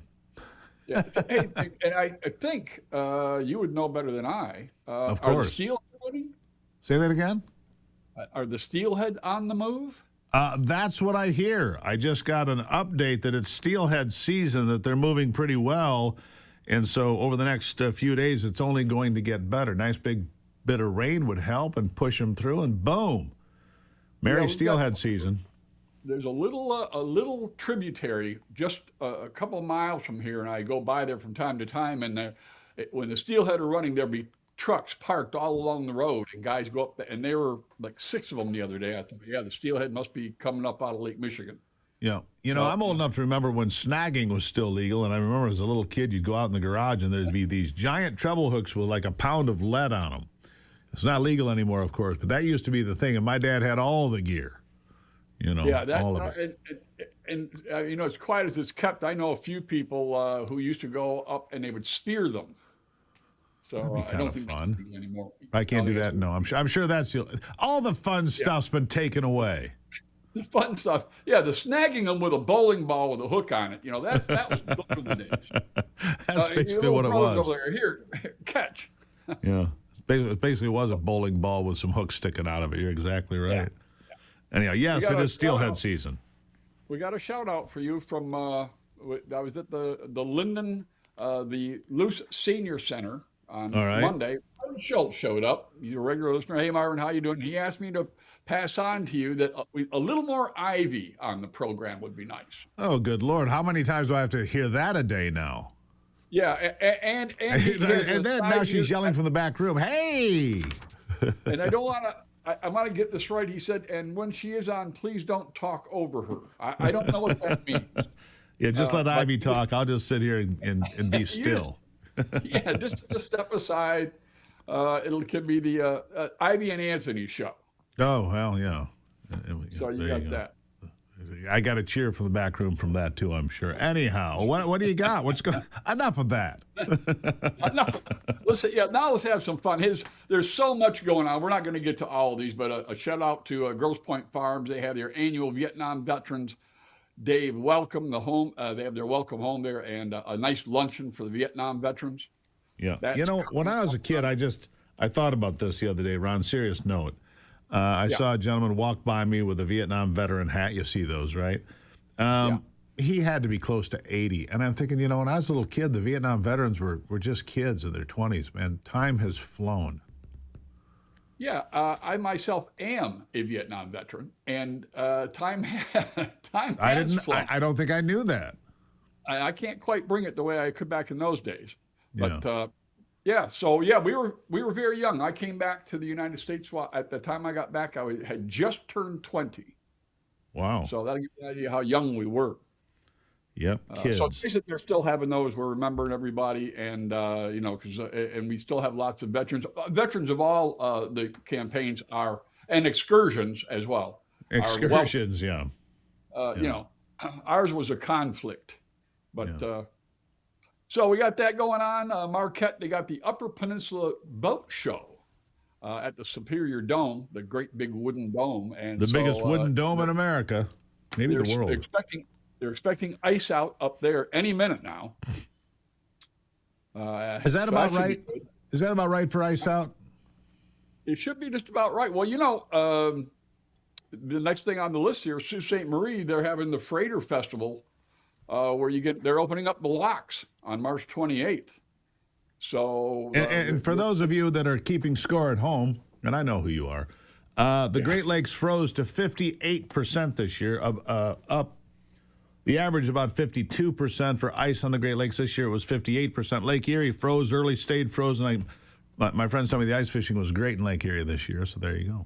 E: Yeah. Hey, and I think you would know better than I.
C: Of course.
E: Are the Steelhead winning?
C: Say that again?
E: Are the Steelhead on the move?
C: That's what I hear. I just got an update that it's Steelhead season, that they're moving pretty well. And so over the next few days, it's only going to get better. Nice big bit of rain would help and push them through, and boom. Merry Steelhead season.
E: There's a little tributary just a couple of miles from here, and I go by there from time to time. And when the Steelhead are running, there'll be trucks parked all along the road, and guys go up there, and there were like 6 of them the other day. I thought, the Steelhead must be coming up out of Lake Michigan.
C: Yeah. I'm old enough to remember when snagging was still legal, and I remember as a little kid, you'd go out in the garage, and there'd be these giant treble hooks with like a pound of lead on them. It's not legal anymore, of course, but that used to be the thing, and my dad had all the gear. All of it.
E: And as quiet as it's kept, I know a few people who used to go up and they would spear them. So I don't think
C: fun
E: that's anymore.
C: I can't do that. No, I'm sure that's all the fun stuff's been taken away.
E: The fun stuff, the snagging them with a bowling ball with a hook on it. That was those were the days.
C: That's basically what it was.
E: Over there, here, catch.
C: Yeah, it basically was a bowling ball with some hooks sticking out of it. You're exactly right. Yeah. Anyhow, yes, it is Steelhead season. We
E: got a shout out for you from. I was at the Linden, the Luce Senior Center on Monday. Martin Schultz showed up. He's a regular listener. Hey, Martin, how you doing? He asked me to pass on to you that a little more Ivy on the program would be nice.
C: Oh, good Lord! How many times do I have to hear that a day now?
E: Yeah, and
C: then now she's yelling from the back room, "Hey!"
E: And I don't want to. I want to get this right. He said, and when she is on, please don't talk over her. I don't know what that means.
C: Yeah, just let Ivy talk. I'll just sit here and be still.
E: Just step aside. It could be the Ivy and Anthony show.
C: Oh, well, yeah.
E: So you got that.
C: I got a cheer from the back room from that, too, I'm sure. Anyhow, what do you got? What's going? Enough of that.
E: Enough. Now let's have some fun. There's so much going on. We're not going to get to all of these, but a shout out to Grosse Pointe Farms. They have their annual Vietnam Veterans Day welcome. They have their welcome home there, and a nice luncheon for the Vietnam veterans.
C: Yeah. When I was a kid, I thought about this the other day, Ron, serious note. I saw a gentleman walk by me with a Vietnam veteran hat. You see those, right? He had to be close to 80. And I'm thinking, when I was a little kid, the Vietnam veterans were just kids in their 20s, man. Time has flown.
E: Yeah, I myself am a Vietnam veteran, and time has flown.
C: I don't think I knew that.
E: I can't quite bring it the way I could back in those days. But we were very young. I came back to the United States at the time I got back. I had just turned 20.
C: Wow!
E: So that'll give you an idea how young we were.
C: Yep, kids.
E: So they're still having those. We're remembering everybody, and because and we still have lots of veterans. Veterans of all the campaigns and excursions as well.
C: Excursions,
E: ours was a conflict, but. So we got that going on. Marquette, they got the Upper Peninsula Boat Show at the Superior Dome, the great big wooden dome, and
C: the biggest wooden dome in America, maybe the world.
E: They're expecting ice out up there any minute now.
C: Is that about right? Is that about right for ice out?
E: It should be just about right. Well, the next thing on the list here, Sault Ste. Marie, they're having the Freighter Festival, where they're opening up the locks on March 28th. So,
C: and for those of you that are keeping score at home, and I know who you are, the Great Lakes froze to 58% this year, up. The average about 52% for ice on the Great Lakes this year. It was 58%. Lake Erie froze early, stayed frozen. My friends told me the ice fishing was great in Lake Erie this year, so there you go.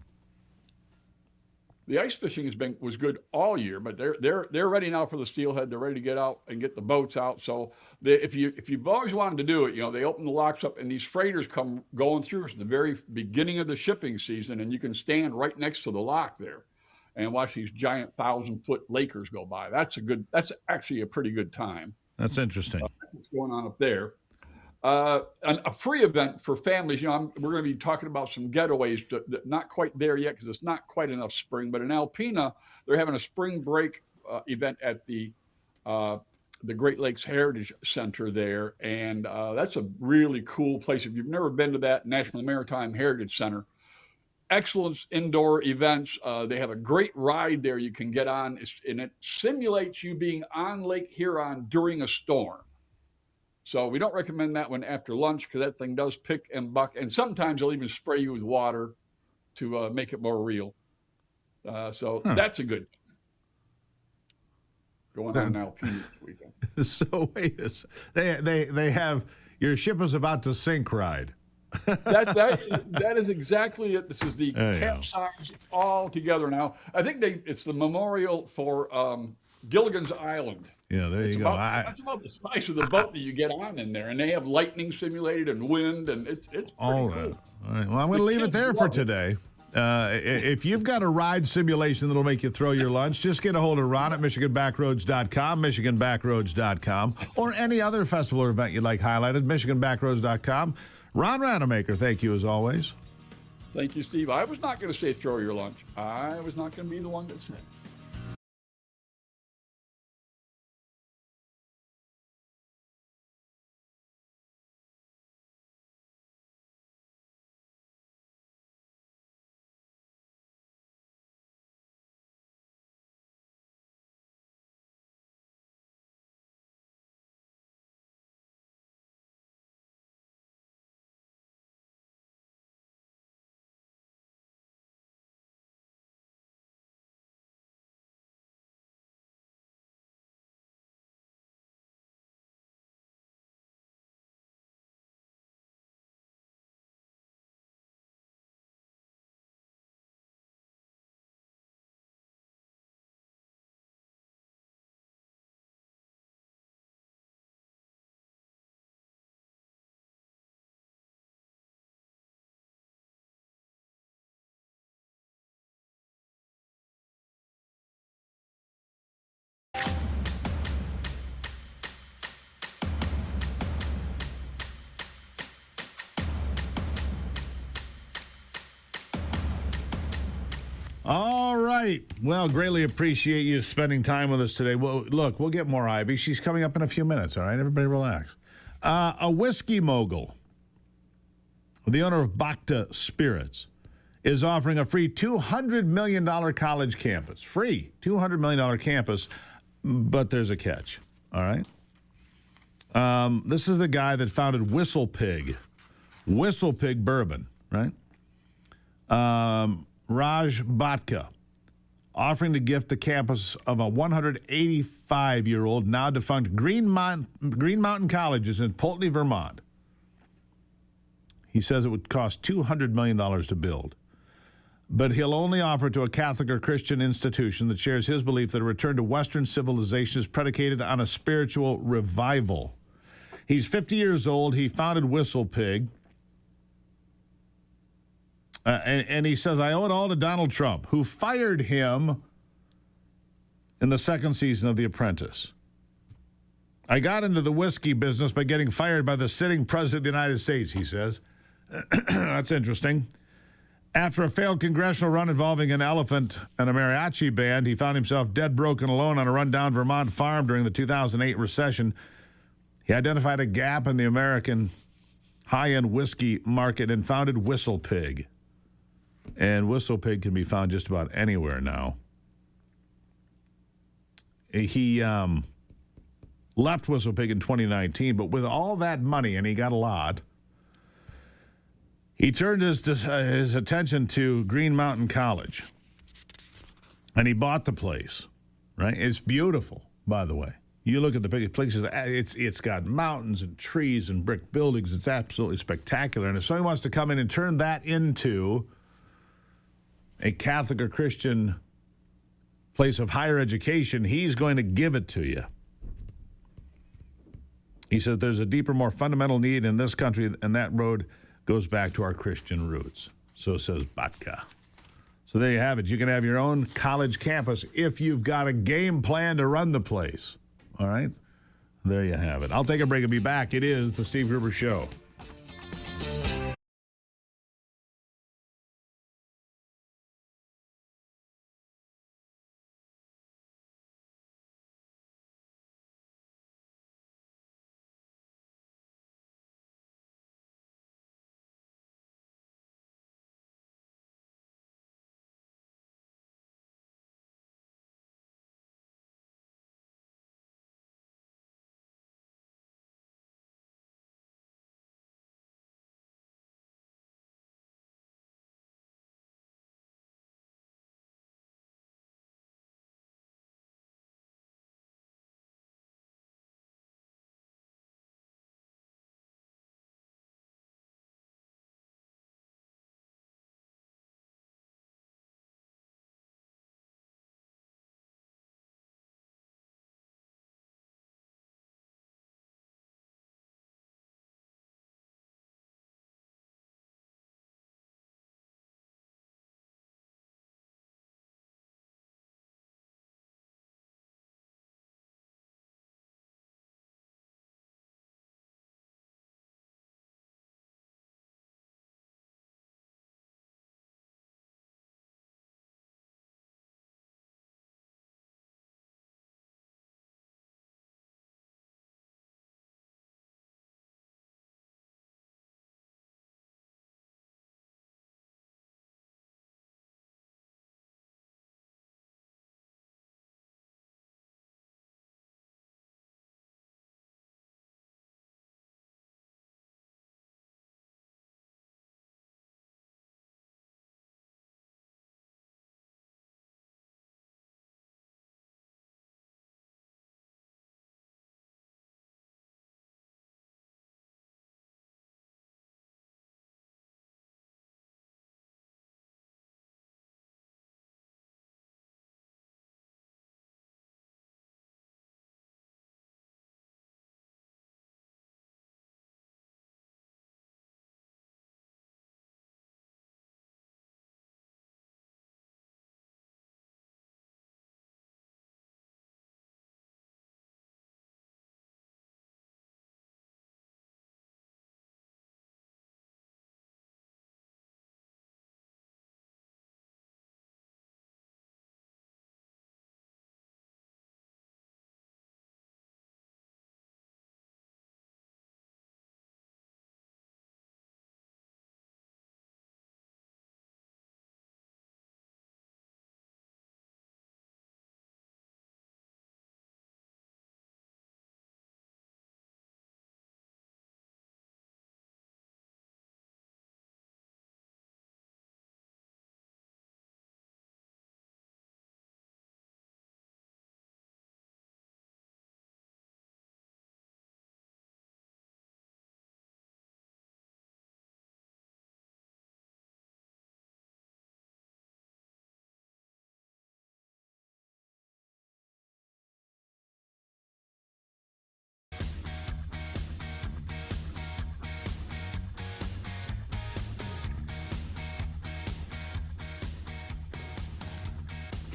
E: The ice fishing was good all year, but they're ready now for the steelhead. They're ready to get out and get the boats out. So if you've always wanted to do it, they open the locks up and these freighters come going through at the very beginning of the shipping season, and you can stand right next to the lock there and watch these giant 1,000-foot Lakers go by. That's actually a pretty good time.
C: That's interesting.
E: What's going on up there? A free event for families. We're going to be talking about some getaways. Not quite there yet because it's not quite enough spring. But in Alpena, they're having a spring break event at the Great Lakes Heritage Center there, and that's a really cool place. If you've never been to that National Maritime Heritage Center, excellent indoor events. They have a great ride there you can get on, and it simulates you being on Lake Huron during a storm. So we don't recommend that one after lunch because that thing does pick and buck, and sometimes they'll even spray you with water to make it more real. That's a good going on now this weekend.
C: So wait a second. They have your ship is about to sink ride.
E: that is exactly it. This is the campsite all together now. I think it's the memorial for Gilligan's Island.
C: Yeah, there you go.
E: That's about the size of the boat that you get on in there, and they have lightning simulated and wind, and it's pretty cool.
C: All right. Well, I'm going to leave it there for today. If you've got a ride simulation that'll make you throw your lunch, just get a hold of Ron at MichiganBackroads.com, MichiganBackroads.com, or any other festival or event you'd like highlighted, MichiganBackroads.com. Ron Rademacher, thank you as always.
E: Thank you, Steve. I was not going to say throw your lunch. I was not going to be the one that said.
C: All right. Well, greatly appreciate you spending time with us today. Well, look, we'll get more Ivy. She's coming up in a few minutes, all right? Everybody relax. A whiskey mogul, the owner of Bacta Spirits, is offering a free $200 million college campus. Free $200 million campus, but there's a catch, all right? This is the guy that founded Whistle Pig Bourbon, right? Raj Bhatka, offering to gift the campus of a 185-year-old, now defunct Green Mountain Colleges in Pulteney, Vermont. He says it would cost $200 million to build. But he'll only offer it to a Catholic or Christian institution that shares his belief that a return to Western civilization is predicated on a spiritual revival. He's 50 years old. He founded Whistle Pig. And he says, I owe it all to Donald Trump, who fired him in the second season of The Apprentice. I got into the whiskey business by getting fired by the sitting president of the United States, he says. That's interesting. After a failed congressional run involving an elephant and a mariachi band, he found himself dead broke and alone on a rundown Vermont farm during the 2008 recession. He identified a gap in the American high-end whiskey market and founded Whistle Pig. And Whistlepig can be found just about anywhere now. He left Whistlepig in 2019, but with all that money, and he got a lot, he turned his attention to Green Mountain College. And he bought the place, right? It's beautiful, by the way. You look at the places, it's got mountains and trees and brick buildings. It's absolutely spectacular. And if someone wants to come in and turn that into a Catholic or Christian place of higher education, he's going to give it to you. He says there's a deeper, more fundamental need in this country, and that road goes back to our Christian roots. So says Batka. So there you have it. You can have your own college campus if you've got a game plan to run the place. All right? There you have it. I'll take a break and be back. It is the Steve Gruber Show.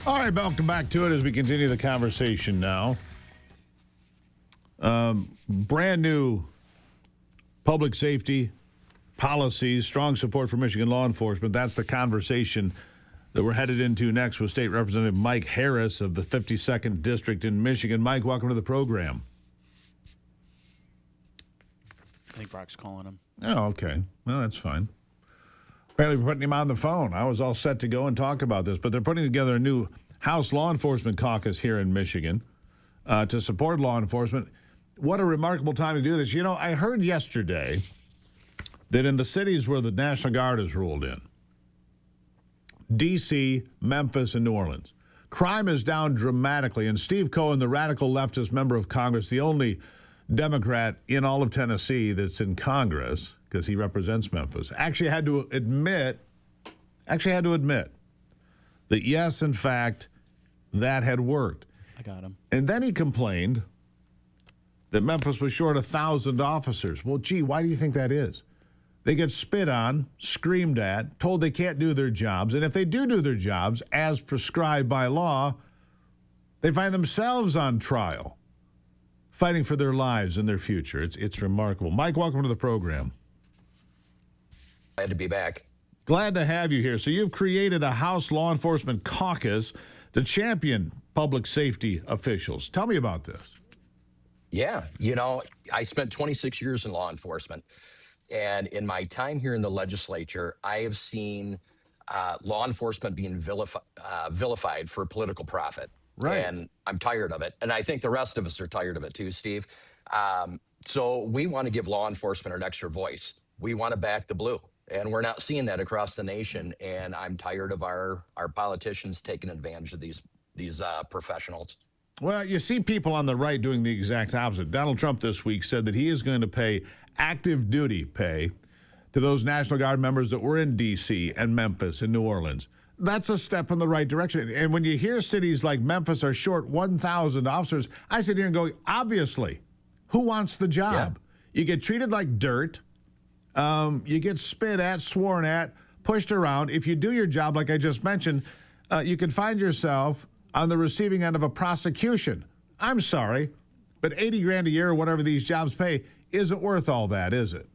C: All right, welcome back to it as we continue the conversation now. Brand new public safety policies, strong support for Michigan law enforcement. That's the conversation that we're headed into next with State Representative Mike Harris of the 52nd District in Michigan. Mike, welcome to the program.
F: I think Brock's calling him.
C: Oh, okay. Well, that's fine. Apparently we're putting him on the phone. I was all set to go and talk about this, but they're putting together a new House Law Enforcement Caucus here in Michigan to support law enforcement. What a remarkable time to do this. You know, I heard yesterday that in the cities where the National Guard is ruled in, D.C., Memphis, and New Orleans, crime is down dramatically. And Steve Cohen, the radical leftist member of Congress, the only Democrat in all of Tennessee that's in Congress, because he represents Memphis, actually had to admit that yes, in fact, that had worked.
F: I got him.
C: And then he complained that Memphis was short 1,000 officers. Well, gee, why do you think that is? They get spit on, screamed at, told they can't do their jobs. And if they do their jobs as prescribed by law, they find themselves on trial, fighting for their lives and their future. It's remarkable. Mike, welcome to the program.
G: Glad to be back.
C: Glad to have you here. So you've created a House Law Enforcement Caucus to champion public safety officials. Tell me about this.
G: Yeah, you know, I spent 26 years in law enforcement. And in my time here in the legislature, I have seen law enforcement being vilified for political profit.
C: Right.
G: And I'm tired of it. And I think the rest of us are tired of it too, Steve. So we want to give law enforcement an extra voice. We want to back the blue. And we're not seeing that across the nation. And I'm tired of our politicians taking advantage of these professionals.
C: Well, you see people on the right doing the exact opposite. Donald Trump this week said that he is going to pay active duty pay to those National Guard members that were in D.C. and Memphis and New Orleans. That's a step in the right direction. And when you hear cities like Memphis are short 1,000 officers, I sit here and go, obviously, who wants the job? Yeah. You get treated like dirt. You get spit at, sworn at, pushed around. If you do your job, like I just mentioned, you can find yourself on the receiving end of a prosecution. I'm sorry, but 80 grand a year or whatever these jobs pay isn't worth all that, is it?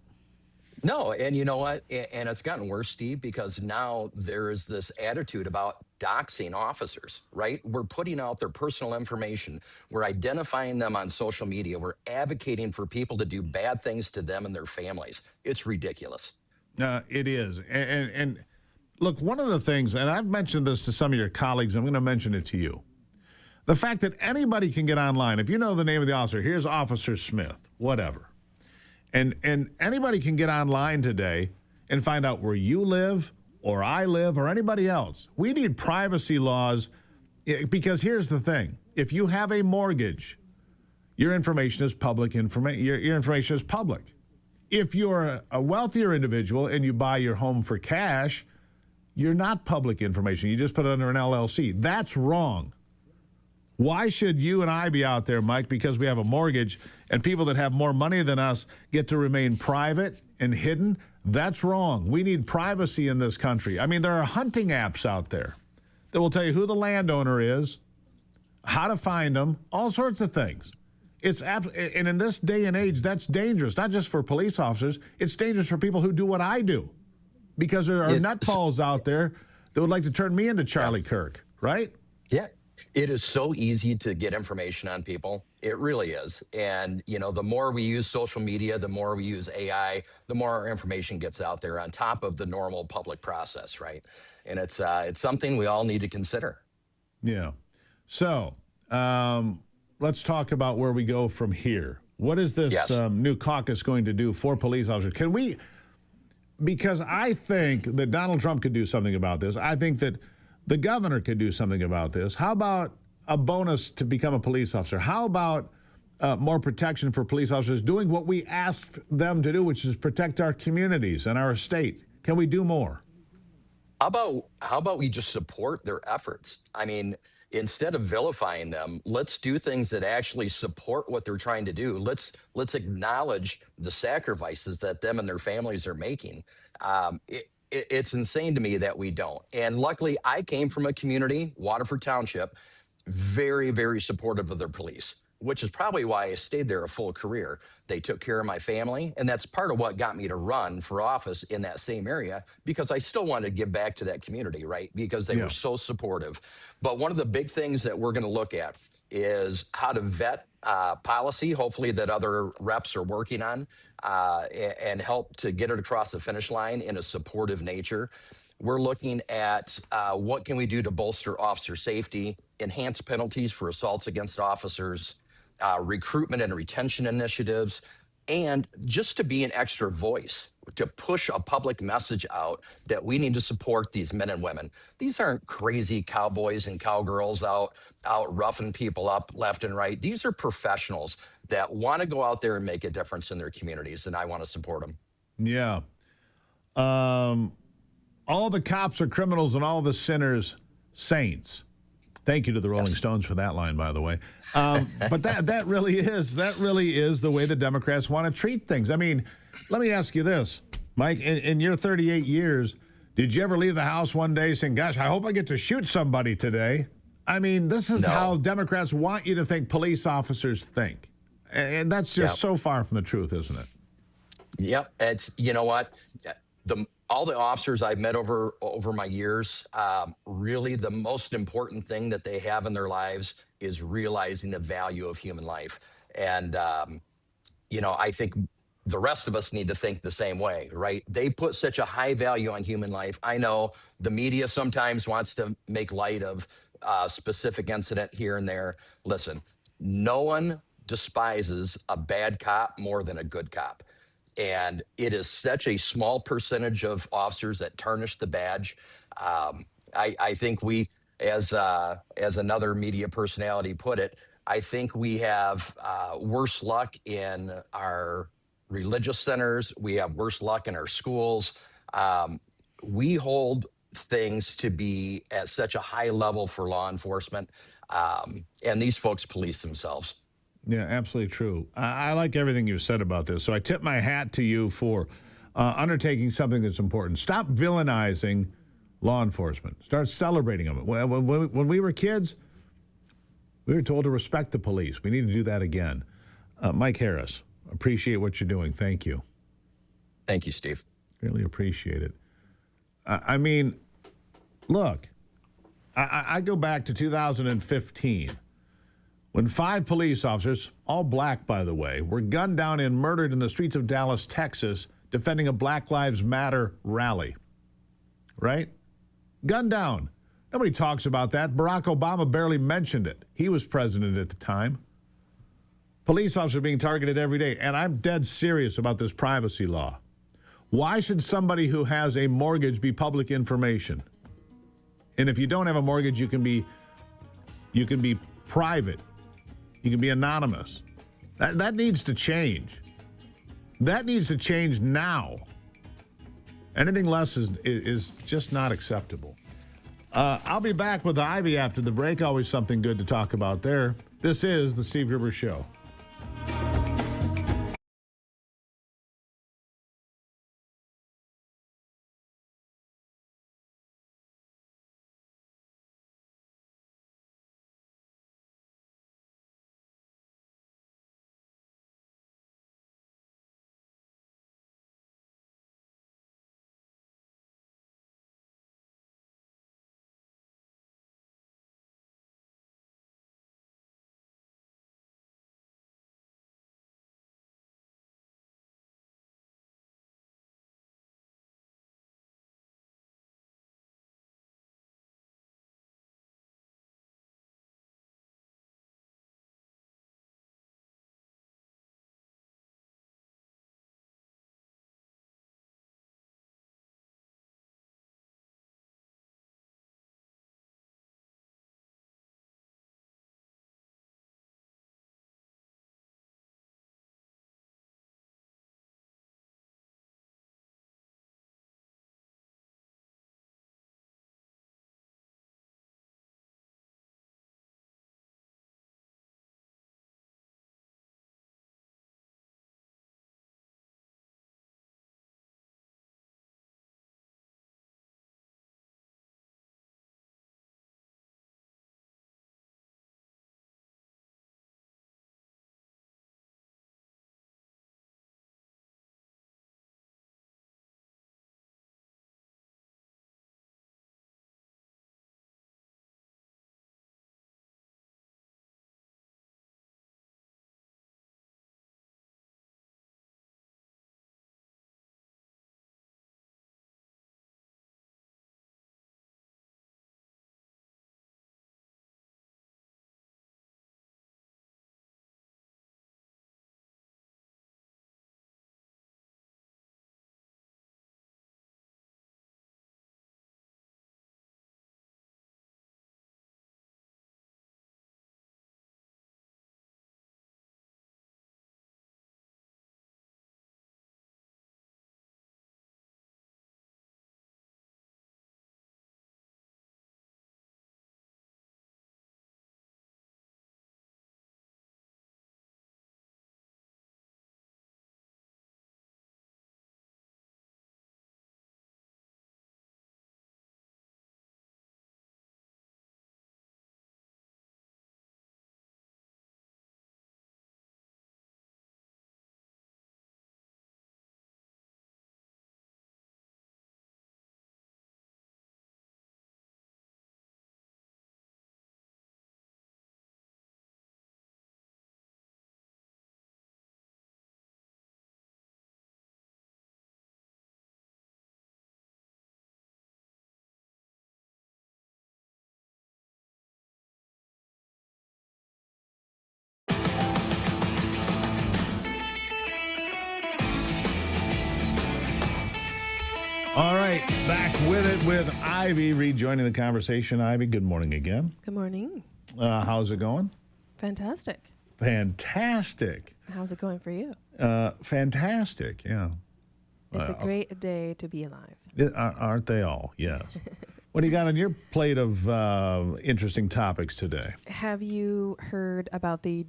G: No, and you know what? And it's gotten worse, Steve, because now there is this attitude about doxing officers, right? We're putting out their personal information. We're identifying them on social media. We're advocating for people to do bad things to them and their families. It's ridiculous.
C: It is. And look, one of the things, and I've mentioned this to some of your colleagues, I'm going to mention it to you. The fact that anybody can get online, if you know the name of the officer, here's Officer Smith, whatever. And anybody can get online today and find out where you live or I live or anybody else. We need privacy laws because here's the thing. If you have a mortgage, your information is public information. Your information is public. If you're a wealthier individual and you buy your home for cash, you're not public information. You just put it under an LLC. That's wrong. Why should you and I be out there, Mike, because we have a mortgage and people that have more money than us get to remain private and hidden? That's wrong. We need privacy in this country. I mean, there are hunting apps out there that will tell you who the landowner is, how to find them, all sorts of things. And in this day and age, that's dangerous, not just for police officers. It's dangerous for people who do what I do, because there are nutballs out there that would like to turn me into Charlie Kirk, right?
G: Yeah. It is so easy to get information on people. It really is. And, you know, the more we use social media, the more we use AI, the more our information gets out there on top of the normal public process, right? And it's something we all need to consider.
C: Yeah. So let's talk about where we go from here. What is this new caucus going to do for police officers? Can we, because I think that Donald Trump could do something about this. I think that the governor could do something about this. How about a bonus to become a police officer? How about more protection for police officers doing what we asked them to do, which is protect our communities and our state? Can we do more?
G: How about we just support their efforts? I mean, instead of vilifying them, let's do things that actually support what they're trying to do. Let's acknowledge the sacrifices that them and their families are making. It's insane to me that we don't. And luckily, I came from a community, Waterford Township, very, very supportive of their police, which is probably why I stayed there a full career. They took care of my family, and that's part of what got me to run for office in that same area, because I still wanted to give back to that community, right? Because they were so supportive. But one of the big things that we're going to look at is how to vet policy, hopefully that other reps are working on, and help to get it across the finish line in a supportive nature. We're looking at what can we do to bolster officer safety, enhance penalties for assaults against officers, recruitment and retention initiatives, and just to be an extra voice, to push a public message out that we need to support these men and women. These aren't crazy cowboys and cowgirls out roughing people up left and right. These are professionals that want to go out there and make a difference in their communities, and I want to support them.
C: Yeah. All the cops are criminals and all the sinners saints. Thank you to the Rolling Stones for that line, by the way. But that really is the way the Democrats want to treat things. I mean, let me ask you this, Mike. In your 38 years, did you ever leave the house one day saying, "Gosh, I hope I get to shoot somebody today"? I mean, this is how Democrats want you to think police officers think, and that's just so far from the truth, isn't it?
G: Yep. It's, you know what, all the officers I've met over my years, really the most important thing that they have in their lives is realizing the value of human life. And, I think the rest of us need to think the same way, right? They put such a high value on human life. I know the media sometimes wants to make light of a specific incident here and there. Listen, no one despises a bad cop more than a good cop. And it is such a small percentage of officers that tarnish the badge. I think we, as another media personality put it, I think we have worse luck in our religious centers. We have worse luck in our schools. We hold things to be at such a high level for law enforcement, and these folks police themselves.
C: Yeah, absolutely true. I like everything you said about this. So I tip my hat to you for undertaking something that's important. Stop villainizing law enforcement. Start celebrating them. When we were kids, we were told to respect the police. We need to do that again. Mike Harris, appreciate what you're doing. Thank you.
G: Thank you, Steve.
C: Really appreciate it. I mean, look, I go back to 2015. When 5 police officers, all black by the way, were gunned down and murdered in the streets of Dallas, Texas, defending a Black Lives Matter rally. Right? Gunned down. Nobody talks about that. Barack Obama barely mentioned it. He was president at the time. Police officers are being targeted every day, and I'm dead serious about this privacy law. Why should somebody who has a mortgage be public information? And if you don't have a mortgage, you can be private. You can be anonymous. That needs to change. That needs to change now. Anything less is just not acceptable. I'll be back with Ivy after the break. Always something good to talk about there. This is The Steve Gruber Show. All right, back with it with Ivy rejoining the conversation. Ivy, good morning again.
P: Good morning.
C: How's it going?
P: Fantastic.
C: Fantastic.
P: How's it going for you?
C: Fantastic, yeah.
P: It's a great day to be alive.
C: Aren't they all? Yes. What do you got on your plate of interesting topics today?
P: Have you heard about the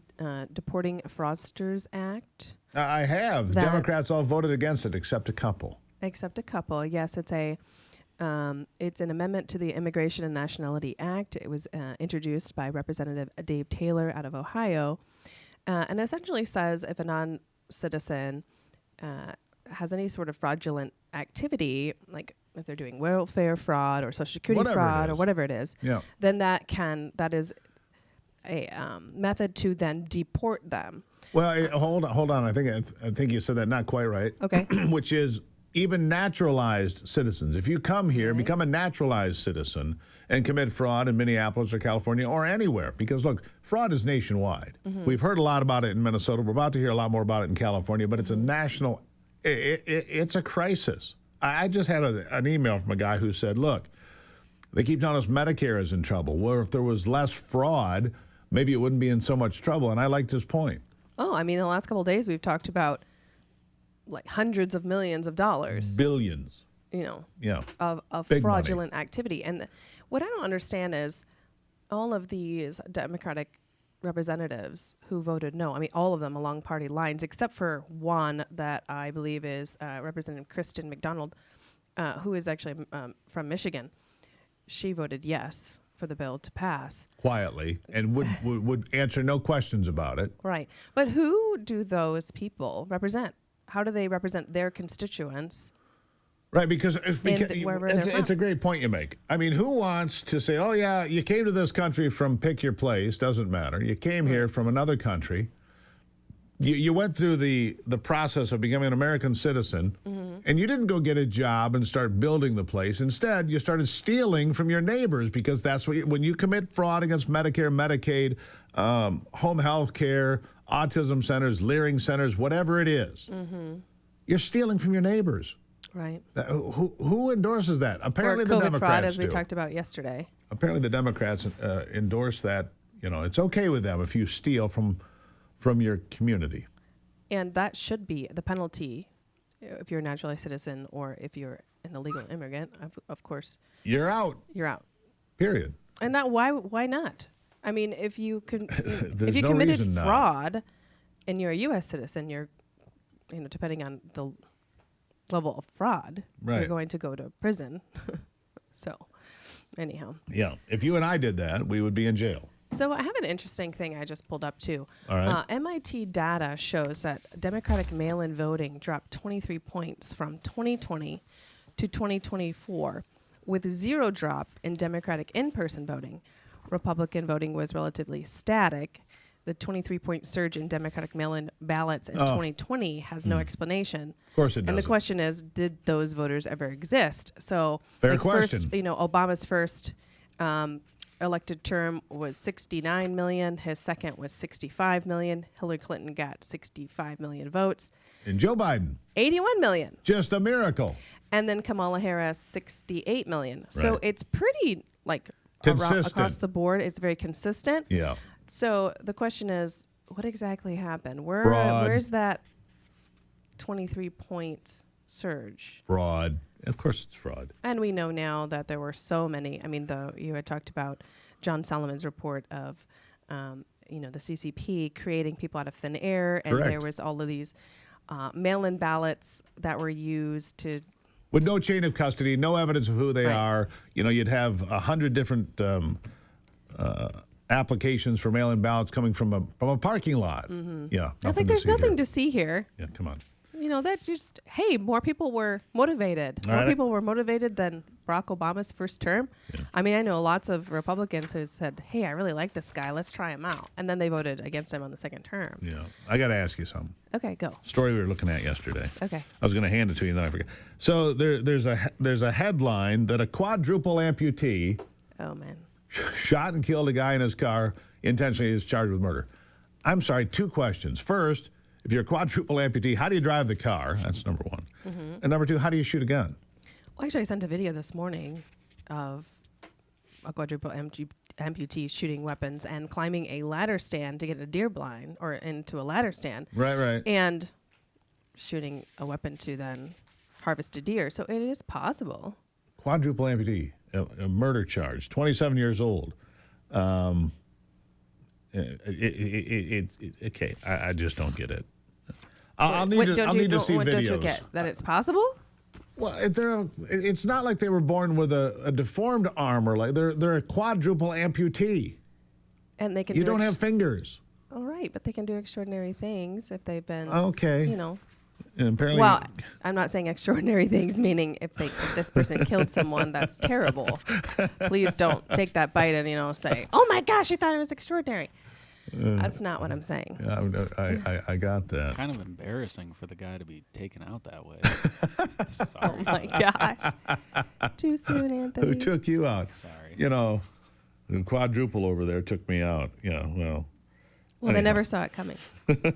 P: Deporting Fraudsters Act?
C: I have. Democrats all voted against it except a couple.
P: Except a couple. Yes, it's an amendment to the Immigration and Nationality Act. It was introduced by Representative Dave Taylor out of Ohio, and essentially says if a non-citizen has any sort of fraudulent activity, like if they're doing welfare fraud or Social Security fraud or whatever it is, then that is a method to then deport them.
C: Well, hold on. I think you said that not quite right.
P: Okay.
C: Which is even naturalized citizens. If you come here, become a naturalized citizen, and commit fraud in Minneapolis or California or anywhere, because look, fraud is nationwide. We've heard a lot about it in Minnesota. We're about to hear a lot more about it in California, but it's a national. It's a crisis. I just had an email from a guy who said, look, they keep telling us Medicare is in trouble. Well, if there was less fraud, maybe it wouldn't be in so much trouble. And I liked his point.
P: Oh, I mean, the last couple of days we've talked about like hundreds of millions of dollars.
C: Billions.
P: Of
C: Big
P: fraudulent activity. And what I don't understand is all of these Democratic representatives who voted no, I mean, all of them along party lines, except for one that I believe is Representative Kristen McDonald, who is actually from Michigan. She voted yes for the bill to pass.
C: Quietly, and would answer no questions about it.
P: Right. But who do those people represent? How do they represent their constituents?
C: Right, because it's a great point you make. I mean, who wants to say, oh, yeah, you came to this country from pick your place, doesn't matter. You came here from another country. You went through the process of becoming an American citizen, and you didn't go get a job and start building the place. Instead, you started stealing from your neighbors, because that's what when you commit fraud against Medicare, Medicaid, home health care, autism centers, Leering centers, whatever it is, you're stealing from your neighbors.
P: Right.
C: Who endorses that? Apparently, the
P: COVID
C: Democrats
P: fraud, as we
C: do.
P: talked about yesterday.
C: Apparently, the Democrats endorse that. You know, it's okay with them if you steal from your community.
P: And that should be the penalty if you're a naturalized citizen or if you're an illegal immigrant. Of course,
C: you're out.
P: You're out.
C: Period.
P: And that why not? I mean, if you if you
C: no
P: committed
C: reason not.
P: fraud and you're a U.S. citizen, you're depending on the level of fraud, you're going to go to prison. So, anyhow.
C: Yeah. If you and I did that, we would be in jail.
P: So I have an interesting thing I just pulled up too.
C: All right.
P: MIT data shows that Democratic mail-in voting dropped 23 points from 2020 to 2024, with zero drop in Democratic in-person voting. Republican voting was relatively static. The 23-point surge in Democratic mail-in ballots in 2020 has no explanation.
C: Of course it
P: And
C: doesn't.
P: the question is, did those voters ever exist? So,
C: Fair
P: question.
C: question.
P: Obama's first elected term was 69 million. His second was 65 million. Hillary Clinton got 65 million votes.
C: And Joe Biden,
P: 81 million.
C: just a miracle.
P: And then Kamala Harris, 68 million. So
C: Right.
P: it's pretty
C: Consistent.
P: across the board. It's very consistent.
C: Yeah.
P: So the question is, what exactly happened?
C: Fraud.
P: Where's that 23-point surge?
C: Fraud. Of course it's fraud.
P: And we know now that there were so many. I mean, you had talked about John Solomon's report of, the CCP creating people out of thin air. And
C: Correct.
P: there was all of these mail-in ballots that were used to...
C: With no chain of custody, no evidence of who they are. You'd have 100 different applications for mail-in ballots coming from a parking lot. Yeah.
P: It's like there's nothing to see here.
C: Yeah, come on.
P: That just, hey, more people were motivated.
C: All
P: More
C: right.
P: people were motivated than Barack Obama's first term. Yeah. I mean, I know lots of Republicans who said, hey, I really like this guy. Let's try him out. And then they voted against him on the second term.
C: Yeah. I got to ask you something.
P: Okay, go.
C: Story we were looking at yesterday.
P: Okay.
C: I was going to hand it to you, and then I forgot. So there's a headline that a quadruple amputee
P: Oh, man.
C: shot and killed a guy in his car intentionally is charged with murder. I'm sorry, two questions. First, if you're a quadruple amputee, how do you drive the car? That's number one. And number two, how do you shoot a gun?
P: Well, actually, I sent a video this morning of a quadruple amputee shooting weapons and climbing a ladder stand to get a deer blind or into a ladder stand.
C: Right.
P: And shooting a weapon to then harvest a deer. So it is possible.
C: Quadruple amputee, a murder charge, 27 years old. Okay, I just don't get it. I'll need to see videos.
P: Don't you get that it's possible?
C: Well, it's not like they were born with a deformed arm or like they're a quadruple amputee.
P: And they can.
C: You don't have fingers.
P: All right, but they can do extraordinary things if they've been.
C: Okay.
P: You know.
C: And apparently.
P: Well, I'm not saying extraordinary things, meaning if this person killed someone, that's terrible. Please don't take that bite and say, "Oh my gosh, I thought it was extraordinary." That's not what I'm saying.
C: I got that.
F: Kind of embarrassing for the guy to be taken out that way.
P: Oh my gosh. Too soon, Anthony.
C: Who took you out?
F: Sorry.
C: The quadruple over there took me out. Yeah, well.
P: Well, they never saw it coming.
C: Of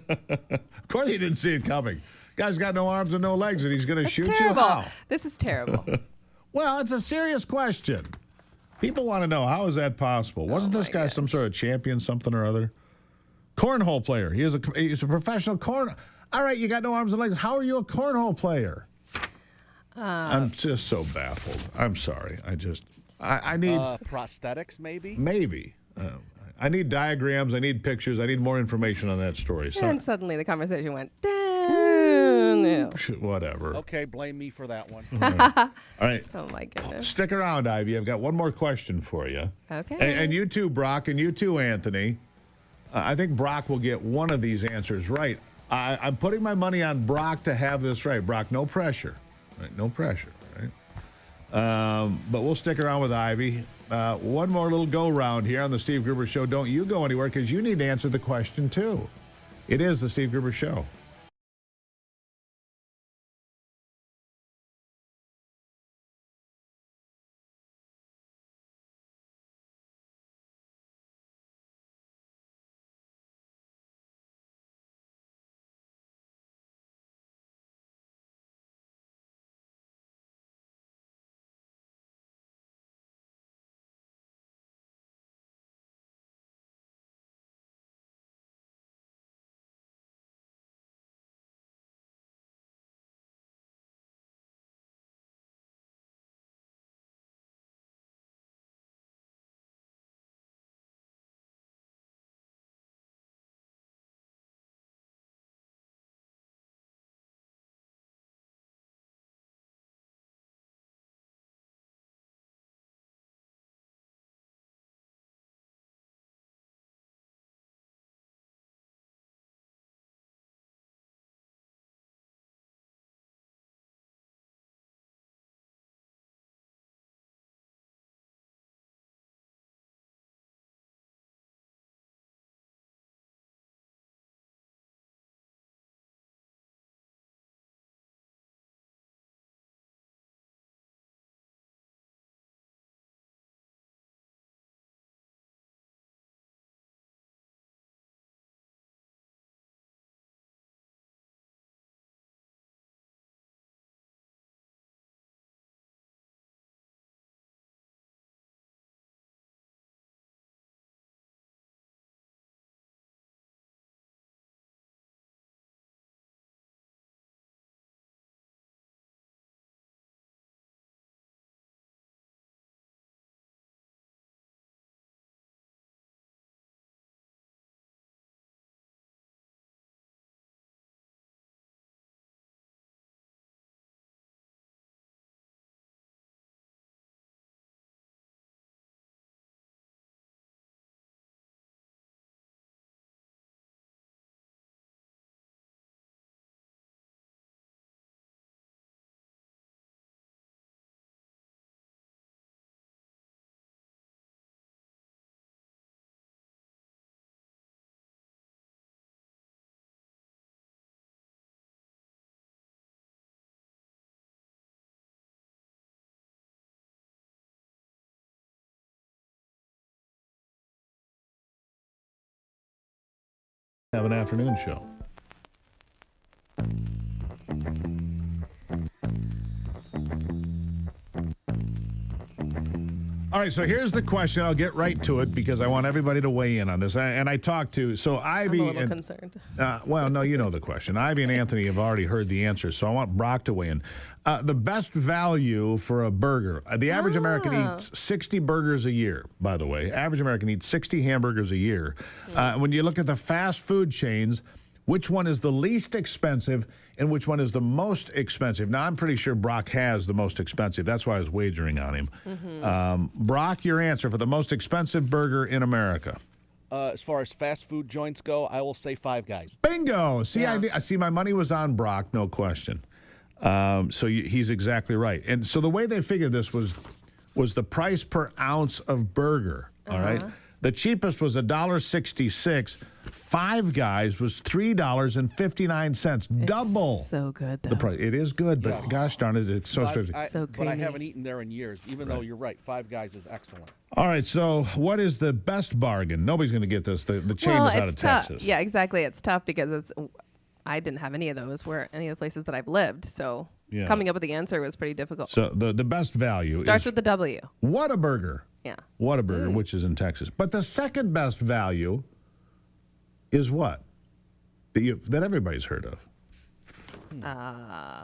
C: course he didn't see it coming. Guy's got no arms and no legs, and he's going to shoot
P: terrible.
C: you? How?
P: This is terrible.
C: Well, it's a serious question. People want to know, how is that possible? Wasn't this guy some sort of champion something or other? Cornhole player. He's a professional All right, you got no arms and legs. How are you a cornhole player? I'm just so baffled. I'm sorry. I need...
U: prosthetics, maybe?
C: Maybe. I need diagrams. I need pictures. I need more information on that story.
P: And suddenly the conversation went down.
C: Whatever.
U: Okay, blame me for that one.
C: All right.
P: Oh, my goodness.
C: Stick around, Ivy. I've got one more question for you.
P: Okay.
C: And you too, Brock, and you too, Anthony. I think Brock will get one of these answers right. I'm putting my money on Brock to have this right. Brock, no pressure. Right? No pressure. Right? But we'll stick around with Ivy. One more little go-round here on the Steve Gruber Show. Don't you go anywhere because you need to answer the question, too. It is the Steve Gruber Show. Have an afternoon show. All right, so here's the question. I'll get right to it because I want everybody to weigh in on this. And I talked to, so Ivy.
P: I'm a little concerned.
C: Well, no, you know the question. Ivy and Anthony have already heard the answer, so I want Brock to weigh in. The best value for a burger. The average American eats 60 burgers a year, by the way. Average American eats 60 hamburgers a year. When you look at the fast food chains, which one is the least expensive and which one is the most expensive? Now, I'm pretty sure Brock has the most expensive. That's why I was wagering on him. Brock, your answer for the most expensive burger in America.
U: As far as fast food joints go, I will say Five Guys.
C: Bingo! See, I see my money was on Brock, no question. He's exactly right. And so the way they figured this was the price per ounce of burger, all right? The cheapest was $1.66. Five Guys was $3.59. Double.
P: So good, though.
C: The price. It is good, but gosh darn it, it's so expensive.
P: So
U: But I
P: creamy.
U: haven't eaten there in years, even though you're right. Five Guys is excellent.
C: All right, so what is the best bargain? Nobody's going to get this. The chain is out of
P: tough.
C: Texas.
P: Yeah, exactly. It's tough because I didn't have any of those where any of the places that I've lived. So coming up with the answer was pretty difficult.
C: So the best value
P: starts
C: is
P: with the W.
C: Whataburger.
P: Yeah.
C: Whataburger, which is in Texas. But the second best value is what? That everybody's heard of.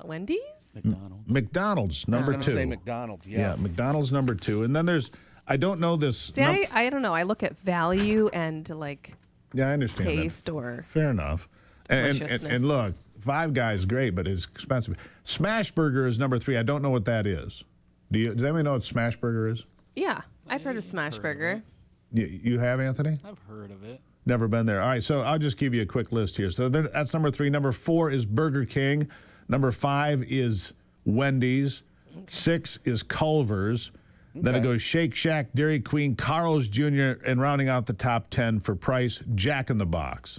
P: Wendy's?
C: McDonald's, number
U: I was
C: two.
U: gonna say McDonald's, yeah.
C: McDonald's, number two. And then there's, I don't know this.
P: See, I don't know. I look at value and like
C: I understand
P: taste
C: that.
P: or
C: Fair enough. And look, Five Guys, great, but it's expensive. Smash Burger is number three. I don't know what that is. Does anybody know what Smash Burger is?
P: Yeah, I've heard of Smash Burger.
C: You have, Anthony?
F: I've heard of it.
C: Never been there. All right, so I'll just give you a quick list here. So that's number three. Number four is Burger King. Number five is Wendy's. 6 is Culver's. Then it goes Shake Shack, Dairy Queen, Carl's Jr., and rounding out the top 10 for price, Jack in the Box.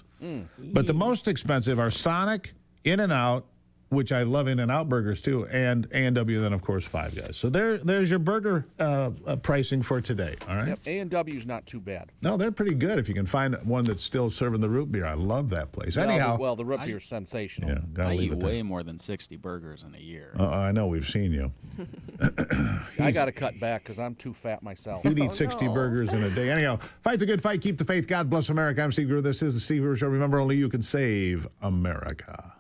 C: But the most expensive are Sonic, In-N-Out, which I love In-N-Out burgers too, and A&W, then of course Five Guys. So there's your burger pricing for today. All right.
U: Yep, A&W's not too bad.
C: No, they're pretty good if you can find one that's still serving the root beer. I love that place. Anyhow,
U: well, the root beer's sensational.
C: Yeah, gotta
F: I
C: leave
F: eat
C: it there.
F: way more than 60 burgers in a year.
C: I know, we've seen you.
U: I got to cut back because I'm too fat myself.
C: He'd eat 60 burgers in a day. Anyhow, fight the good fight, keep the faith. God bless America. I'm Steve Gruber. This is the Steve Gruber Show. Remember, only you can save America.